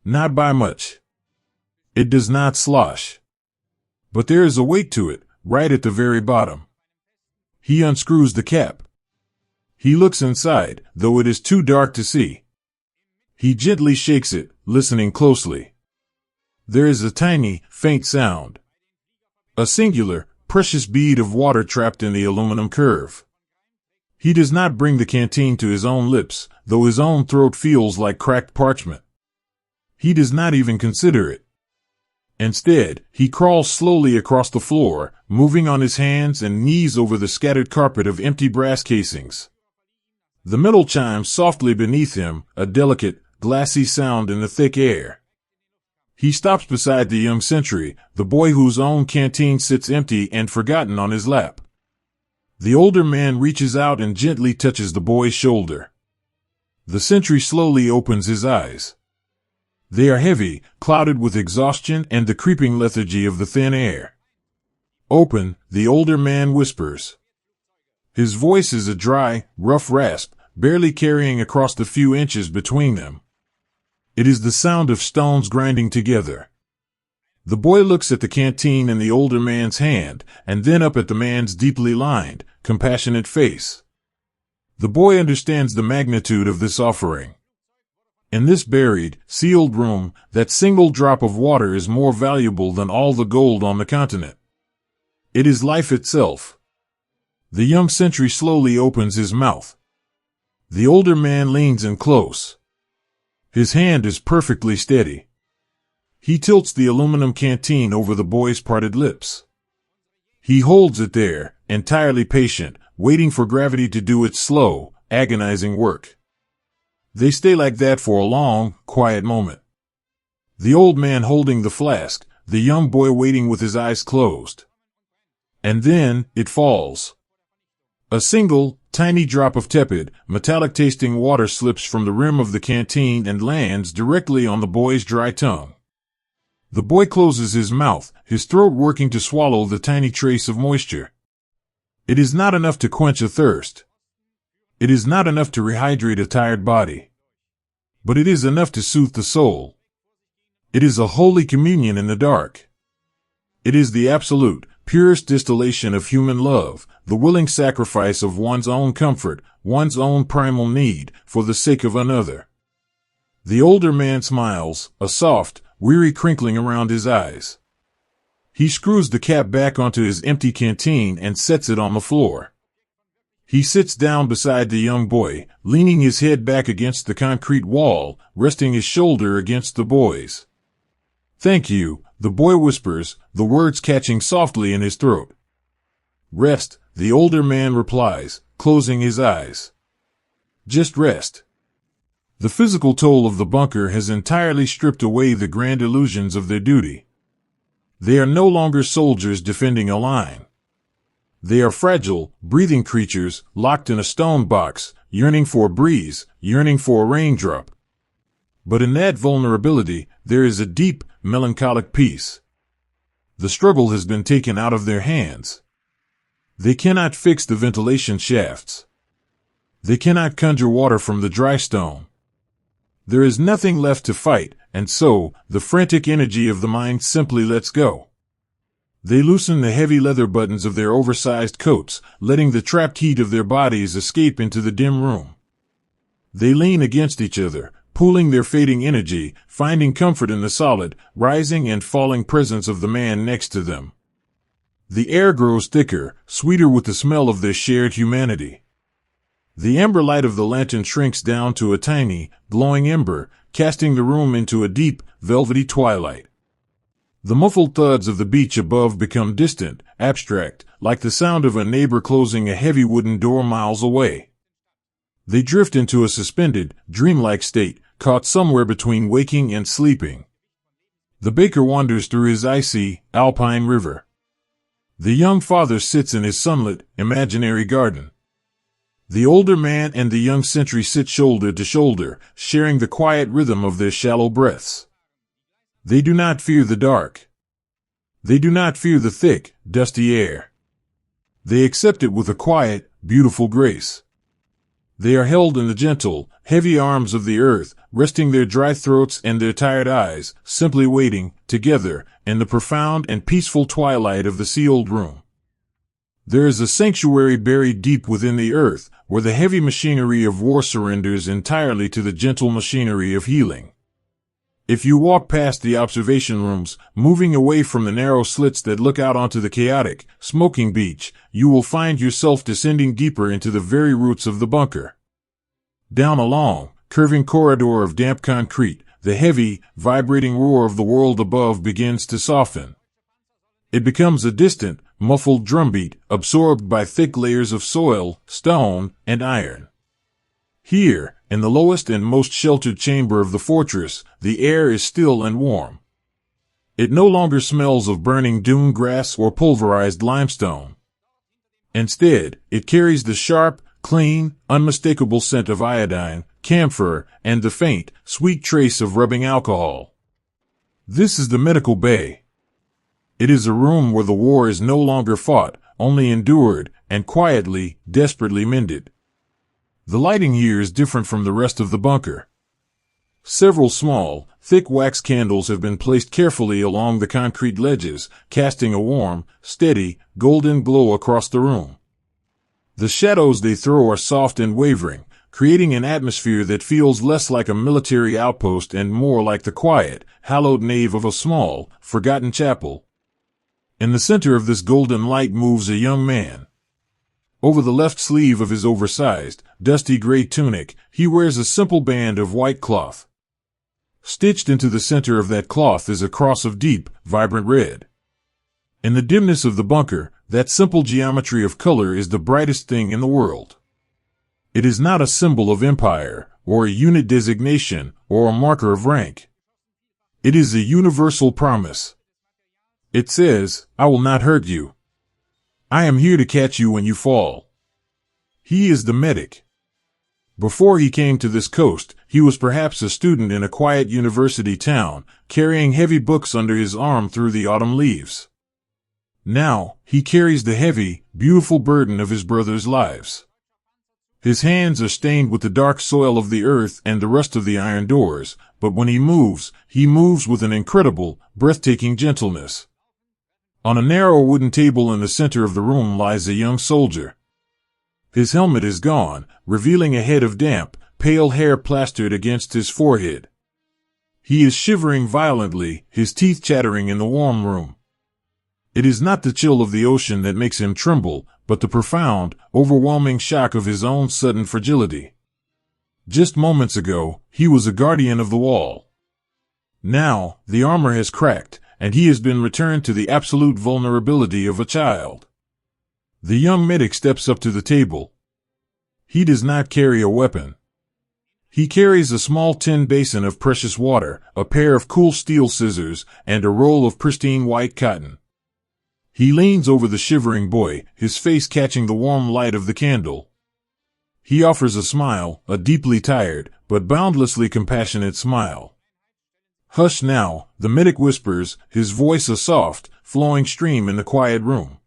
Not by much. It does not slosh. But there is a weight to it, right at the very bottom. He unscrews the cap. He looks inside, though it is too dark to see. He gently shakes it, listening closely. There is a tiny, faint sound. A singular, precious bead of water trapped in the aluminum curve. He does not bring the canteen to his own lips, though his own throat feels like cracked parchment. He does not even consider it. Instead, he crawls slowly across the floor, moving on his hands and knees over the scattered carpet of empty brass casings. The metal chimes softly beneath him, a delicate, glassy sound in the thick air. He stops beside the young sentry, the boy whose own canteen sits empty and forgotten on his lap. The older man reaches out and gently touches the boy's shoulder. The sentry slowly opens his eyes. They are heavy, clouded with exhaustion and the creeping lethargy of the thin air. Open, the older man whispers. His voice is a dry, rough rasp, barely carrying across the few inches between them. It is the sound of stones grinding together. The boy looks at the canteen in the older man's hand, and then up at the man's deeply lined, compassionate face. The boy understands the magnitude of this offering. In this buried, sealed room, that single drop of water is more valuable than all the gold on the continent. It is life itself. The young sentry slowly opens his mouth. The older man leans in close. His hand is perfectly steady. He tilts the aluminum canteen over the boy's parted lips. He holds it there, entirely patient, waiting for gravity to do its slow, agonizing work. They stay like that for a long, quiet moment. The old man holding the flask, the young boy waiting with his eyes closed. And then, it falls. A single, tiny drop of tepid, metallic-tasting water slips from the rim of the canteen and lands directly on the boy's dry tongue. The boy closes his mouth, his throat working to swallow the tiny trace of moisture. It is not enough to quench a thirst. It is not enough to rehydrate a tired body. But it is enough to soothe the soul. It is a holy communion in the dark. It is the absolute, purest distillation of human love, the willing sacrifice of one's own comfort, one's own primal need, for the sake of another. The older man smiles, a soft, weary crinkling around his eyes. He screws the cap back onto his empty canteen and sets it on the floor. He sits down beside the young boy, leaning his head back against the concrete wall, resting his shoulder against the boy's. "Thank you," the boy whispers, the words catching softly in his throat. "Rest," the older man replies, closing his eyes. "Just rest." The physical toll of the bunker has entirely stripped away the grand illusions of their duty. They are no longer soldiers defending a line. They are fragile, breathing creatures, locked in a stone box, yearning for a breeze, yearning for a raindrop. But in that vulnerability, there is a deep, melancholic peace. The struggle has been taken out of their hands. They cannot fix the ventilation shafts. They cannot conjure water from the dry stone. There is nothing left to fight, and so, the frantic energy of the mind simply lets go. They loosen the heavy leather buttons of their oversized coats, letting the trapped heat of their bodies escape into the dim room. They lean against each other, pooling their fading energy, finding comfort in the solid, rising and falling presence of the man next to them. The air grows thicker, sweeter with the smell of their shared humanity. The ember light of the lantern shrinks down to a tiny, glowing ember, casting the room into a deep, velvety twilight. The muffled thuds of the beach above become distant, abstract, like the sound of a neighbor closing a heavy wooden door miles away. They drift into a suspended, dreamlike state, caught somewhere between waking and sleeping. The baker wanders through his icy, alpine river. The young father sits in his sunlit, imaginary garden. The older man and the young sentry sit shoulder to shoulder, sharing the quiet rhythm of their shallow breaths. They do not fear the dark. They do not fear the thick, dusty air. They accept it with a quiet, beautiful grace. They are held in the gentle, heavy arms of the earth, resting their dry throats and their tired eyes, simply waiting, together, in the profound and peaceful twilight of the sealed room. There is a sanctuary buried deep within the earth, where the heavy machinery of war surrenders entirely to the gentle machinery of healing. If you walk past the observation rooms, moving away from the narrow slits that look out onto the chaotic, smoking beach, you will find yourself descending deeper into the very roots of the bunker. Down a long, curving corridor of damp concrete, the heavy, vibrating roar of the world above begins to soften. It becomes a distant, muffled drumbeat, absorbed by thick layers of soil, stone, and iron. Here, in the lowest and most sheltered chamber of the fortress, the air is still and warm. It no longer smells of burning dune grass or pulverized limestone. Instead, it carries the sharp, clean, unmistakable scent of iodine, camphor, and the faint, sweet trace of rubbing alcohol. This is the medical bay. It is a room where the war is no longer fought, only endured, and quietly, desperately mended. The lighting here is different from the rest of the bunker. Several small, thick wax candles have been placed carefully along the concrete ledges, casting a warm, steady, golden glow across the room. The shadows they throw are soft and wavering, creating an atmosphere that feels less like a military outpost and more like the quiet, hallowed nave of a small, forgotten chapel. In the center of this golden light moves a young man. Over the left sleeve of his oversized, dusty gray tunic, he wears a simple band of white cloth. Stitched into the center of that cloth is a cross of deep, vibrant red. In the dimness of the bunker, that simple geometry of color is the brightest thing in the world. It is not a symbol of empire, or a unit designation, or a marker of rank. It is a universal promise. It says, "I will not hurt you. I am here to catch you when you fall." He is the medic. Before he came to this coast, he was perhaps a student in a quiet university town, carrying heavy books under his arm through the autumn leaves. Now, he carries the heavy, beautiful burden of his brothers' lives. His hands are stained with the dark soil of the earth and the rust of the iron doors, but when he moves with an incredible, breathtaking gentleness. On a narrow wooden table in the center of the room lies a young soldier. His helmet is gone, revealing a head of damp, pale hair plastered against his forehead. He is shivering violently, his teeth chattering in the warm room. It is not the chill of the ocean that makes him tremble, but the profound, overwhelming shock of his own sudden fragility. Just moments ago, he was a guardian of the wall. Now, the armor has cracked, and he has been returned to the absolute vulnerability of a child. The young medic steps up to the table. He does not carry a weapon. He carries a small tin basin of precious water, a pair of cool steel scissors, and a roll of pristine white cotton. He leans over the shivering boy, his face catching the warm light of the candle. He offers a smile, a deeply tired, but boundlessly compassionate smile. "Hush now," the medic whispers, his voice a soft, flowing stream in the quiet room.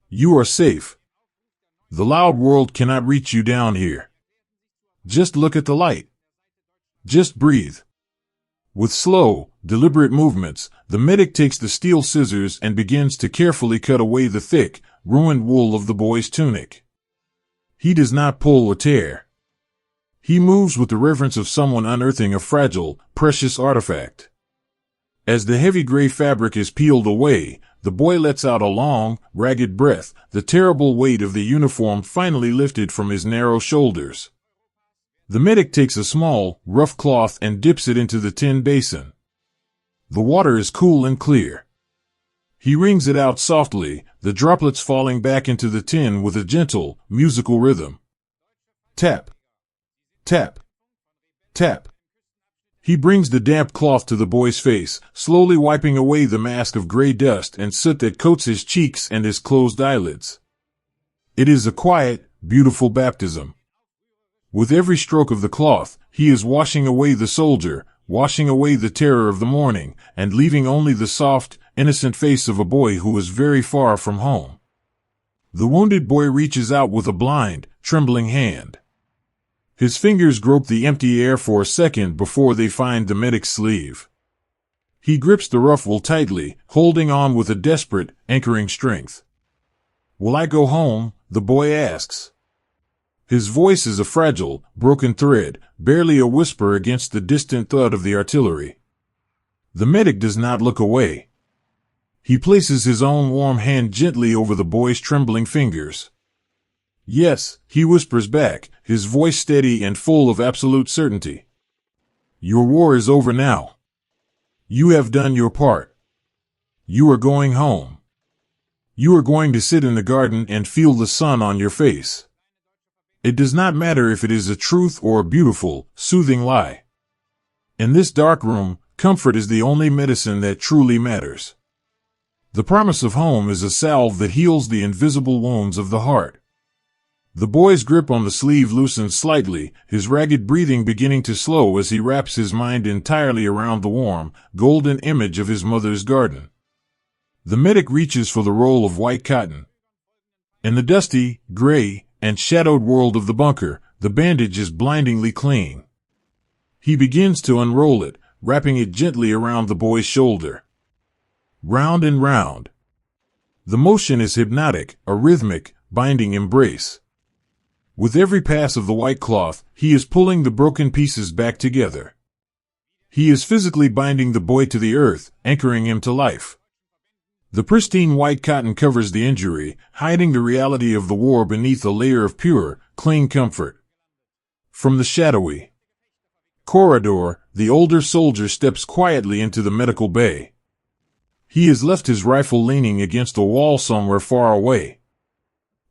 "You are safe. The loud world cannot reach you down here. Just look at the light. Just breathe." With slow, deliberate movements, the medic takes the steel scissors and begins to carefully cut away the thick, ruined wool of the boy's tunic. He does not pull or tear. He moves with the reverence of someone unearthing a fragile, precious artifact. As the heavy gray fabric is peeled away, the boy lets out a long, ragged breath, the terrible weight of the uniform finally lifted from his narrow shoulders. The medic takes a small, rough cloth and dips it into the tin basin. The water is cool and clear. He wrings it out softly, the droplets falling back into the tin with a gentle, musical rhythm. Tap. Tap. Tap. He brings the damp cloth to the boy's face, slowly wiping away the mask of gray dust and soot that coats his cheeks and his closed eyelids. It is a quiet, beautiful baptism. With every stroke of the cloth, he is washing away the soldier, washing away the terror of the morning, and leaving only the soft, innocent face of a boy who is very far from home. The wounded boy reaches out with a blind, trembling hand. His fingers grope the empty air for a second before they find the medic's sleeve. He grips the ruffle tightly, holding on with a desperate, anchoring strength. "Will I go home?" the boy asks. His voice is a fragile, broken thread, barely a whisper against the distant thud of the artillery. The medic does not look away. He places his own warm hand gently over the boy's trembling fingers. "Yes," he whispers back, his voice steady and full of absolute certainty. "Your war is over now. You have done your part. You are going home. You are going to sit in the garden and feel the sun on your face. It does not matter if it is a truth or a beautiful, soothing lie. In this dark room, comfort is the only medicine that truly matters. The promise of home is a salve that heals the invisible wounds of the heart." The boy's grip on the sleeve loosens slightly, his ragged breathing beginning to slow as he wraps his mind entirely around the warm, golden image of his mother's garden. The medic reaches for the roll of white cotton. In the dusty, gray, and shadowed world of the bunker, the bandage is blindingly clean. He begins to unroll it, wrapping it gently around the boy's shoulder. Round and round. The motion is hypnotic, a rhythmic, binding embrace. With every pass of the white cloth, he is pulling the broken pieces back together. He is physically binding the boy to the earth, anchoring him to life. The pristine white cotton covers the injury, hiding the reality of the war beneath a layer of pure, clean comfort. From the shadowy corridor, the older soldier steps quietly into the medical bay. He has left his rifle leaning against a wall somewhere far away.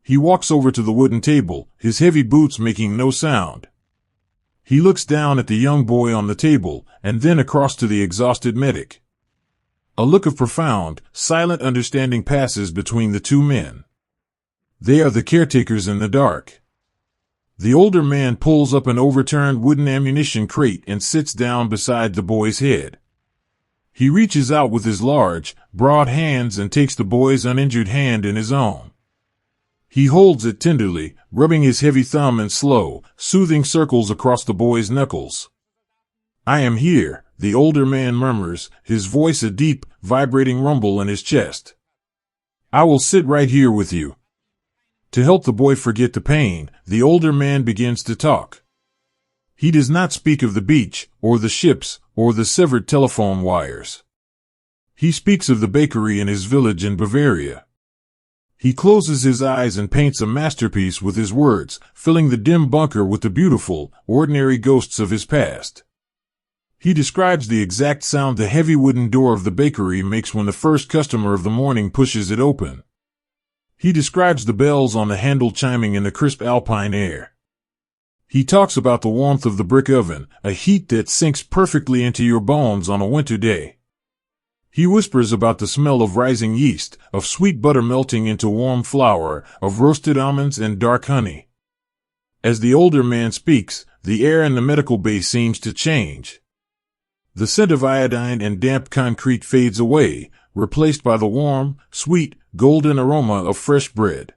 He walks over to the wooden table, his heavy boots making no sound. He looks down at the young boy on the table, and then across to the exhausted medic. A look of profound, silent understanding passes between the two men. They are the caretakers in the dark. The older man pulls up an overturned wooden ammunition crate and sits down beside the boy's head. He reaches out with his large, broad hands and takes the boy's uninjured hand in his own. He holds it tenderly, rubbing his heavy thumb in slow, soothing circles across the boy's knuckles. "I am here," the older man murmurs, his voice a deep, vibrating rumble in his chest. "I will sit right here with you." To help the boy forget the pain, the older man begins to talk. He does not speak of the beach, or the ships, or the severed telephone wires. He speaks of the bakery in his village in Bavaria. He closes his eyes and paints a masterpiece with his words, filling the dim bunker with the beautiful, ordinary ghosts of his past. He describes the exact sound the heavy wooden door of the bakery makes when the first customer of the morning pushes it open. He describes the bells on the handle chiming in the crisp alpine air. He talks about the warmth of the brick oven, a heat that sinks perfectly into your bones on a winter day. He whispers about the smell of rising yeast, of sweet butter melting into warm flour, of roasted almonds and dark honey. As the older man speaks, the air in the medical bay seems to change. The scent of iodine and damp concrete fades away, replaced by the warm, sweet, golden aroma of fresh bread.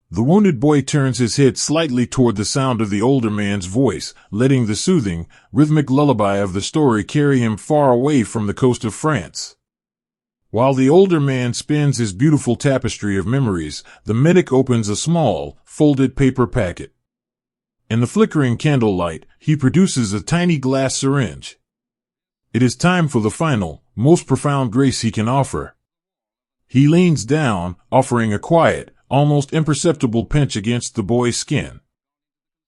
The wounded boy turns his head slightly toward the sound of the older man's voice, letting the soothing, rhythmic lullaby of the story carry him far away from the coast of France. While the older man spins his beautiful tapestry of memories, the medic opens a small, folded paper packet. In the flickering candlelight, he produces a tiny glass syringe. It is time for the final, most profound grace he can offer. He leans down, offering a quiet, almost imperceptible pinch against the boy's skin.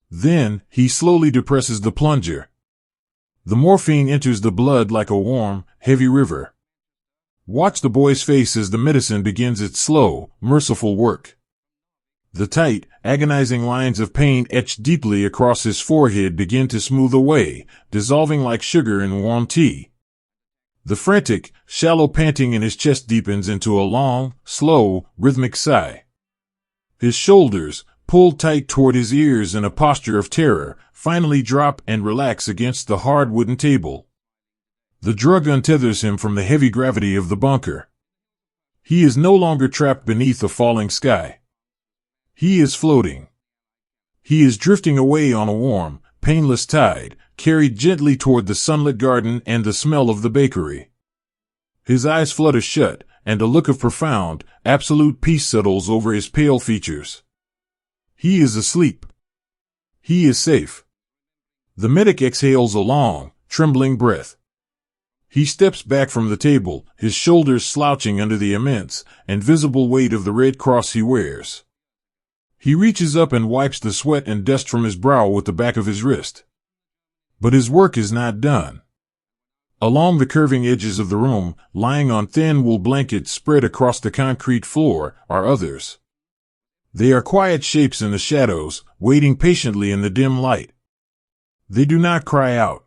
Then, he slowly depresses the plunger. The morphine enters the blood like a warm, heavy river. Watch the boy's face as the medicine begins its slow, merciful work. The tight, agonizing lines of pain etched deeply across his forehead begin to smooth away, dissolving like sugar in warm tea. The frantic, shallow panting in his chest deepens into a long, slow, rhythmic sigh. His shoulders, pulled tight toward his ears in a posture of terror, finally drop and relax against the hard wooden table. The drug untethers him from the heavy gravity of the bunker. He is no longer trapped beneath a falling sky. He is floating. He is drifting away on a warm, painless tide, carried gently toward the sunlit garden and the smell of the bakery. His eyes flutter shut, and a look of profound, absolute peace settles over his pale features. He is asleep. He is safe. The medic exhales a long, trembling breath. He steps back from the table, his shoulders slouching under the immense and visible weight of the red cross he wears. He reaches up and wipes the sweat and dust from his brow with the back of his wrist. But his work is not done. Along the curving edges of the room, lying on thin wool blankets spread across the concrete floor, are others. They are quiet shapes in the shadows, waiting patiently in the dim light. They do not cry out.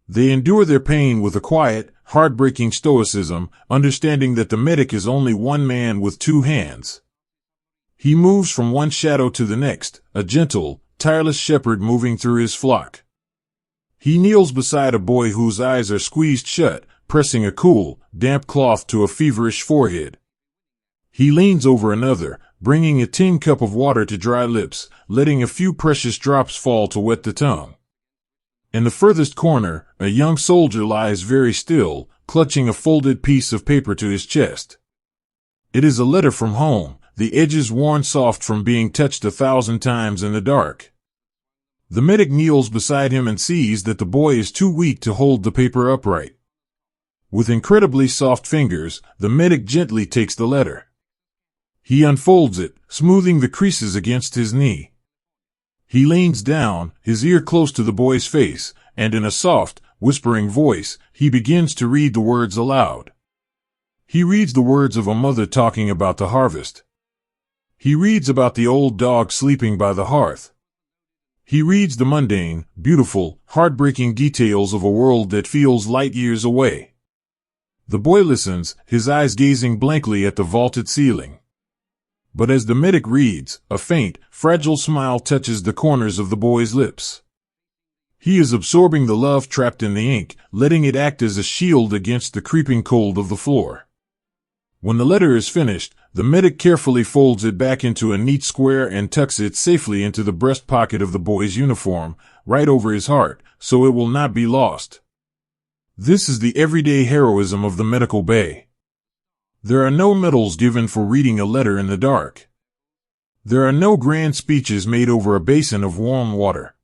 They endure their pain with a quiet, heartbreaking stoicism, understanding that the medic is only one man with two hands. He moves from one shadow to the next, a gentle, tireless shepherd moving through his flock. He kneels beside a boy whose eyes are squeezed shut, pressing a cool, damp cloth to a feverish forehead. He leans over another, bringing a tin cup of water to dry lips, letting a few precious drops fall to wet the tongue. In the furthest corner, a young soldier lies very still, clutching a folded piece of paper to his chest. It is a letter from home, the edges worn soft from being touched 1,000 times in the dark. The medic kneels beside him and sees that the boy is too weak to hold the paper upright. With incredibly soft fingers, the medic gently takes the letter. He unfolds it, smoothing the creases against his knee. He leans down, his ear close to the boy's face, and in a soft, whispering voice, he begins to read the words aloud. He reads the words of a mother talking about the harvest. He reads about the old dog sleeping by the hearth. He reads the mundane, beautiful, heartbreaking details of a world that feels light years away. The boy listens, his eyes gazing blankly at the vaulted ceiling. But as the medic reads, a faint, fragile smile touches the corners of the boy's lips. He is absorbing the love trapped in the ink, letting it act as a shield against the creeping cold of the floor. When the letter is finished, the medic carefully folds it back into a neat square and tucks it safely into the breast pocket of the boy's uniform, right over his heart, so it will not be lost. This is the everyday heroism of the medical bay. There are no medals given for reading a letter in the dark. There are no grand speeches made over a basin of warm water.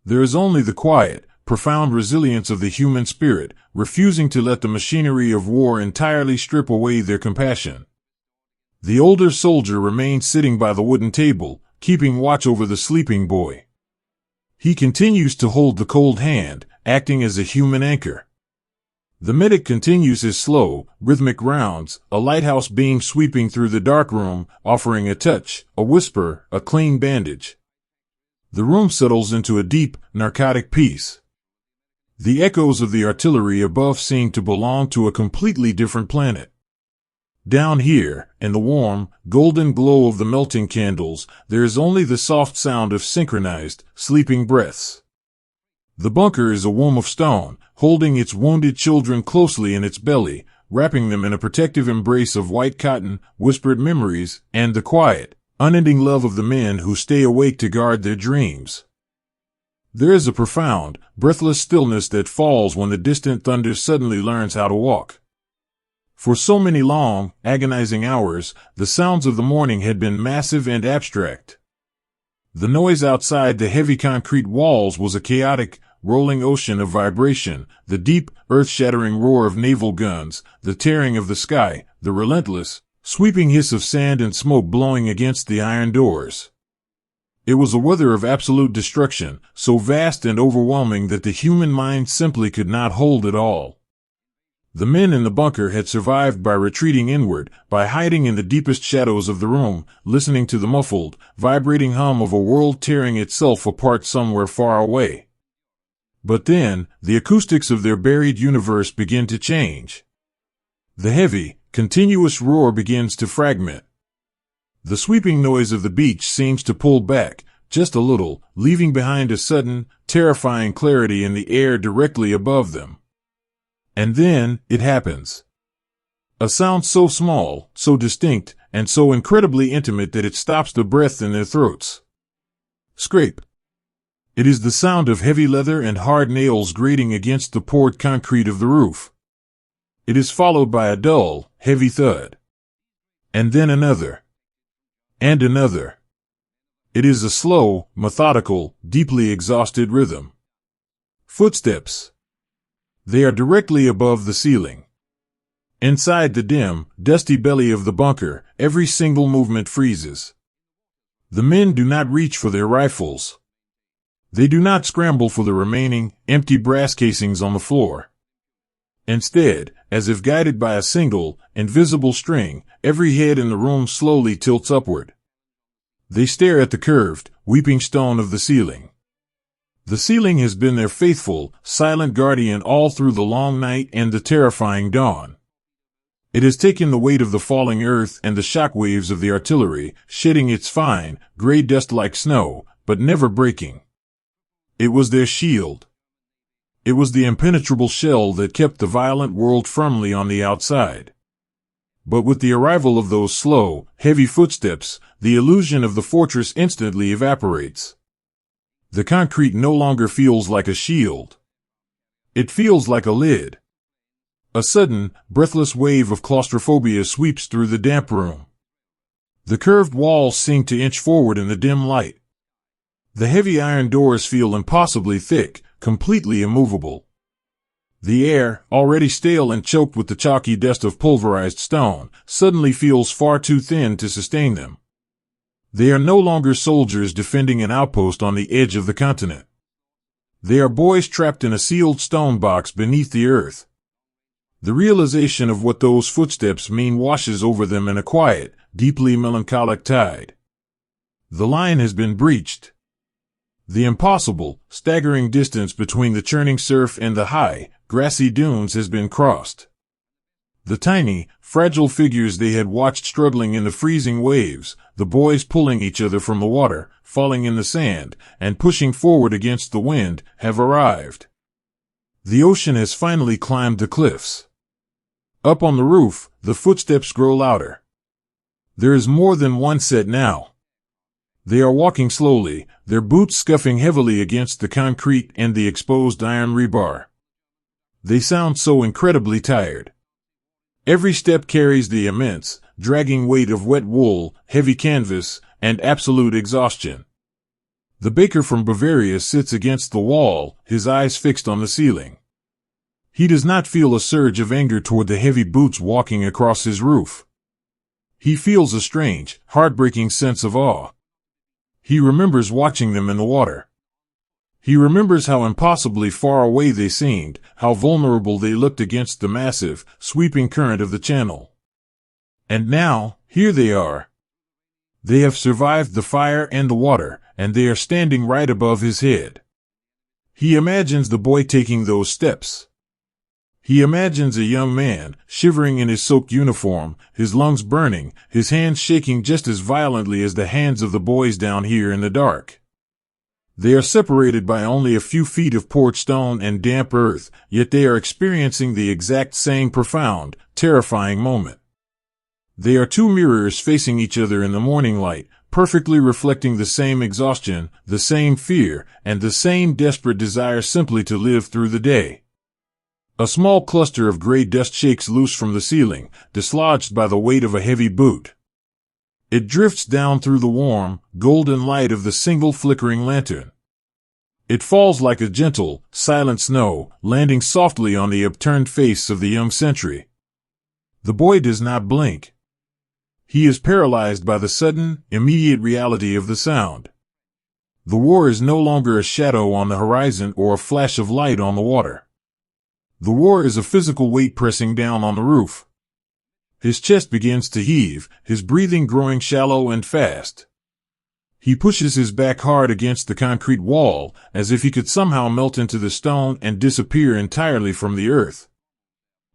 There is only the quiet, profound resilience of the human spirit, refusing to let the machinery of war entirely strip away their compassion. The older soldier remains sitting by the wooden table, keeping watch over the sleeping boy. He continues to hold the cold hand, acting as a human anchor. The medic continues his slow, rhythmic rounds, a lighthouse beam sweeping through the dark room, offering a touch, a whisper, a clean bandage. The room settles into a deep, narcotic peace. The echoes of the artillery above seem to belong to a completely different planet. Down here, in the warm, golden glow of the melting candles, there is only the soft sound of synchronized, sleeping breaths. The bunker is a womb of stone, holding its wounded children closely in its belly, wrapping them in a protective embrace of white cotton, whispered memories, and the quiet, unending love of the men who stay awake to guard their dreams. There is a profound, breathless stillness that falls when the distant thunder suddenly learns how to walk. For so many long, agonizing hours, the sounds of the morning had been massive and abstract. The noise outside the heavy concrete walls was a chaotic, rolling ocean of vibration, the deep, earth-shattering roar of naval guns, the tearing of the sky, the relentless, sweeping hiss of sand and smoke blowing against the iron doors. It was a weather of absolute destruction, so vast and overwhelming that the human mind simply could not hold it all. The men in the bunker had survived by retreating inward, by hiding in the deepest shadows of the room, listening to the muffled, vibrating hum of a world tearing itself apart somewhere far away. But then, the acoustics of their buried universe begin to change. The heavy, continuous roar begins to fragment. The sweeping noise of the beach seems to pull back, just a little, leaving behind a sudden, terrifying clarity in the air directly above them. And then, it happens. A sound so small, so distinct, and so incredibly intimate that it stops the breath in their throats. Scrape. It is the sound of heavy leather and hard nails grating against the poured concrete of the roof. It is followed by a dull, heavy thud. And then another. And another. It is a slow, methodical, deeply exhausted rhythm. Footsteps. They are directly above the ceiling. Inside the dim, dusty belly of the bunker, every single movement freezes. The men do not reach for their rifles. They do not scramble for the remaining, empty brass casings on the floor. Instead, as if guided by a single, invisible string, every head in the room slowly tilts upward. They stare at the curved, weeping stone of the ceiling. The ceiling has been their faithful, silent guardian all through the long night and the terrifying dawn. It has taken the weight of the falling earth and the shock waves of the artillery, shedding its fine, gray dust like snow, but never breaking. It was their shield. It was the impenetrable shell that kept the violent world firmly on the outside. But with the arrival of those slow, heavy footsteps, the illusion of the fortress instantly evaporates. The concrete no longer feels like a shield. It feels like a lid. A sudden, breathless wave of claustrophobia sweeps through the damp room. The curved walls seem to inch forward in the dim light. The heavy iron doors feel impossibly thick, completely immovable. The air, already stale and choked with the chalky dust of pulverized stone, suddenly feels far too thin to sustain them. They are no longer soldiers defending an outpost on the edge of the continent. They are boys trapped in a sealed stone box beneath the earth. The realization of what those footsteps mean washes over them in a quiet, deeply melancholic tide. The line has been breached. The impossible, staggering distance between the churning surf and the high, grassy dunes has been crossed. The tiny, fragile figures they had watched struggling in the freezing waves, the boys pulling each other from the water, falling in the sand, and pushing forward against the wind, have arrived. The ocean has finally climbed the cliffs. Up on the roof, the footsteps grow louder. There is more than one set now. They are walking slowly, their boots scuffing heavily against the concrete and the exposed iron rebar. They sound so incredibly tired. Every step carries the immense, dragging weight of wet wool, heavy canvas, and absolute exhaustion. The baker from Bavaria sits against the wall, his eyes fixed on the ceiling. He does not feel a surge of anger toward the heavy boots walking across his roof. He feels a strange, heartbreaking sense of awe. He remembers watching them in the water. He remembers how impossibly far away they seemed, how vulnerable they looked against the massive, sweeping current of the channel. And now, here they are. They have survived the fire and the water, and they are standing right above his head. He imagines the boy taking those steps. He imagines a young man, shivering in his soaked uniform, his lungs burning, his hands shaking just as violently as the hands of the boys down here in the dark. They are separated by only a few feet of poured stone and damp earth, yet they are experiencing the exact same profound, terrifying moment. They are two mirrors facing each other in the morning light, perfectly reflecting the same exhaustion, the same fear, and the same desperate desire simply to live through the day. A small cluster of gray dust shakes loose from the ceiling, dislodged by the weight of a heavy boot. It drifts down through the warm, golden light of the single flickering lantern. It falls like a gentle, silent snow, landing softly on the upturned face of the young sentry. The boy does not blink. He is paralyzed by the sudden, immediate reality of the sound. The war is no longer a shadow on the horizon or a flash of light on the water. The war is a physical weight pressing down on the roof. His chest begins to heave, his breathing growing shallow and fast. He pushes his back hard against the concrete wall, as if he could somehow melt into the stone and disappear entirely from the earth.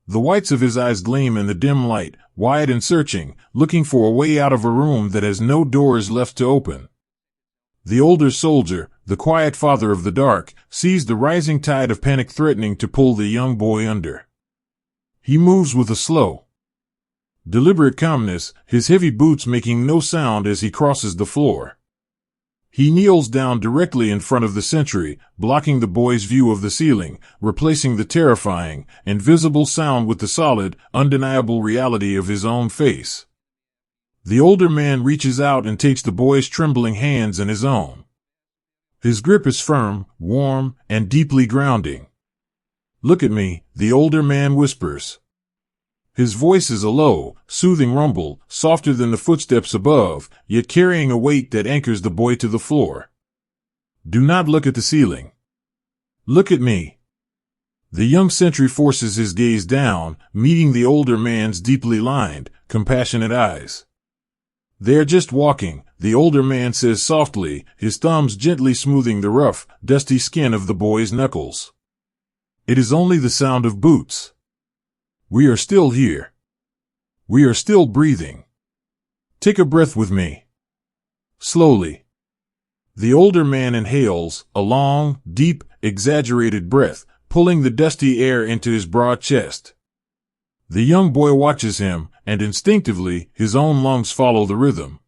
The whites of his eyes gleam in the dim light, wide and searching, looking for a way out of a room that has no doors left to open. The older soldier, the quiet father of the dark, sees the rising tide of panic threatening to pull the young boy under. He moves with a slow, deliberate calmness, his heavy boots making no sound as he crosses the floor. He kneels down directly in front of the sentry, blocking the boy's view of the ceiling, replacing the terrifying, invisible sound with the solid, undeniable reality of his own face. The older man reaches out and takes the boy's trembling hands in his own. His grip is firm, warm, and deeply grounding. "Look at me," the older man whispers. His voice is a low, soothing rumble, softer than the footsteps above, yet carrying a weight that anchors the boy to the floor. "Do not look at the ceiling. Look at me." The young sentry forces his gaze down, meeting the older man's deeply lined, compassionate eyes. "They are just walking," the older man says softly, his thumbs gently smoothing the rough, dusty skin of the boy's knuckles. "It is only the sound of boots. We are still here. We are still breathing. Take a breath with me." Slowly. The older man inhales, a long, deep, exaggerated breath, pulling the dusty air into his broad chest. The young boy watches him, and instinctively, his own lungs follow the rhythm.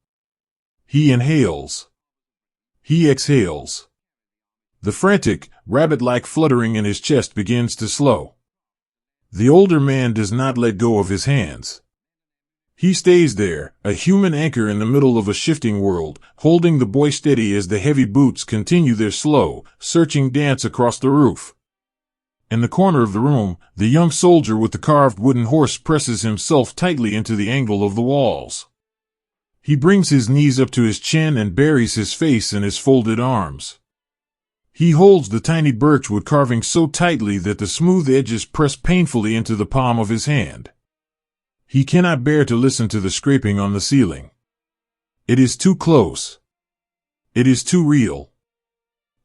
He inhales. He exhales. The frantic, rabbit-like fluttering in his chest begins to slow. The older man does not let go of his hands. He stays there, a human anchor in the middle of a shifting world, holding the boy steady as the heavy boots continue their slow, searching dance across the roof. In the corner of the room, the young soldier with the carved wooden horse presses himself tightly into the angle of the walls. He brings his knees up to his chin and buries his face in his folded arms. He holds the tiny birchwood carving so tightly that the smooth edges press painfully into the palm of his hand. He cannot bear to listen to the scraping on the ceiling. It is too close. It is too real.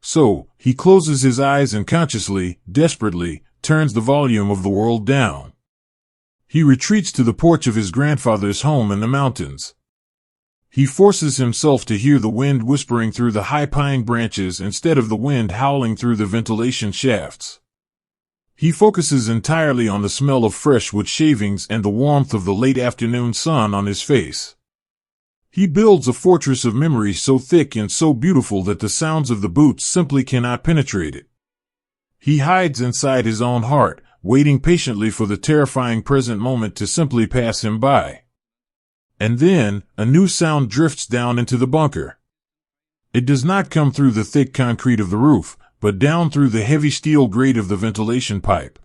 So, he closes his eyes and consciously, desperately, turns the volume of the world down. He retreats to the porch of his grandfather's home in the mountains. He forces himself to hear the wind whispering through the high pine branches instead of the wind howling through the ventilation shafts. He focuses entirely on the smell of fresh wood shavings and the warmth of the late afternoon sun on his face. He builds a fortress of memory so thick and so beautiful that the sounds of the boots simply cannot penetrate it. He hides inside his own heart, waiting patiently for the terrifying present moment to simply pass him by. And then, a new sound drifts down into the bunker. It does not come through the thick concrete of the roof, but down through the heavy steel grate of the ventilation pipe.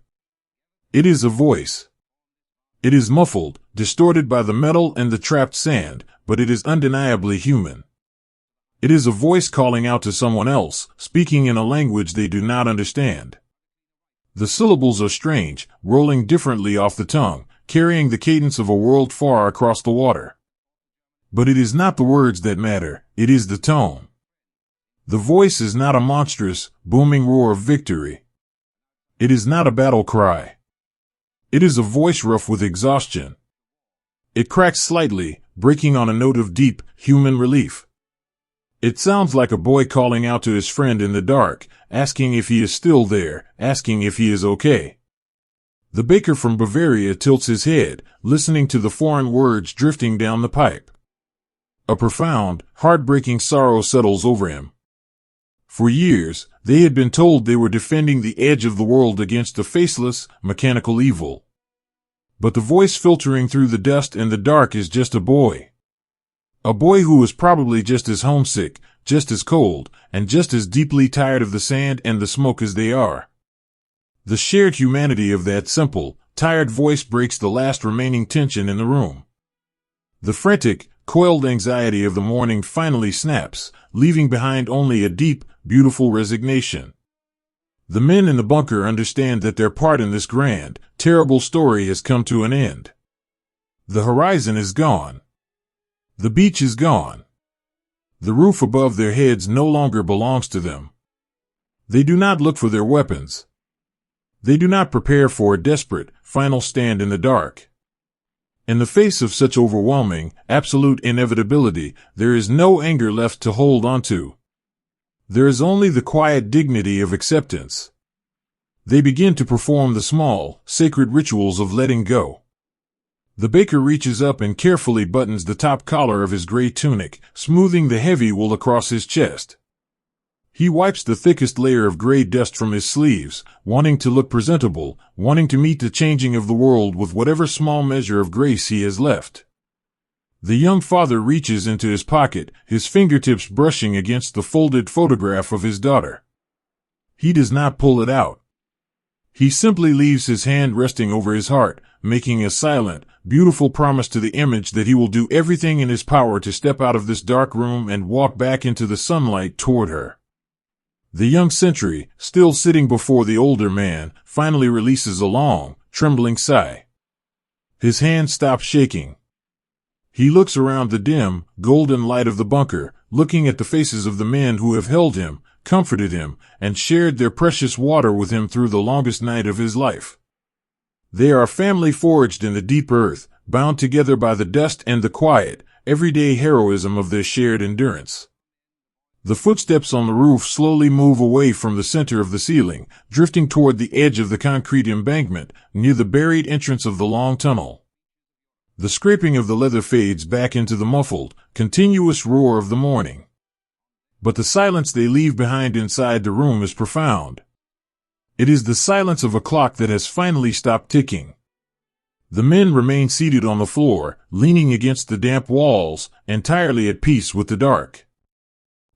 It is a voice. It is muffled, distorted by the metal and the trapped sand, but it is undeniably human. It is a voice calling out to someone else, speaking in a language they do not understand. The syllables are strange, rolling differently off the tongue, carrying the cadence of a world far across the water. But it is not the words that matter, it is the tone. The voice is not a monstrous, booming roar of victory. It is not a battle cry. It is a voice rough with exhaustion. It cracks slightly, breaking on a note of deep, human relief. It sounds like a boy calling out to his friend in the dark, asking if he is still there, asking if he is okay. The baker from Bavaria tilts his head, listening to the foreign words drifting down the pipe. A profound, heartbreaking sorrow settles over him. For years, they had been told they were defending the edge of the world against the faceless, mechanical evil. But the voice filtering through the dust and the dark is just a boy. A boy who was probably just as homesick, just as cold, and just as deeply tired of the sand and the smoke as they are. The shared humanity of that simple, tired voice breaks the last remaining tension in the room. The frantic, coiled anxiety of the morning finally snaps, leaving behind only a deep, beautiful resignation. The men in the bunker understand that their part in this grand, terrible story has come to an end. The horizon is gone. The beach is gone. The roof above their heads no longer belongs to them. They do not look for their weapons. They do not prepare for a desperate, final stand in the dark. In the face of such overwhelming, absolute inevitability, there is no anger left to hold onto. There is only the quiet dignity of acceptance. They begin to perform the small, sacred rituals of letting go. The baker reaches up and carefully buttons the top collar of his gray tunic, smoothing the heavy wool across his chest. He wipes the thickest layer of gray dust from his sleeves, wanting to look presentable, wanting to meet the changing of the world with whatever small measure of grace he has left. The young father reaches into his pocket, his fingertips brushing against the folded photograph of his daughter. He does not pull it out. He simply leaves his hand resting over his heart, making a silent, beautiful promise to the image that he will do everything in his power to step out of this dark room and walk back into the sunlight toward her. The young sentry, still sitting before the older man, finally releases a long, trembling sigh. His hand stops shaking. He looks around the dim, golden light of the bunker, looking at the faces of the men who have held him, comforted him, and shared their precious water with him through the longest night of his life. They are a family forged in the deep earth, bound together by the dust and the quiet, everyday heroism of their shared endurance. The footsteps on the roof slowly move away from the center of the ceiling, drifting toward the edge of the concrete embankment, near the buried entrance of the long tunnel. The scraping of the leather fades back into the muffled, continuous roar of the morning. But the silence they leave behind inside the room is profound. It is the silence of a clock that has finally stopped ticking. The men remain seated on the floor, leaning against the damp walls, entirely at peace with the dark.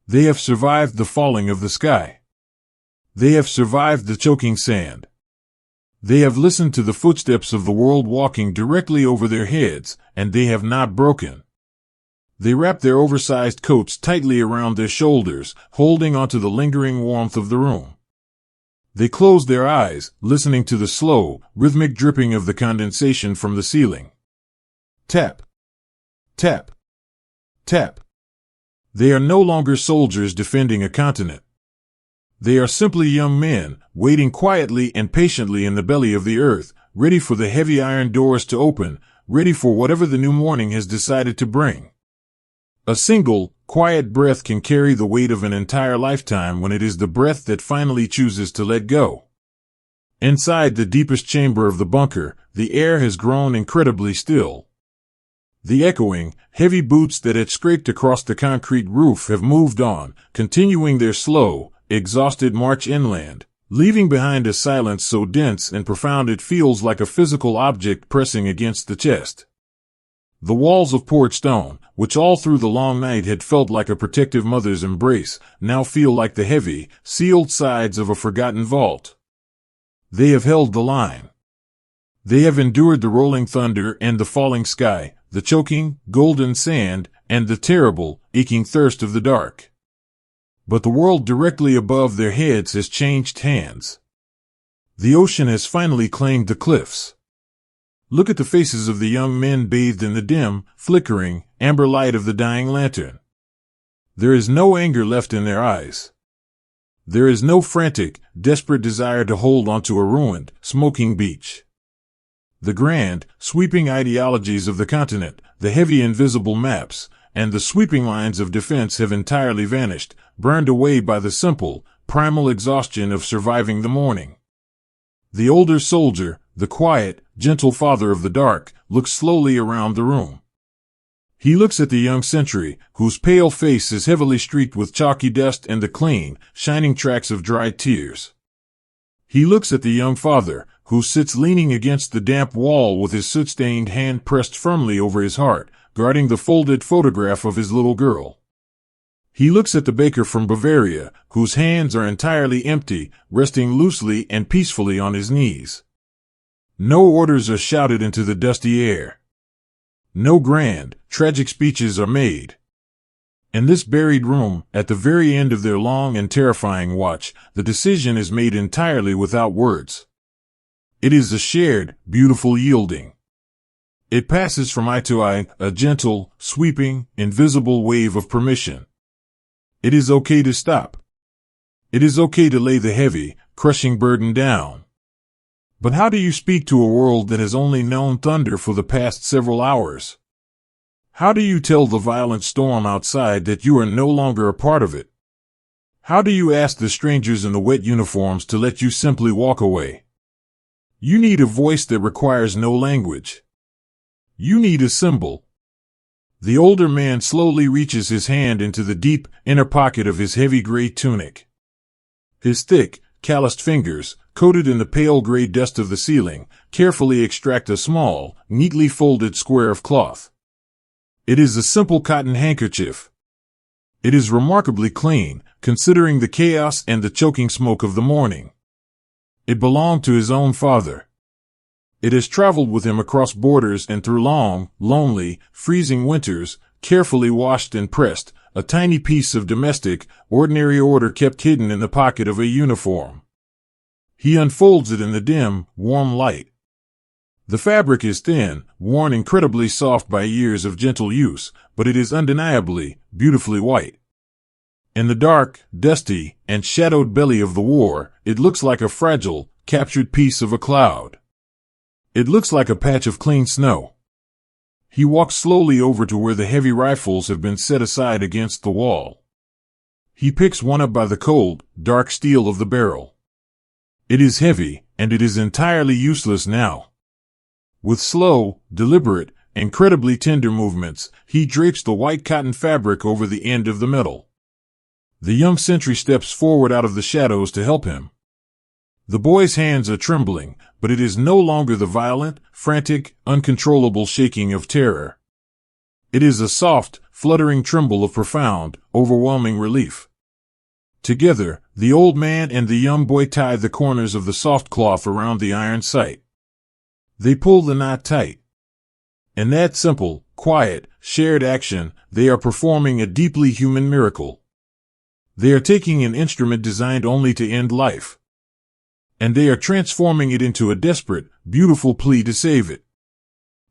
They have survived the falling of the sky. They have survived the choking sand. They have listened to the footsteps of the world walking directly over their heads, and they have not broken. They wrap their oversized coats tightly around their shoulders, holding onto the lingering warmth of the room. They close their eyes, listening to the slow, rhythmic dripping of the condensation from the ceiling. Tap. Tap. Tap. They are no longer soldiers defending a continent. They are simply young men, waiting quietly and patiently in the belly of the earth, ready for the heavy iron doors to open, ready for whatever the new morning has decided to bring. A single, quiet breath can carry the weight of an entire lifetime when it is the breath that finally chooses to let go. Inside the deepest chamber of the bunker, the air has grown incredibly still. The echoing, heavy boots that had scraped across the concrete roof have moved on, continuing their slow, exhausted march inland, leaving behind a silence so dense and profound it feels like a physical object pressing against the chest. The walls of poured stone, which all through the long night had felt like a protective mother's embrace, now feel like the heavy, sealed sides of a forgotten vault. They have held the line. They have endured the rolling thunder and the falling sky, the choking, golden sand, and the terrible, aching thirst of the dark. But the world directly above their heads has changed hands. The ocean has finally claimed the cliffs. Look at the faces of the young men bathed in the dim, flickering, amber light of the dying lantern. There is no anger left in their eyes. There is no frantic, desperate desire to hold onto a ruined, smoking beach. The grand, sweeping ideologies of the continent, the heavy invisible maps, and the sweeping lines of defense have entirely vanished, burned away by the simple, primal exhaustion of surviving the morning. The older soldier, the quiet, gentle father of the dark, looks slowly around the room. He looks at the young sentry, whose pale face is heavily streaked with chalky dust and the clean, shining tracks of dried tears. He looks at the young father, who sits leaning against the damp wall with his soot-stained hand pressed firmly over his heart, guarding the folded photograph of his little girl. He looks at the baker from Bavaria, whose hands are entirely empty, resting loosely and peacefully on his knees. No orders are shouted into the dusty air. No grand, tragic speeches are made. In this buried room, at the very end of their long and terrifying watch, the decision is made entirely without words. It is a shared, beautiful yielding. It passes from eye to eye, a gentle, sweeping, invisible wave of permission. It is okay to stop. It is okay to lay the heavy, crushing burden down. But how do you speak to a world that has only known thunder for the past several hours? How do you tell the violent storm outside that you are no longer a part of it? How do you ask the strangers in the wet uniforms to let you simply walk away? You need a voice that requires no language. You need a symbol. The older man slowly reaches his hand into the deep, inner pocket of his heavy gray tunic. His thick, calloused fingers, coated in the pale gray dust of the ceiling, carefully extract a small, neatly folded square of cloth. It is a simple cotton handkerchief. It is remarkably clean, considering the chaos and the choking smoke of the morning. It belonged to his own father. It has traveled with him across borders and through long, lonely, freezing winters, carefully washed and pressed, a tiny piece of domestic, ordinary order kept hidden in the pocket of a uniform. He unfolds it in the dim, warm light. The fabric is thin, worn incredibly soft by years of gentle use, but it is undeniably, beautifully white. In the dark, dusty, and shadowed belly of the war, it looks like a fragile, captured piece of a cloud. It looks like a patch of clean snow. He walks slowly over to where the heavy rifles have been set aside against the wall. He picks one up by the cold, dark steel of the barrel. It is heavy, and it is entirely useless now. With slow, deliberate, incredibly tender movements, he drapes the white cotton fabric over the end of the metal. The young sentry steps forward out of the shadows to help him. The boy's hands are trembling, but it is no longer the violent, frantic, uncontrollable shaking of terror. It is a soft, fluttering tremble of profound, overwhelming relief. Together, the old man and the young boy tie the corners of the soft cloth around the iron sight. They pull the knot tight. In that simple, quiet, shared action, they are performing a deeply human miracle. They are taking an instrument designed only to end life. And they are transforming it into a desperate, beautiful plea to save it.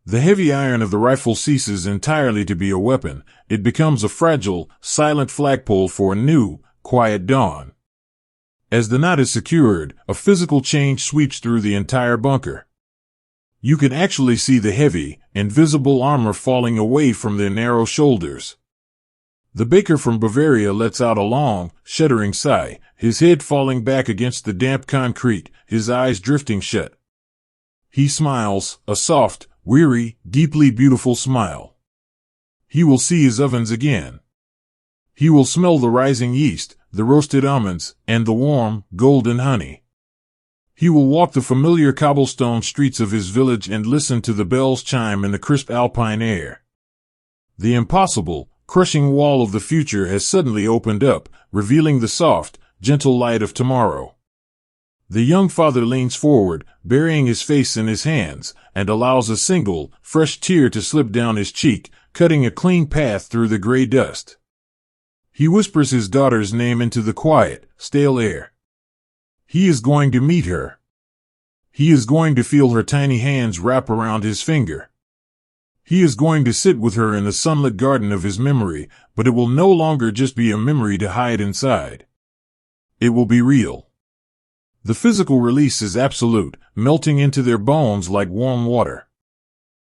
The heavy iron of the rifle ceases entirely to be a weapon. It becomes a fragile, silent flagpole for a new, quiet dawn. As the knot is secured, a physical change sweeps through the entire bunker. You can actually see the heavy, invisible armor falling away from their narrow shoulders. The baker from Bavaria lets out a long, shuddering sigh, his head falling back against the damp concrete, his eyes drifting shut. He smiles, a soft, weary, deeply beautiful smile. He will see his ovens again. He will smell the rising yeast, the roasted almonds, and the warm, golden honey. He will walk the familiar cobblestone streets of his village and listen to the bells chime in the crisp alpine air. The impossible, crushing wall of the future has suddenly opened up, revealing the soft, gentle light of tomorrow. The young father leans forward, burying his face in his hands, and allows a single, fresh tear to slip down his cheek, cutting a clean path through the gray dust. He whispers his daughter's name into the quiet, stale air. He is going to meet her. He is going to feel her tiny hands wrap around his finger. He is going to sit with her in the sunlit garden of his memory, but it will no longer just be a memory to hide inside. It will be real. The physical release is absolute, melting into their bones like warm water.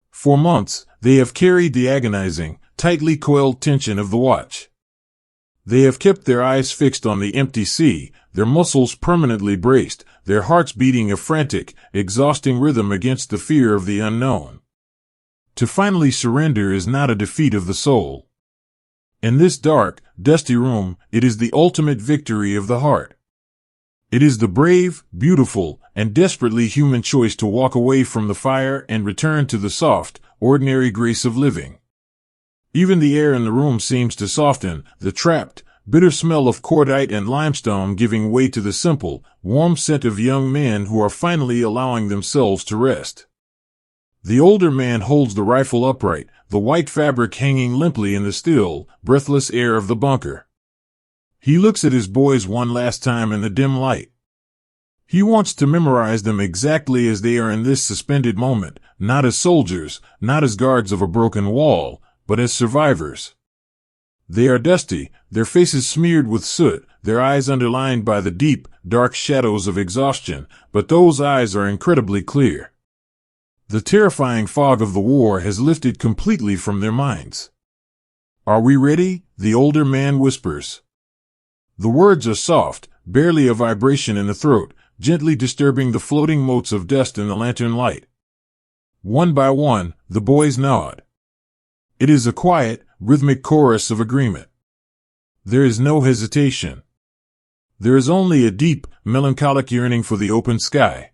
For months, they have carried the agonizing, tightly coiled tension of the watch. They have kept their eyes fixed on the empty sea, their muscles permanently braced, their hearts beating a frantic, exhausting rhythm against the fear of the unknown. To finally surrender is not a defeat of the soul. In this dark, dusty room, it is the ultimate victory of the heart. It is the brave, beautiful, and desperately human choice to walk away from the fire and return to the soft, ordinary grace of living. Even the air in the room seems to soften, the trapped, bitter smell of cordite and limestone giving way to the simple, warm scent of young men who are finally allowing themselves to rest. The older man holds the rifle upright, the white fabric hanging limply in the still, breathless air of the bunker. He looks at his boys one last time in the dim light. He wants to memorize them exactly as they are in this suspended moment, not as soldiers, not as guards of a broken wall, but as survivors. They are dusty, their faces smeared with soot, their eyes underlined by the deep, dark shadows of exhaustion, but those eyes are incredibly clear. The terrifying fog of the war has lifted completely from their minds. "Are we ready?" the older man whispers. The words are soft, barely a vibration in the throat, gently disturbing the floating motes of dust in the lantern light. One by one, the boys nod. It is a quiet, rhythmic chorus of agreement. There is no hesitation. There is only a deep, melancholic yearning for the open sky.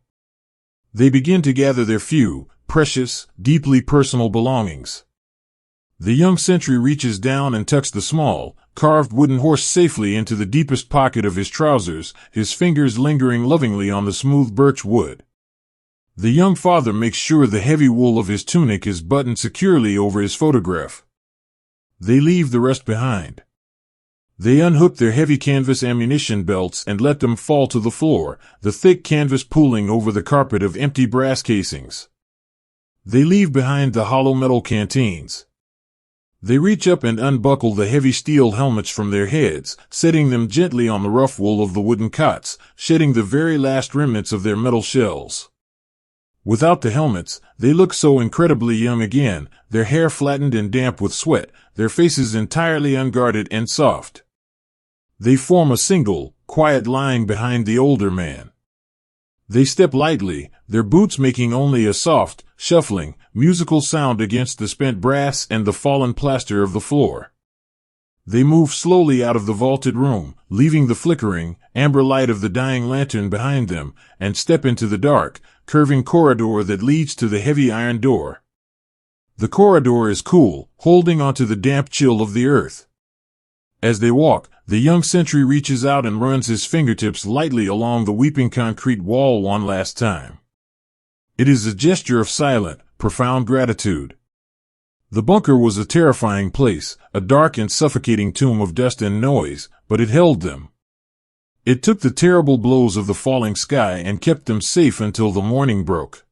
They begin to gather their few, precious, deeply personal belongings. The young sentry reaches down and tucks the small, carved wooden horse safely into the deepest pocket of his trousers, his fingers lingering lovingly on the smooth birch wood. The young father makes sure the heavy wool of his tunic is buttoned securely over his photograph. They leave the rest behind. They unhook their heavy canvas ammunition belts and let them fall to the floor, the thick canvas pooling over the carpet of empty brass casings. They leave behind the hollow metal canteens. They reach up and unbuckle the heavy steel helmets from their heads, setting them gently on the rough wool of the wooden cots, shedding the very last remnants of their metal shells. Without the helmets, they look so incredibly young again, their hair flattened and damp with sweat, their faces entirely unguarded and soft. They form a single, quiet line behind the older man. They step lightly, their boots making only a soft, shuffling, musical sound against the spent brass and the fallen plaster of the floor. They move slowly out of the vaulted room, leaving the flickering, amber light of the dying lantern behind them, and step into the dark, curving corridor that leads to the heavy iron door. The corridor is cool, holding onto the damp chill of the earth. As they walk, the young sentry reaches out and runs his fingertips lightly along the weeping concrete wall one last time. It is a gesture of silent, profound gratitude. The bunker was a terrifying place, a dark and suffocating tomb of dust and noise, but it held them. It took the terrible blows of the falling sky and kept them safe until the morning broke.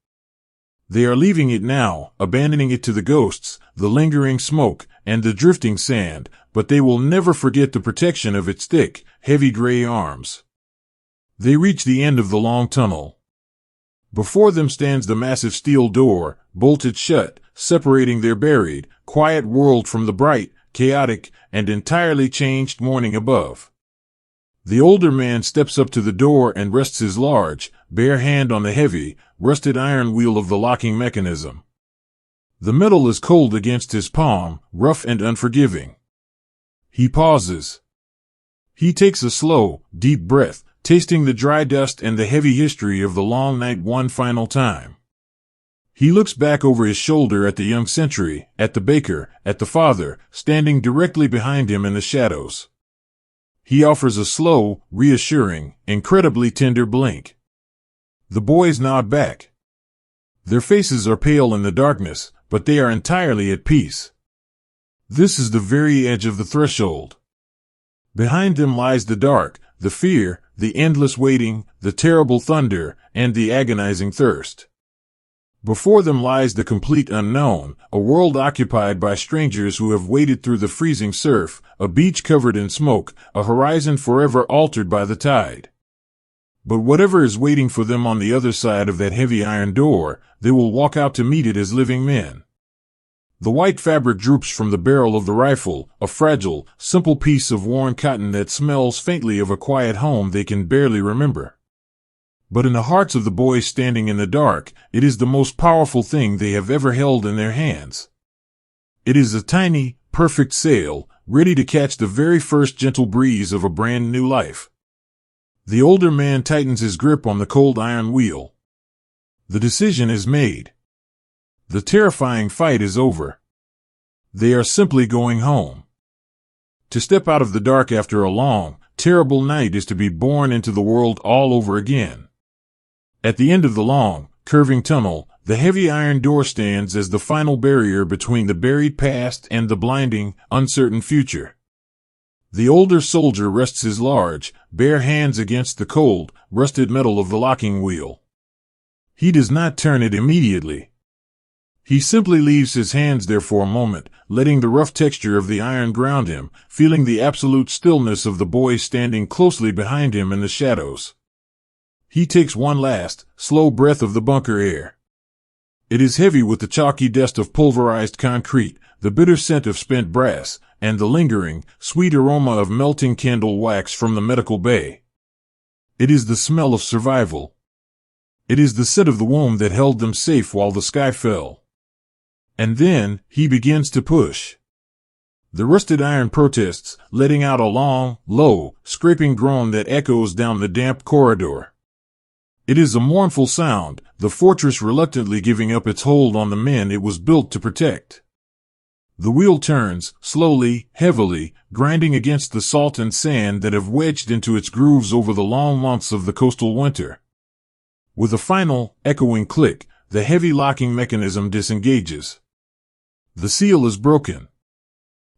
They are leaving it now, abandoning it to the ghosts, the lingering smoke, and the drifting sand, but they will never forget the protection of its thick, heavy gray arms. They reach the end of the long tunnel. Before them stands the massive steel door, bolted shut, separating their buried, quiet world from the bright, chaotic, and entirely changed morning above. The older man steps up to the door and rests his large, bare hand on the heavy, rusted iron wheel of the locking mechanism. The metal is cold against his palm, rough and unforgiving. He pauses. He takes a slow, deep breath, tasting the dry dust and the heavy history of the long night one final time. He looks back over his shoulder at the young sentry, at the baker, at the father, standing directly behind him in the shadows. He offers a slow, reassuring, incredibly tender blink. The boys nod back. Their faces are pale in the darkness, but they are entirely at peace. This is the very edge of the threshold. Behind them lies the dark, the fear, the endless waiting, the terrible thunder, and the agonizing thirst. Before them lies the complete unknown, a world occupied by strangers who have waded through the freezing surf, a beach covered in smoke, a horizon forever altered by the tide. But whatever is waiting for them on the other side of that heavy iron door, they will walk out to meet it as living men. The white fabric droops from the barrel of the rifle, a fragile, simple piece of worn cotton that smells faintly of a quiet home they can barely remember. But in the hearts of the boys standing in the dark, it is the most powerful thing they have ever held in their hands. It is a tiny, perfect sail, ready to catch the very first gentle breeze of a brand new life. The older man tightens his grip on the cold iron wheel. The decision is made. The terrifying fight is over. They are simply going home. To step out of the dark after a long, terrible night is to be born into the world all over again. At the end of the long, curving tunnel, the heavy iron door stands as the final barrier between the buried past and the blinding, uncertain future. The older soldier rests his large, bare hands against the cold, rusted metal of the locking wheel. He does not turn it immediately. He simply leaves his hands there for a moment, letting the rough texture of the iron ground him, feeling the absolute stillness of the boy standing closely behind him in the shadows. He takes one last, slow breath of the bunker air. It is heavy with the chalky dust of pulverized concrete, the bitter scent of spent brass, and the lingering, sweet aroma of melting candle wax from the medical bay. It is the smell of survival. It is the scent of the womb that held them safe while the sky fell. And then, he begins to push. The rusted iron protests, letting out a long, low, scraping groan that echoes down the damp corridor. It is a mournful sound, the fortress reluctantly giving up its hold on the men it was built to protect. The wheel turns, slowly, heavily, grinding against the salt and sand that have wedged into its grooves over the long months of the coastal winter. With a final, echoing click, the heavy locking mechanism disengages. The seal is broken.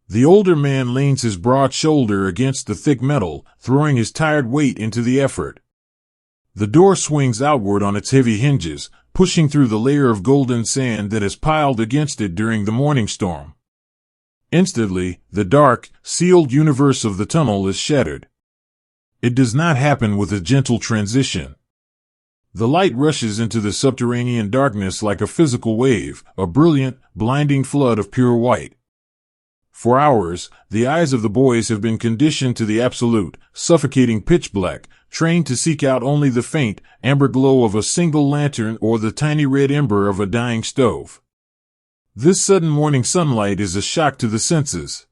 The older man leans his broad shoulder against the thick metal, throwing his tired weight into the effort. The door swings outward on its heavy hinges, pushing through the layer of golden sand that has piled against it during the morning storm. Instantly, the dark, sealed universe of the tunnel is shattered. It does not happen with a gentle transition. The light rushes into the subterranean darkness like a physical wave, a brilliant, blinding flood of pure white. For hours, the eyes of the boys have been conditioned to the absolute, suffocating pitch black, trained to seek out only the faint, amber glow of a single lantern or the tiny red ember of a dying stove. This sudden morning sunlight is a shock to the senses.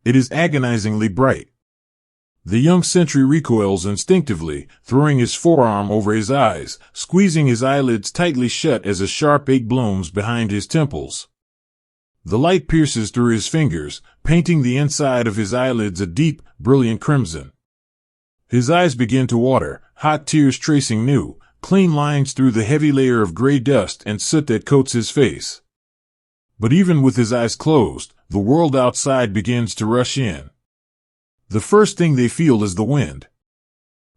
It is agonizingly bright. The young sentry recoils instinctively, throwing his forearm over his eyes, squeezing his eyelids tightly shut as a sharp ache blooms behind his temples. The light pierces through his fingers, painting the inside of his eyelids a deep, brilliant crimson. His eyes begin to water, hot tears tracing new, clean lines through the heavy layer of gray dust and soot that coats his face. But even with his eyes closed, the world outside begins to rush in. The first thing they feel is the wind.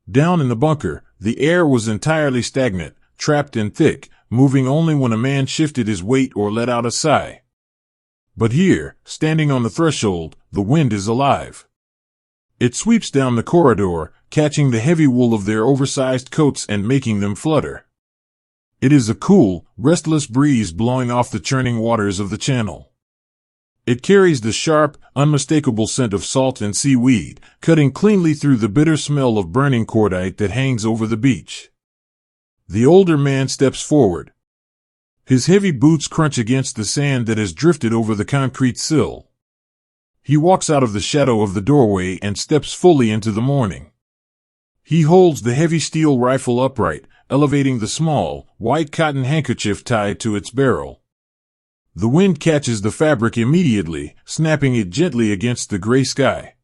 Down in the bunker, the air was entirely stagnant, trapped and thick, moving only when a man shifted his weight or let out a sigh. But here, standing on the threshold, the wind is alive. It sweeps down the corridor, catching the heavy wool of their oversized coats and making them flutter. It is a cool, restless breeze blowing off the churning waters of the channel. It carries the sharp, unmistakable scent of salt and seaweed, cutting cleanly through the bitter smell of burning cordite that hangs over the beach. The older man steps forward. His heavy boots crunch against the sand that has drifted over the concrete sill. He walks out of the shadow of the doorway and steps fully into the morning. He holds the heavy steel rifle upright, elevating the small, white cotton handkerchief tied to its barrel. The wind catches the fabric immediately, snapping it gently against the gray sky.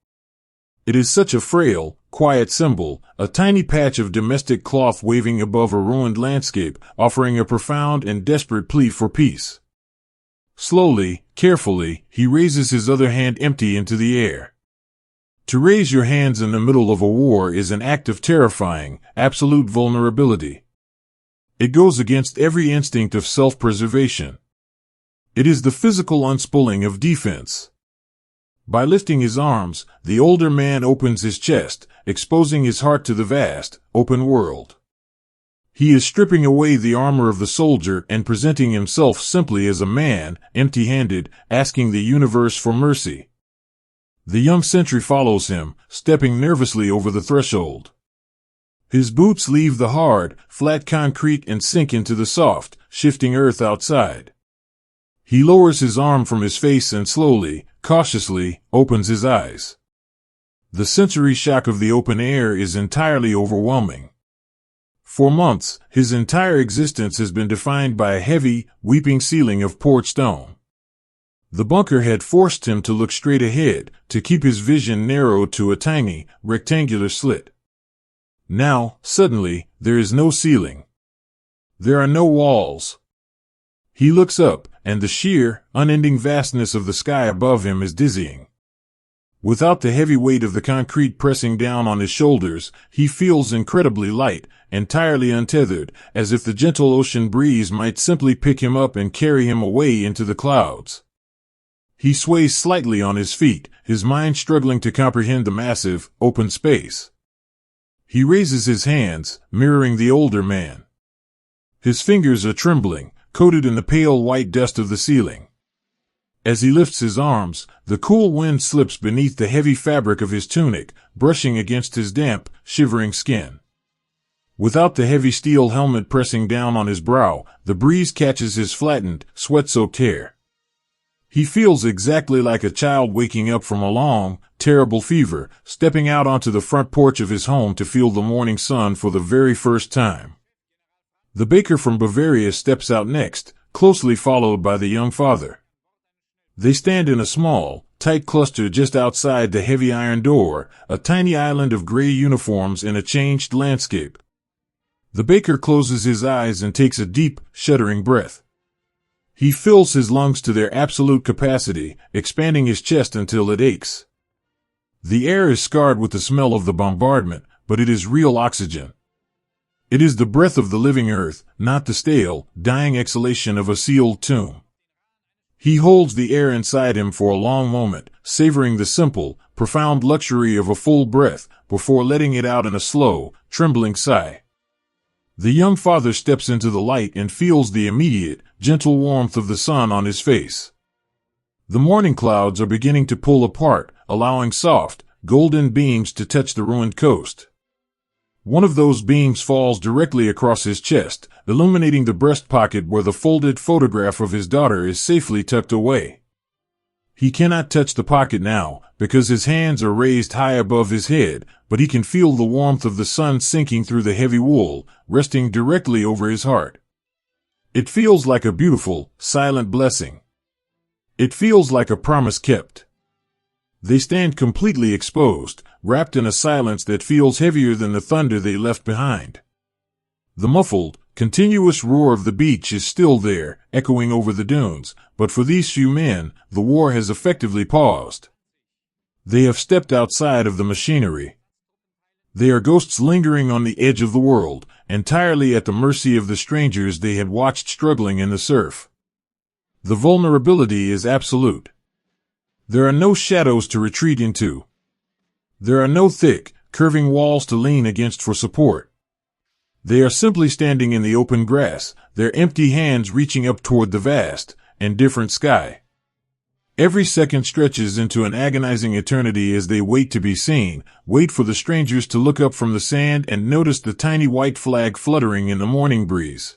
It is such a frail, quiet symbol, a tiny patch of domestic cloth waving above a ruined landscape, offering a profound and desperate plea for peace. Slowly, carefully, he raises his other hand empty into the air. To raise your hands in the middle of a war is an act of terrifying, absolute vulnerability. It goes against every instinct of self-preservation. It is the physical unspooling of defense. By lifting his arms, the older man opens his chest, exposing his heart to the vast, open world. He is stripping away the armor of the soldier and presenting himself simply as a man, empty-handed, asking the universe for mercy. The young sentry follows him, stepping nervously over the threshold. His boots leave the hard, flat concrete and sink into the soft, shifting earth outside. He lowers his arm from his face and slowly, cautiously, opens his eyes. The sensory shock of the open air is entirely overwhelming. For months, his entire existence has been defined by a heavy, weeping ceiling of poured stone. The bunker had forced him to look straight ahead, to keep his vision narrowed to a tiny, rectangular slit. Now, suddenly, there is no ceiling. There are no walls. He looks up, and the sheer, unending vastness of the sky above him is dizzying. Without the heavy weight of the concrete pressing down on his shoulders, he feels incredibly light, entirely untethered, as if the gentle ocean breeze might simply pick him up and carry him away into the clouds. He sways slightly on his feet, his mind struggling to comprehend the massive, open space. He raises his hands, mirroring the older man. His fingers are trembling, coated in the pale white dust of the ceiling. As he lifts his arms, the cool wind slips beneath the heavy fabric of his tunic, brushing against his damp, shivering skin. Without the heavy steel helmet pressing down on his brow, the breeze catches his flattened, sweat-soaked hair. He feels exactly like a child waking up from a long, terrible fever, stepping out onto the front porch of his home to feel the morning sun for the very first time. The baker from Bavaria steps out next, closely followed by the young father. They stand in a small, tight cluster just outside the heavy iron door, a tiny island of gray uniforms in a changed landscape. The baker closes his eyes and takes a deep, shuddering breath. He fills his lungs to their absolute capacity, expanding his chest until it aches. The air is scarred with the smell of the bombardment, but it is real oxygen. It is the breath of the living earth, not the stale, dying exhalation of a sealed tomb. He holds the air inside him for a long moment, savoring the simple, profound luxury of a full breath, before letting it out in a slow, trembling sigh. The young father steps into the light and feels the immediate, gentle warmth of the sun on his face. The morning clouds are beginning to pull apart, allowing soft, golden beams to touch the ruined coast. One of those beams falls directly across his chest, illuminating the breast pocket where the folded photograph of his daughter is safely tucked away. He cannot touch the pocket now, because his hands are raised high above his head, but he can feel the warmth of the sun sinking through the heavy wool, resting directly over his heart. It feels like a beautiful, silent blessing. It feels like a promise kept. They stand completely exposed, wrapped in a silence that feels heavier than the thunder they left behind. The muffled, continuous roar of the beach is still there, echoing over the dunes, but for these few men, the war has effectively paused. They have stepped outside of the machinery. They are ghosts lingering on the edge of the world, entirely at the mercy of the strangers they had watched struggling in the surf. The vulnerability is absolute. There are no shadows to retreat into. There are no thick, curving walls to lean against for support. They are simply standing in the open grass, their empty hands reaching up toward the vast, indifferent sky. Every second stretches into an agonizing eternity as they wait to be seen, wait for the strangers to look up from the sand and notice the tiny white flag fluttering in the morning breeze.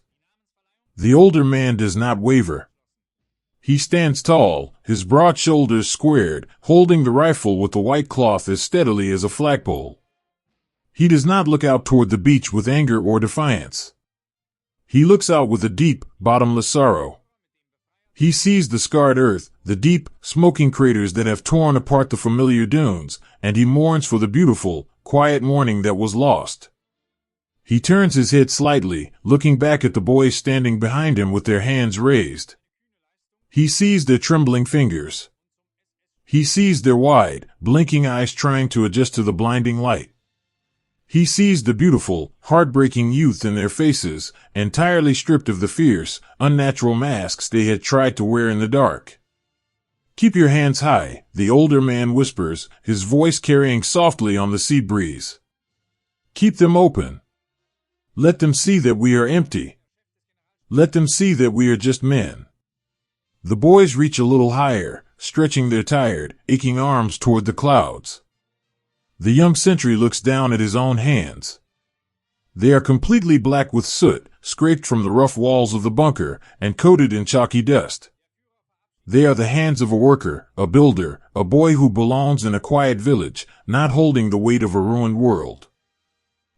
The older man does not waver. He stands tall, his broad shoulders squared, holding the rifle with the white cloth as steadily as a flagpole. He does not look out toward the beach with anger or defiance. He looks out with a deep, bottomless sorrow. He sees the scarred earth, the deep, smoking craters that have torn apart the familiar dunes, and he mourns for the beautiful, quiet morning that was lost. He turns his head slightly, looking back at the boys standing behind him with their hands raised. He sees their trembling fingers. He sees their wide, blinking eyes trying to adjust to the blinding light. He sees the beautiful, heartbreaking youth in their faces, entirely stripped of the fierce, unnatural masks they had tried to wear in the dark. "Keep your hands high," the older man whispers, his voice carrying softly on the sea breeze. "Keep them open. Let them see that we are empty. Let them see that we are just men." The boys reach a little higher, stretching their tired, aching arms toward the clouds. The young sentry looks down at his own hands. They are completely black with soot, scraped from the rough walls of the bunker, and coated in chalky dust. They are the hands of a worker, a builder, a boy who belongs in a quiet village, not holding the weight of a ruined world.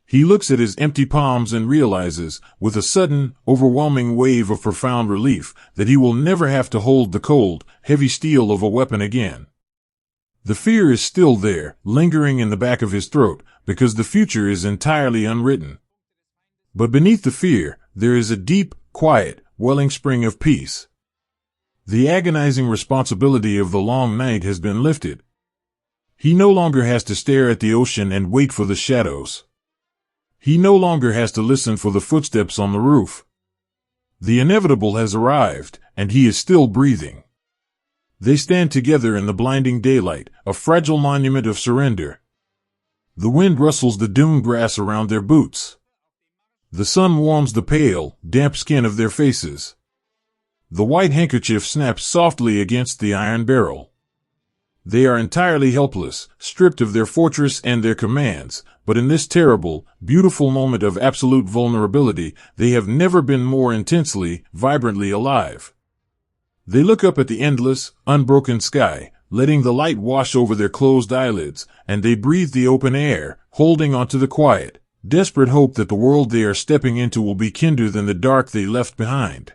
He looks at his empty palms and realizes, with a sudden, overwhelming wave of profound relief, that he will never have to hold the cold, heavy steel of a weapon again. The fear is still there, lingering in the back of his throat, because the future is entirely unwritten. But beneath the fear, there is a deep, quiet, welling spring of peace. The agonizing responsibility of the long night has been lifted. He no longer has to stare at the ocean and wait for the shadows. He no longer has to listen for the footsteps on the roof. The inevitable has arrived, and he is still breathing. They stand together in the blinding daylight, a fragile monument of surrender. The wind rustles the dune grass around their boots. The sun warms the pale, damp skin of their faces. The white handkerchief snaps softly against the iron barrel. They are entirely helpless, stripped of their fortress and their commands, but in this terrible, beautiful moment of absolute vulnerability, they have never been more intensely, vibrantly alive. They look up at the endless, unbroken sky, letting the light wash over their closed eyelids, and they breathe the open air, holding on to the quiet, desperate hope that the world they are stepping into will be kinder than the dark they left behind.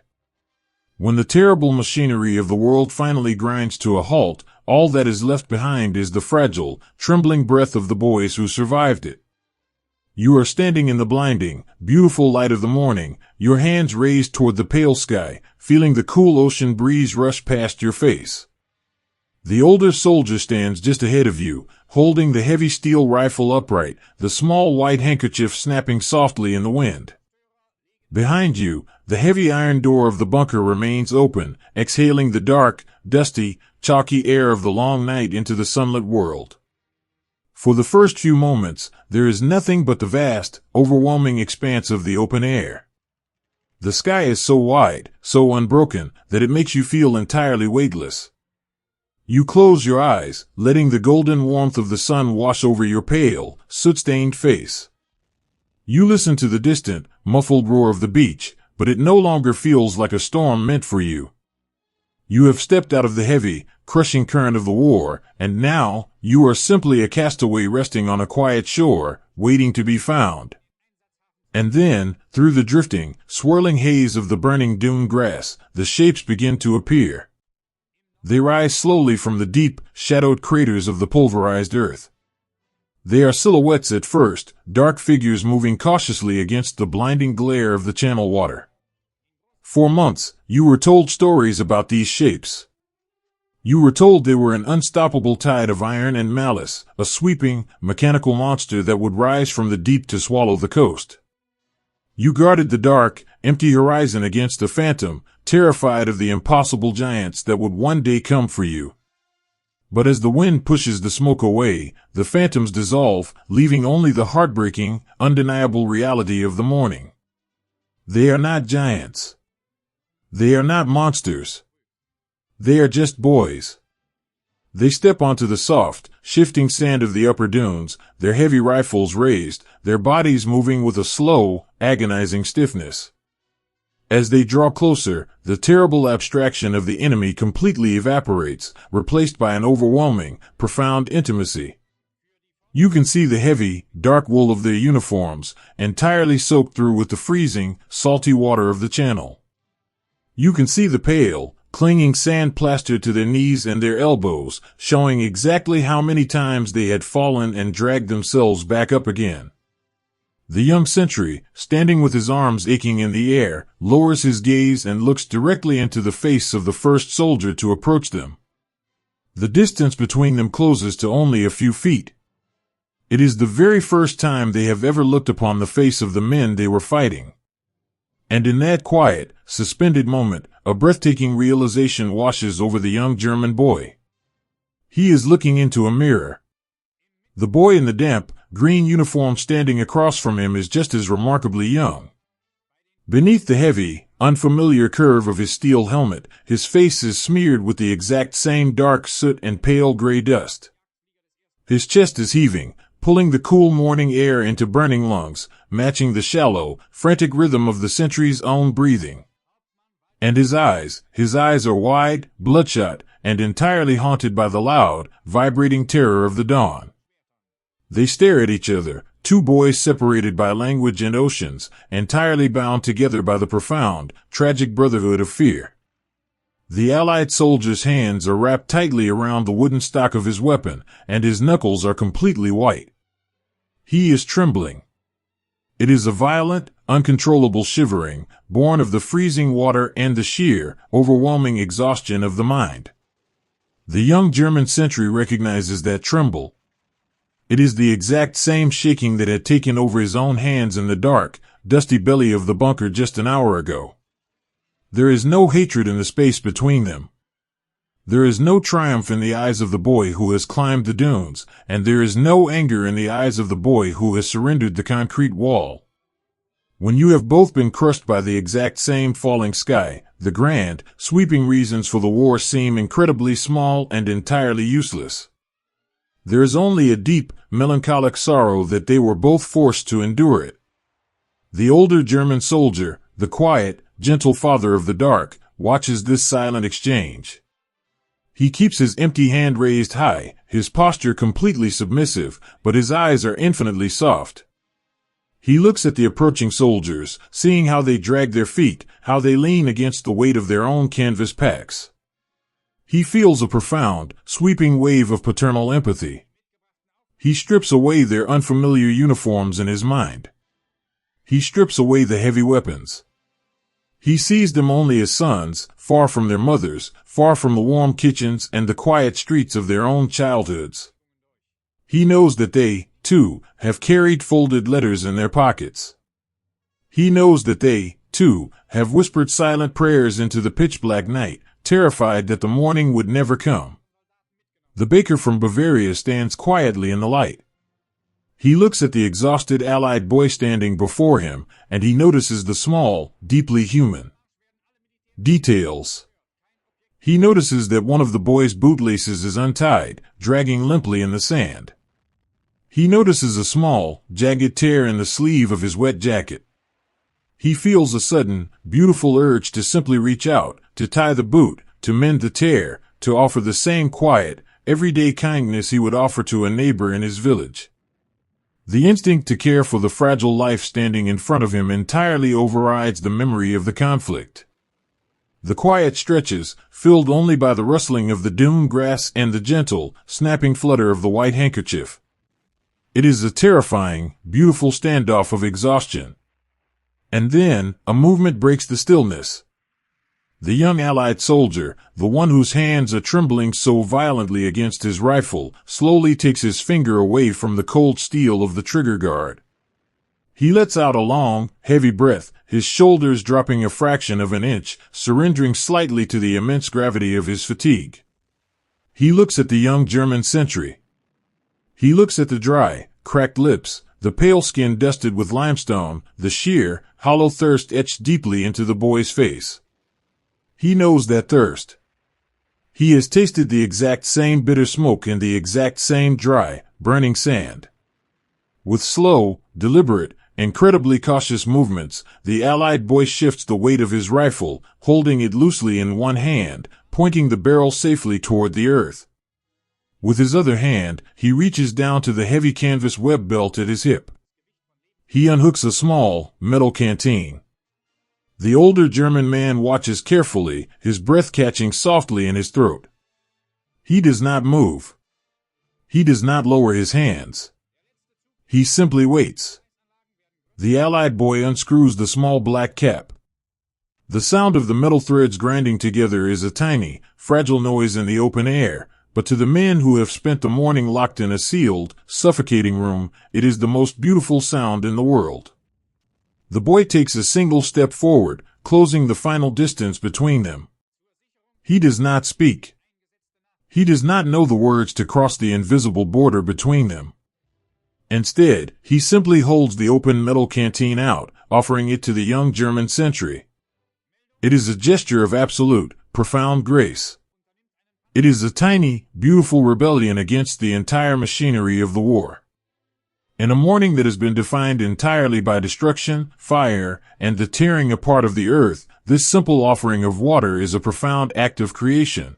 When the terrible machinery of the world finally grinds to a halt, all that is left behind is the fragile, trembling breath of the boys who survived it. You are standing in the blinding, beautiful light of the morning, your hands raised toward the pale sky, feeling the cool ocean breeze rush past your face. The older soldier stands just ahead of you, holding the heavy steel rifle upright, the small white handkerchief snapping softly in the wind. Behind you, the heavy iron door of the bunker remains open, exhaling the dark, dusty, chalky air of the long night into the sunlit world. For the first few moments, there is nothing but the vast, overwhelming expanse of the open air. The sky is so wide, so unbroken, that it makes you feel entirely weightless. You close your eyes, letting the golden warmth of the sun wash over your pale, soot-stained face. You listen to the distant, muffled roar of the beach, but it no longer feels like a storm meant for you. You have stepped out of the heavy, crushing current of the war, and now, you are simply a castaway resting on a quiet shore, waiting to be found. And then, through the drifting, swirling haze of the burning dune grass, the shapes begin to appear. They rise slowly from the deep, shadowed craters of the pulverized earth. They are silhouettes at first, dark figures moving cautiously against the blinding glare of the channel water. For months, you were told stories about these shapes. You were told they were an unstoppable tide of iron and malice, a sweeping, mechanical monster that would rise from the deep to swallow the coast. You guarded the dark, empty horizon against the phantom, terrified of the impossible giants that would one day come for you. But as the wind pushes the smoke away, the phantoms dissolve, leaving only the heartbreaking, undeniable reality of the morning. They are not giants. They are not monsters. They are just boys. They step onto the soft, shifting sand of the upper dunes, their heavy rifles raised, their bodies moving with a slow, agonizing stiffness. As they draw closer, the terrible abstraction of the enemy completely evaporates, replaced by an overwhelming, profound intimacy. You can see the heavy, dark wool of their uniforms, entirely soaked through with the freezing, salty water of the channel. You can see the pale, clinging sand plastered to their knees and their elbows, showing exactly how many times they had fallen and dragged themselves back up again. The young sentry, standing with his arms aching in the air, lowers his gaze and looks directly into the face of the first soldier to approach them. The distance between them closes to only a few feet. It is the very first time they have ever looked upon the face of the men they were fighting. And in that quiet, suspended moment, a breathtaking realization washes over the young German boy. He is looking into a mirror. The boy in the damp, green uniform standing across from him is just as remarkably young. Beneath the heavy, unfamiliar curve of his steel helmet, his face is smeared with the exact same dark soot and pale gray dust. His chest is heaving, pulling the cool morning air into burning lungs, matching the shallow, frantic rhythm of the sentry's own breathing. And his eyes are wide, bloodshot, and entirely haunted by the loud, vibrating terror of the dawn. They stare at each other, two boys separated by language and oceans, entirely bound together by the profound, tragic brotherhood of fear. The Allied soldier's hands are wrapped tightly around the wooden stock of his weapon, and his knuckles are completely white. He is trembling. It is a violent, uncontrollable shivering, born of the freezing water and the sheer, overwhelming exhaustion of the mind. The young German sentry recognizes that tremble. It is the exact same shaking that had taken over his own hands in the dark, dusty belly of the bunker just an hour ago. There is no hatred in the space between them. There is no triumph in the eyes of the boy who has climbed the dunes, and there is no anger in the eyes of the boy who has surrendered the concrete wall. When you have both been crushed by the exact same falling sky, the grand, sweeping reasons for the war seem incredibly small and entirely useless. There is only a deep, melancholic sorrow that they were both forced to endure it. The older German soldier, the quiet, gentle father of the dark, watches this silent exchange. He keeps his empty hand raised high, his posture completely submissive, but his eyes are infinitely soft. He looks at the approaching soldiers, seeing how they drag their feet, how they lean against the weight of their own canvas packs. He feels a profound, sweeping wave of paternal empathy. He strips away their unfamiliar uniforms in his mind. He strips away the heavy weapons. He sees them only as sons, far from their mothers, far from the warm kitchens and the quiet streets of their own childhoods. He knows that they, too, have carried folded letters in their pockets. He knows that they, too, have whispered silent prayers into the pitch-black night, terrified that the morning would never come. The baker from Bavaria stands quietly in the light. He looks at the exhausted Allied boy standing before him, and he notices the small, deeply human details. He notices that one of the boy's bootlaces is untied, dragging limply in the sand. He notices a small, jagged tear in the sleeve of his wet jacket. He feels a sudden, beautiful urge to simply reach out, to tie the boot, to mend the tear, to offer the same quiet, everyday kindness he would offer to a neighbor in his village. The instinct to care for the fragile life standing in front of him entirely overrides the memory of the conflict. The quiet stretches, filled only by the rustling of the dune grass and the gentle, snapping flutter of the white handkerchief. It is a terrifying, beautiful standoff of exhaustion. And then, a movement breaks the stillness. The young Allied soldier, the one whose hands are trembling so violently against his rifle, slowly takes his finger away from the cold steel of the trigger guard. He lets out a long, heavy breath, his shoulders dropping a fraction of an inch, surrendering slightly to the immense gravity of his fatigue. He looks at the young German sentry. He looks at the dry, cracked lips, the pale skin dusted with limestone, the sheer, hollow thirst etched deeply into the boy's face. He knows that thirst. He has tasted the exact same bitter smoke and the exact same dry, burning sand. With slow, deliberate, incredibly cautious movements, the Allied boy shifts the weight of his rifle, holding it loosely in one hand, pointing the barrel safely toward the earth. With his other hand, he reaches down to the heavy canvas web belt at his hip. He unhooks a small, metal canteen. The older German man watches carefully, his breath catching softly in his throat. He does not move. He does not lower his hands. He simply waits. The Allied boy unscrews the small black cap. The sound of the metal threads grinding together is a tiny, fragile noise in the open air, but to the men who have spent the morning locked in a sealed, suffocating room, it is the most beautiful sound in the world. The boy takes a single step forward, closing the final distance between them. He does not speak. He does not know the words to cross the invisible border between them. Instead, he simply holds the open metal canteen out, offering it to the young German sentry. It is a gesture of absolute, profound grace. It is a tiny, beautiful rebellion against the entire machinery of the war. In a morning that has been defined entirely by destruction, fire, and the tearing apart of the earth, this simple offering of water is a profound act of creation.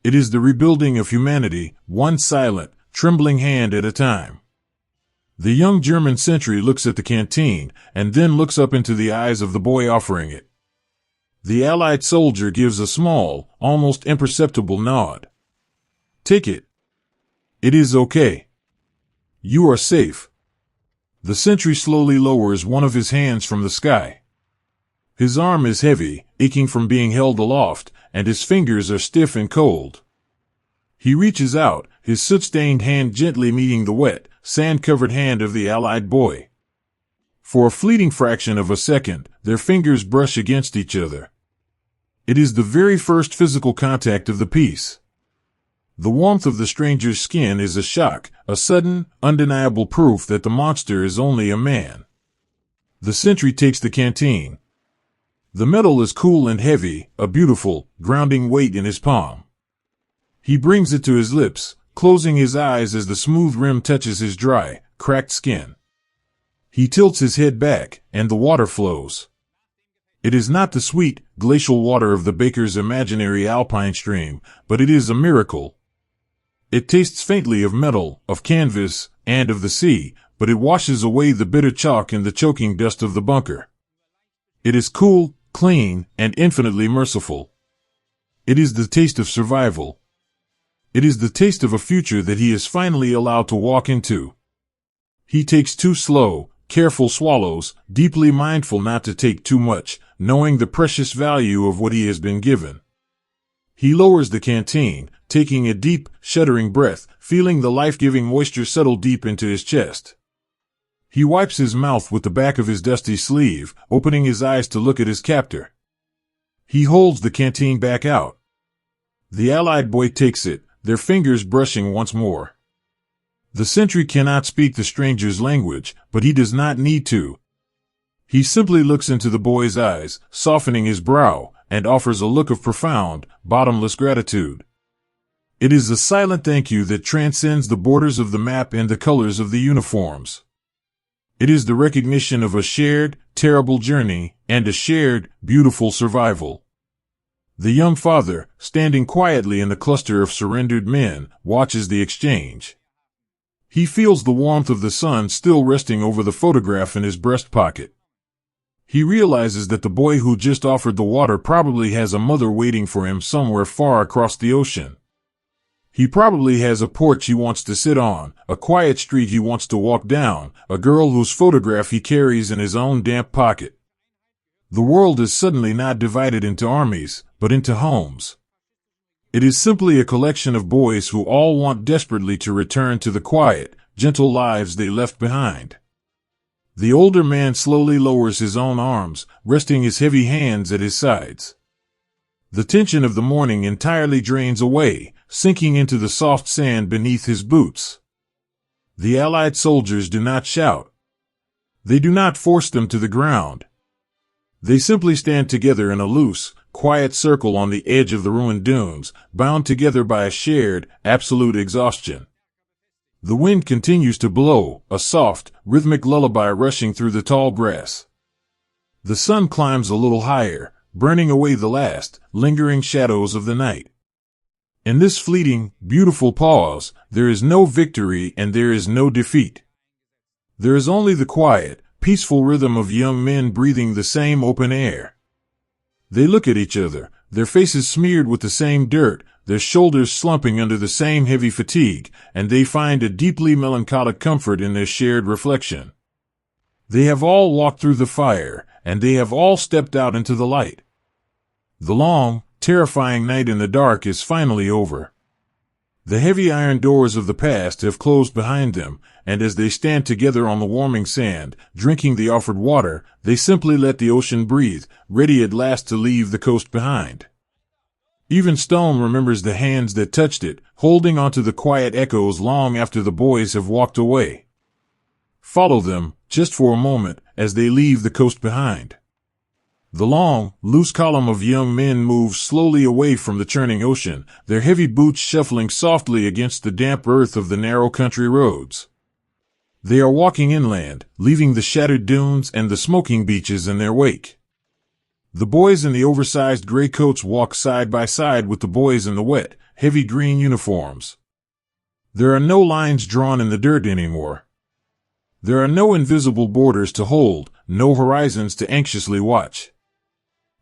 It is the rebuilding of humanity, one silent, trembling hand at a time. The young German sentry looks at the canteen, and then looks up into the eyes of the boy offering it. The Allied soldier gives a small, almost imperceptible nod. Take it. It is okay. You are safe. The sentry slowly lowers one of his hands from the sky. His arm is heavy, aching from being held aloft, and his fingers are stiff and cold. He reaches out, his soot-stained hand gently meeting the wet, sand-covered hand of the Allied boy. For a fleeting fraction of a second, their fingers brush against each other. It is the very first physical contact of the peace. The warmth of the stranger's skin is a shock, a sudden, undeniable proof that the monster is only a man. The sentry takes the canteen. The metal is cool and heavy, a beautiful, grounding weight in his palm. He brings it to his lips, closing his eyes as the smooth rim touches his dry, cracked skin. He tilts his head back, and the water flows. It is not the sweet, glacial water of the baker's imaginary alpine stream, but it is a miracle. It tastes faintly of metal, of canvas, and of the sea, but it washes away the bitter chalk and the choking dust of the bunker. It is cool, clean, and infinitely merciful. It is the taste of survival. It is the taste of a future that he is finally allowed to walk into. He takes 2 slow, careful swallows, deeply mindful not to take too much, knowing the precious value of what he has been given. He lowers the canteen, taking a deep, shuddering breath, feeling the life-giving moisture settle deep into his chest. He wipes his mouth with the back of his dusty sleeve, opening his eyes to look at his captor. He holds the canteen back out. The Allied boy takes it, their fingers brushing once more. The sentry cannot speak the stranger's language, but he does not need to. He simply looks into the boy's eyes, softening his brow, and offers a look of profound, bottomless gratitude. It is a silent thank you that transcends the borders of the map and the colors of the uniforms. It is the recognition of a shared, terrible journey, and a shared, beautiful survival. The young father, standing quietly in the cluster of surrendered men, watches the exchange. He feels the warmth of the sun still resting over the photograph in his breast pocket. He realizes that the boy who just offered the water probably has a mother waiting for him somewhere far across the ocean. He probably has a porch he wants to sit on, a quiet street he wants to walk down, a girl whose photograph he carries in his own damp pocket. The world is suddenly not divided into armies, but into homes. It is simply a collection of boys who all want desperately to return to the quiet, gentle lives they left behind. The older man slowly lowers his own arms, resting his heavy hands at his sides. The tension of the morning entirely drains away, sinking into the soft sand beneath his boots. The Allied soldiers do not shout. They do not force them to the ground. They simply stand together in a loose, quiet circle on the edge of the ruined dunes, bound together by a shared, absolute exhaustion. The wind continues to blow, a soft, rhythmic lullaby rushing through the tall grass. The sun climbs a little higher, burning away the last, lingering shadows of the night. In this fleeting, beautiful pause, there is no victory and there is no defeat. There is only the quiet, peaceful rhythm of young men breathing the same open air. They look at each other, their faces smeared with the same dirt, their shoulders slumping under the same heavy fatigue, and they find a deeply melancholic comfort in their shared reflection. They have all walked through the fire, and they have all stepped out into the light. The long, terrifying night in the dark is finally over. The heavy iron doors of the past have closed behind them, and as they stand together on the warming sand, drinking the offered water, they simply let the ocean breathe, ready at last to leave the coast behind. Even stone remembers the hands that touched it, holding onto the quiet echoes long after the boys have walked away. Follow them, just for a moment, as they leave the coast behind. The long, loose column of young men moves slowly away from the churning ocean, their heavy boots shuffling softly against the damp earth of the narrow country roads. They are walking inland, leaving the shattered dunes and the smoking beaches in their wake. The boys in the oversized gray coats walk side by side with the boys in the wet, heavy green uniforms. There are no lines drawn in the dirt anymore. There are no invisible borders to hold, no horizons to anxiously watch.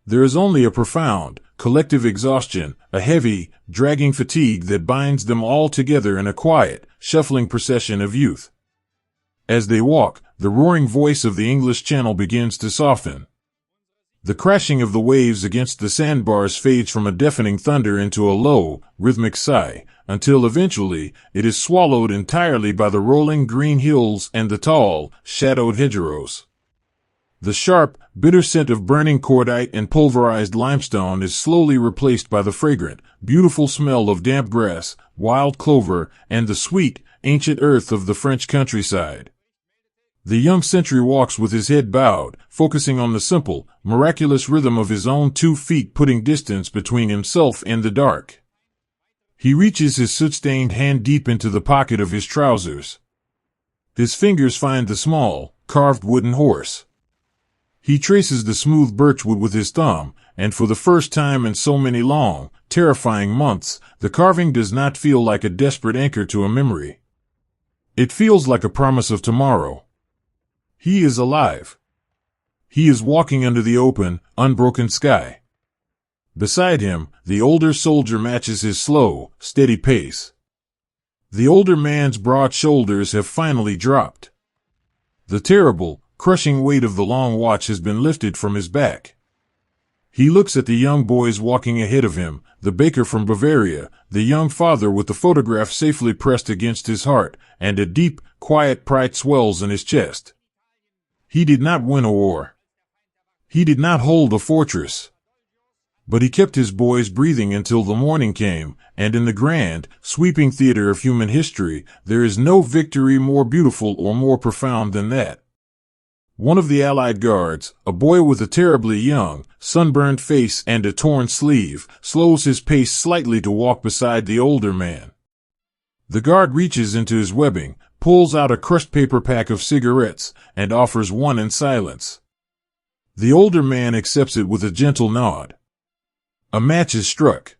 There is only a profound, collective exhaustion, a heavy, dragging fatigue that binds them all together in a quiet, shuffling procession of youth. As they walk, the roaring voice of the English Channel begins to soften. The crashing of the waves against the sandbars fades from a deafening thunder into a low, rhythmic sigh, until eventually it is swallowed entirely by the rolling green hills and the tall, shadowed hedgerows. The sharp, bitter scent of burning cordite and pulverized limestone is slowly replaced by the fragrant, beautiful smell of damp grass, wild clover, and the sweet, ancient earth of the French countryside. The young sentry walks with his head bowed, focusing on the simple, miraculous rhythm of his own 2 feet, putting distance between himself and the dark. He reaches his soot-stained hand deep into the pocket of his trousers. His fingers find the small, carved wooden horse. He traces the smooth birchwood with his thumb, and for the first time in so many long, terrifying months, the carving does not feel like a desperate anchor to a memory. It feels like a promise of tomorrow. He is alive. He is walking under the open, unbroken sky. Beside him, the older soldier matches his slow, steady pace. The older man's broad shoulders have finally dropped. The terrible, crushing weight of the long watch has been lifted from his back. He looks at the young boys walking ahead of him, the baker from Bavaria, the young father with the photograph safely pressed against his heart, and a deep, quiet pride swells in his chest. He did not win a war. He did not hold a fortress. But he kept his boys breathing until the morning came, and in the grand, sweeping theater of human history, there is no victory more beautiful or more profound than that. One of the Allied guards, a boy with a terribly young, sunburned face and a torn sleeve, slows his pace slightly to walk beside the older man. The guard reaches into his webbing, pulls out a crushed paper pack of cigarettes, and offers one in silence. The older man accepts it with a gentle nod. A match is struck.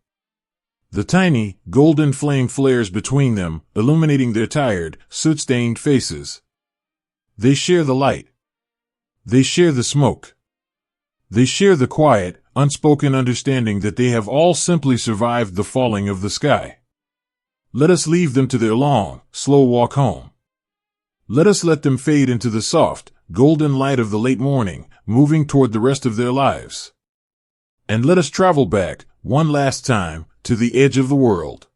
The tiny, golden flame flares between them, illuminating their tired, soot-stained faces. They share the light. They share the smoke. They share the quiet, unspoken understanding that they have all simply survived the falling of the sky. Let us leave them to their long, slow walk home. Let us let them fade into the soft, golden light of the late morning, moving toward the rest of their lives. And let us travel back, one last time, to the edge of the world.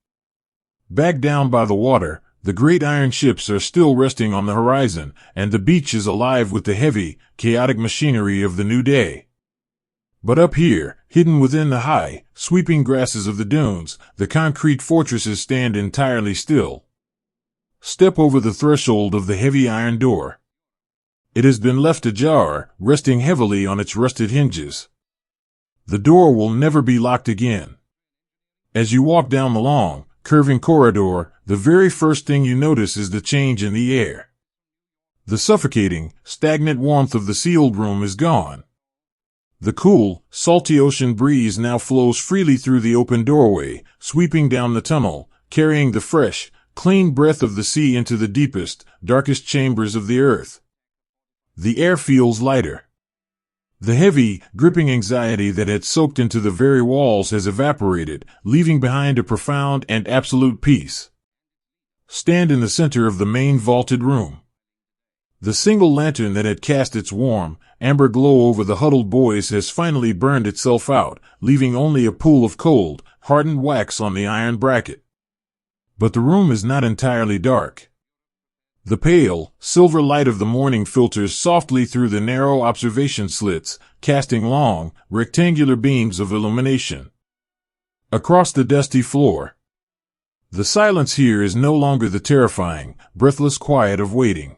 Back down by the water, the great iron ships are still resting on the horizon, and the beach is alive with the heavy, chaotic machinery of the new day. But up here, hidden within the high, sweeping grasses of the dunes, the concrete fortresses stand entirely still. Step over the threshold of the heavy iron door. It has been left ajar, resting heavily on its rusted hinges. The door will never be locked again. As you walk down the long, curving corridor, the very first thing you notice is the change in the air. The suffocating, stagnant warmth of the sealed room is gone. The cool, salty ocean breeze now flows freely through the open doorway, sweeping down the tunnel, carrying the fresh, clean breath of the sea into the deepest, darkest chambers of the earth. The air feels lighter. The heavy, gripping anxiety that had soaked into the very walls has evaporated, leaving behind a profound and absolute peace. Stand in the center of the main vaulted room. The single lantern that had cast its warm, amber glow over the huddled boys has finally burned itself out, leaving only a pool of cold, hardened wax on the iron bracket. But the room is not entirely dark. The pale, silver light of the morning filters softly through the narrow observation slits, casting long, rectangular beams of illumination. Across the dusty floor. The silence here is no longer the terrifying, breathless quiet of waiting.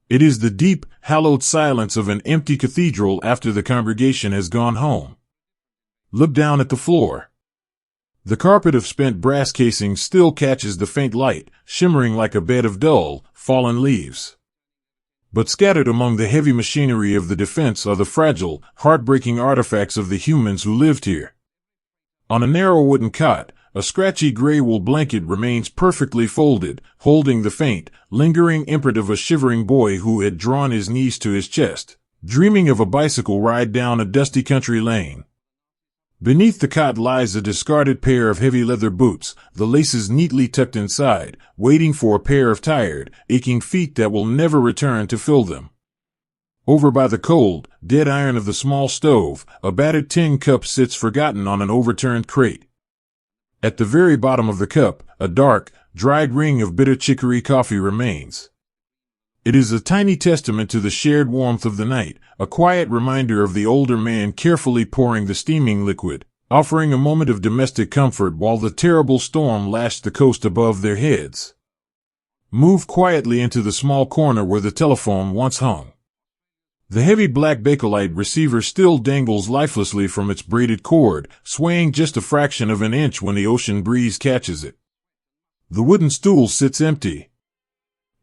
It is the deep, hallowed silence of an empty cathedral after the congregation has gone home. Look down at the floor. The carpet of spent brass casings still catches the faint light, shimmering like a bed of dull, fallen leaves. But scattered among the heavy machinery of the defense are the fragile, heartbreaking artifacts of the humans who lived here. On a narrow wooden cot, a scratchy gray wool blanket remains perfectly folded, holding the faint, lingering imprint of a shivering boy who had drawn his knees to his chest, dreaming of a bicycle ride down a dusty country lane. Beneath the cot lies a discarded pair of heavy leather boots, the laces neatly tucked inside, waiting for a pair of tired, aching feet that will never return to fill them. Over by the cold, dead iron of the small stove, a battered tin cup sits forgotten on an overturned crate. At the very bottom of the cup, a dark, dried ring of bitter chicory coffee remains. It is a tiny testament to the shared warmth of the night, a quiet reminder of the older man carefully pouring the steaming liquid, offering a moment of domestic comfort while the terrible storm lashed the coast above their heads. Move quietly into the small corner where the telephone once hung. The heavy black bakelite receiver still dangles lifelessly from its braided cord, swaying just a fraction of an inch when the ocean breeze catches it. The wooden stool sits empty.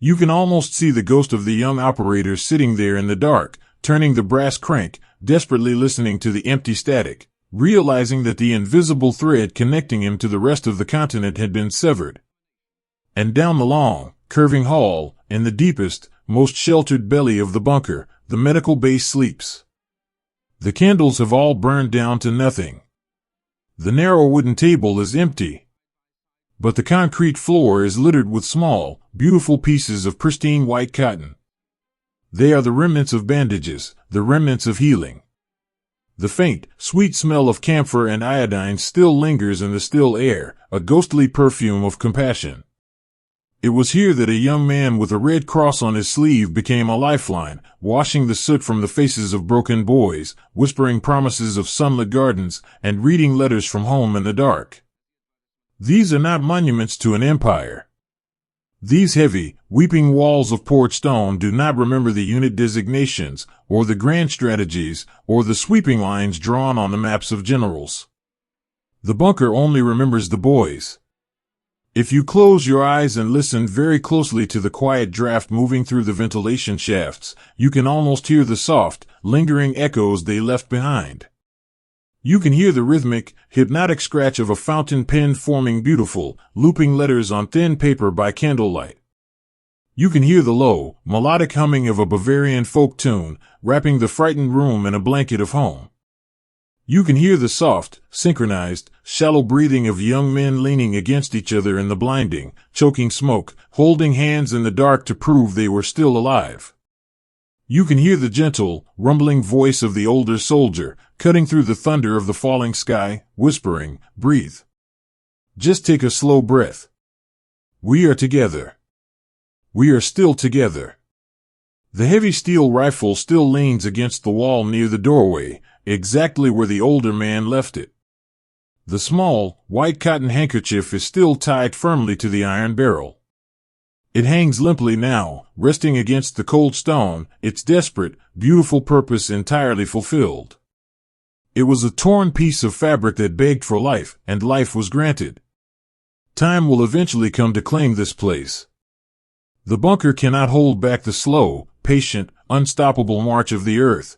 You can almost see the ghost of the young operator sitting there in the dark, turning the brass crank, desperately listening to the empty static, realizing that the invisible thread connecting him to the rest of the continent had been severed. And down the long, curving hall, in the deepest, most sheltered belly of the bunker, the medical base sleeps. The candles have all burned down to nothing. The narrow wooden table is empty. But the concrete floor is littered with small, beautiful pieces of pristine white cotton. They are the remnants of bandages, the remnants of healing. The faint, sweet smell of camphor and iodine still lingers in the still air, a ghostly perfume of compassion. It was here that a young man with a red cross on his sleeve became a lifeline, washing the soot from the faces of broken boys, whispering promises of sunlit gardens, and reading letters from home in the dark. These are not monuments to an empire. These heavy, weeping walls of poured stone do not remember the unit designations, or the grand strategies, or the sweeping lines drawn on the maps of generals. The bunker only remembers the boys. If you close your eyes and listen very closely to the quiet draft moving through the ventilation shafts, you can almost hear the soft, lingering echoes they left behind. You can hear the rhythmic, hypnotic scratch of a fountain pen forming beautiful, looping letters on thin paper by candlelight. You can hear the low, melodic humming of a Bavarian folk tune, wrapping the frightened room in a blanket of home. You can hear the soft, synchronized, shallow breathing of young men leaning against each other in the blinding, choking smoke, holding hands in the dark to prove they were still alive. You can hear the gentle, rumbling voice of the older soldier, cutting through the thunder of the falling sky, whispering, "Breathe. Just take a slow breath. We are together. We are still together." The heavy steel rifle still leans against the wall near the doorway, exactly where the older man left it. The small, white cotton handkerchief is still tied firmly to the iron barrel. It hangs limply now, resting against the cold stone, its desperate, beautiful purpose entirely fulfilled. It was a torn piece of fabric that begged for life, and life was granted. Time will eventually come to claim this place. The bunker cannot hold back the slow, patient, unstoppable march of the earth.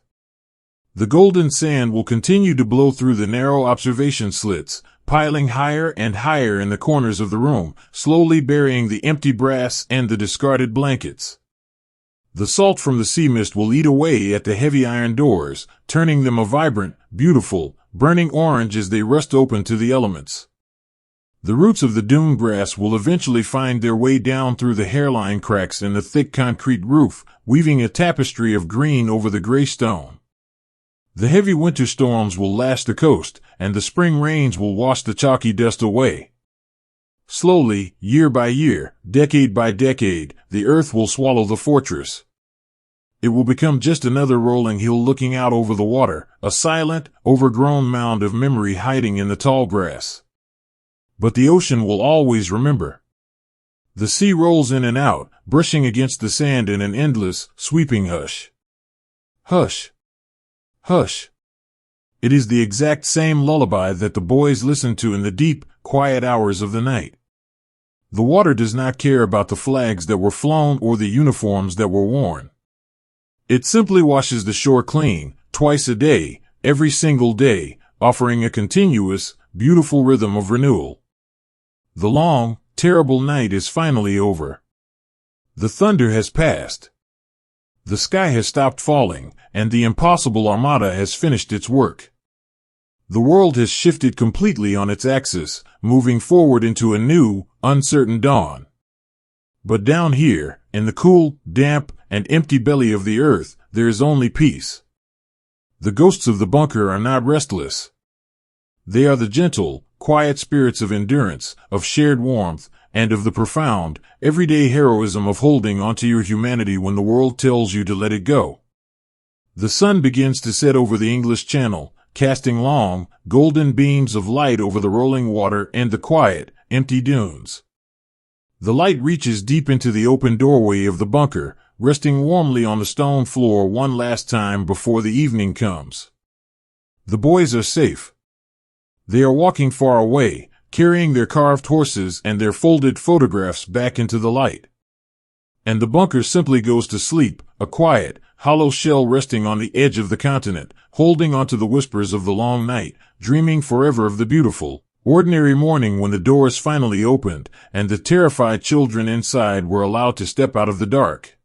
The golden sand will continue to blow through the narrow observation slits, piling higher and higher in the corners of the room, slowly burying the empty brass and the discarded blankets. The salt from the sea mist will eat away at the heavy iron doors, turning them a vibrant, beautiful, burning orange as they rust open to the elements. The roots of the dune grass will eventually find their way down through the hairline cracks in the thick concrete roof, weaving a tapestry of green over the gray stone. The heavy winter storms will lash the coast, and the spring rains will wash the chalky dust away. Slowly, year by year, decade by decade, the earth will swallow the fortress. It will become just another rolling hill looking out over the water, a silent, overgrown mound of memory hiding in the tall grass. But the ocean will always remember. The sea rolls in and out, brushing against the sand in an endless, sweeping hush. Hush. Hush. It is the exact same lullaby that the boys listen to in the deep, quiet hours of the night. The water does not care about the flags that were flown or the uniforms that were worn. It simply washes the shore clean, twice a day, every single day, offering a continuous, beautiful rhythm of renewal. The long, terrible night is finally over. The thunder has passed. The sky has stopped falling, and the impossible armada has finished its work. The world has shifted completely on its axis, moving forward into a new, uncertain dawn. But down here, in the cool, damp, and empty belly of the earth, there is only peace. The ghosts of the bunker are not restless. They are the gentle, quiet spirits of endurance, of shared warmth, and of the profound, everyday heroism of holding onto your humanity when the world tells you to let it go. The sun begins to set over the English Channel, casting long, golden beams of light over the rolling water and the quiet, empty dunes. The light reaches deep into the open doorway of the bunker, resting warmly on the stone floor one last time before the evening comes. The boys are safe. They are walking far away, carrying their carved horses and their folded photographs back into the light. And the bunker simply goes to sleep, a quiet, hollow shell resting on the edge of the continent, holding onto the whispers of the long night, dreaming forever of the beautiful, ordinary morning when the doors finally opened and the terrified children inside were allowed to step out of the dark.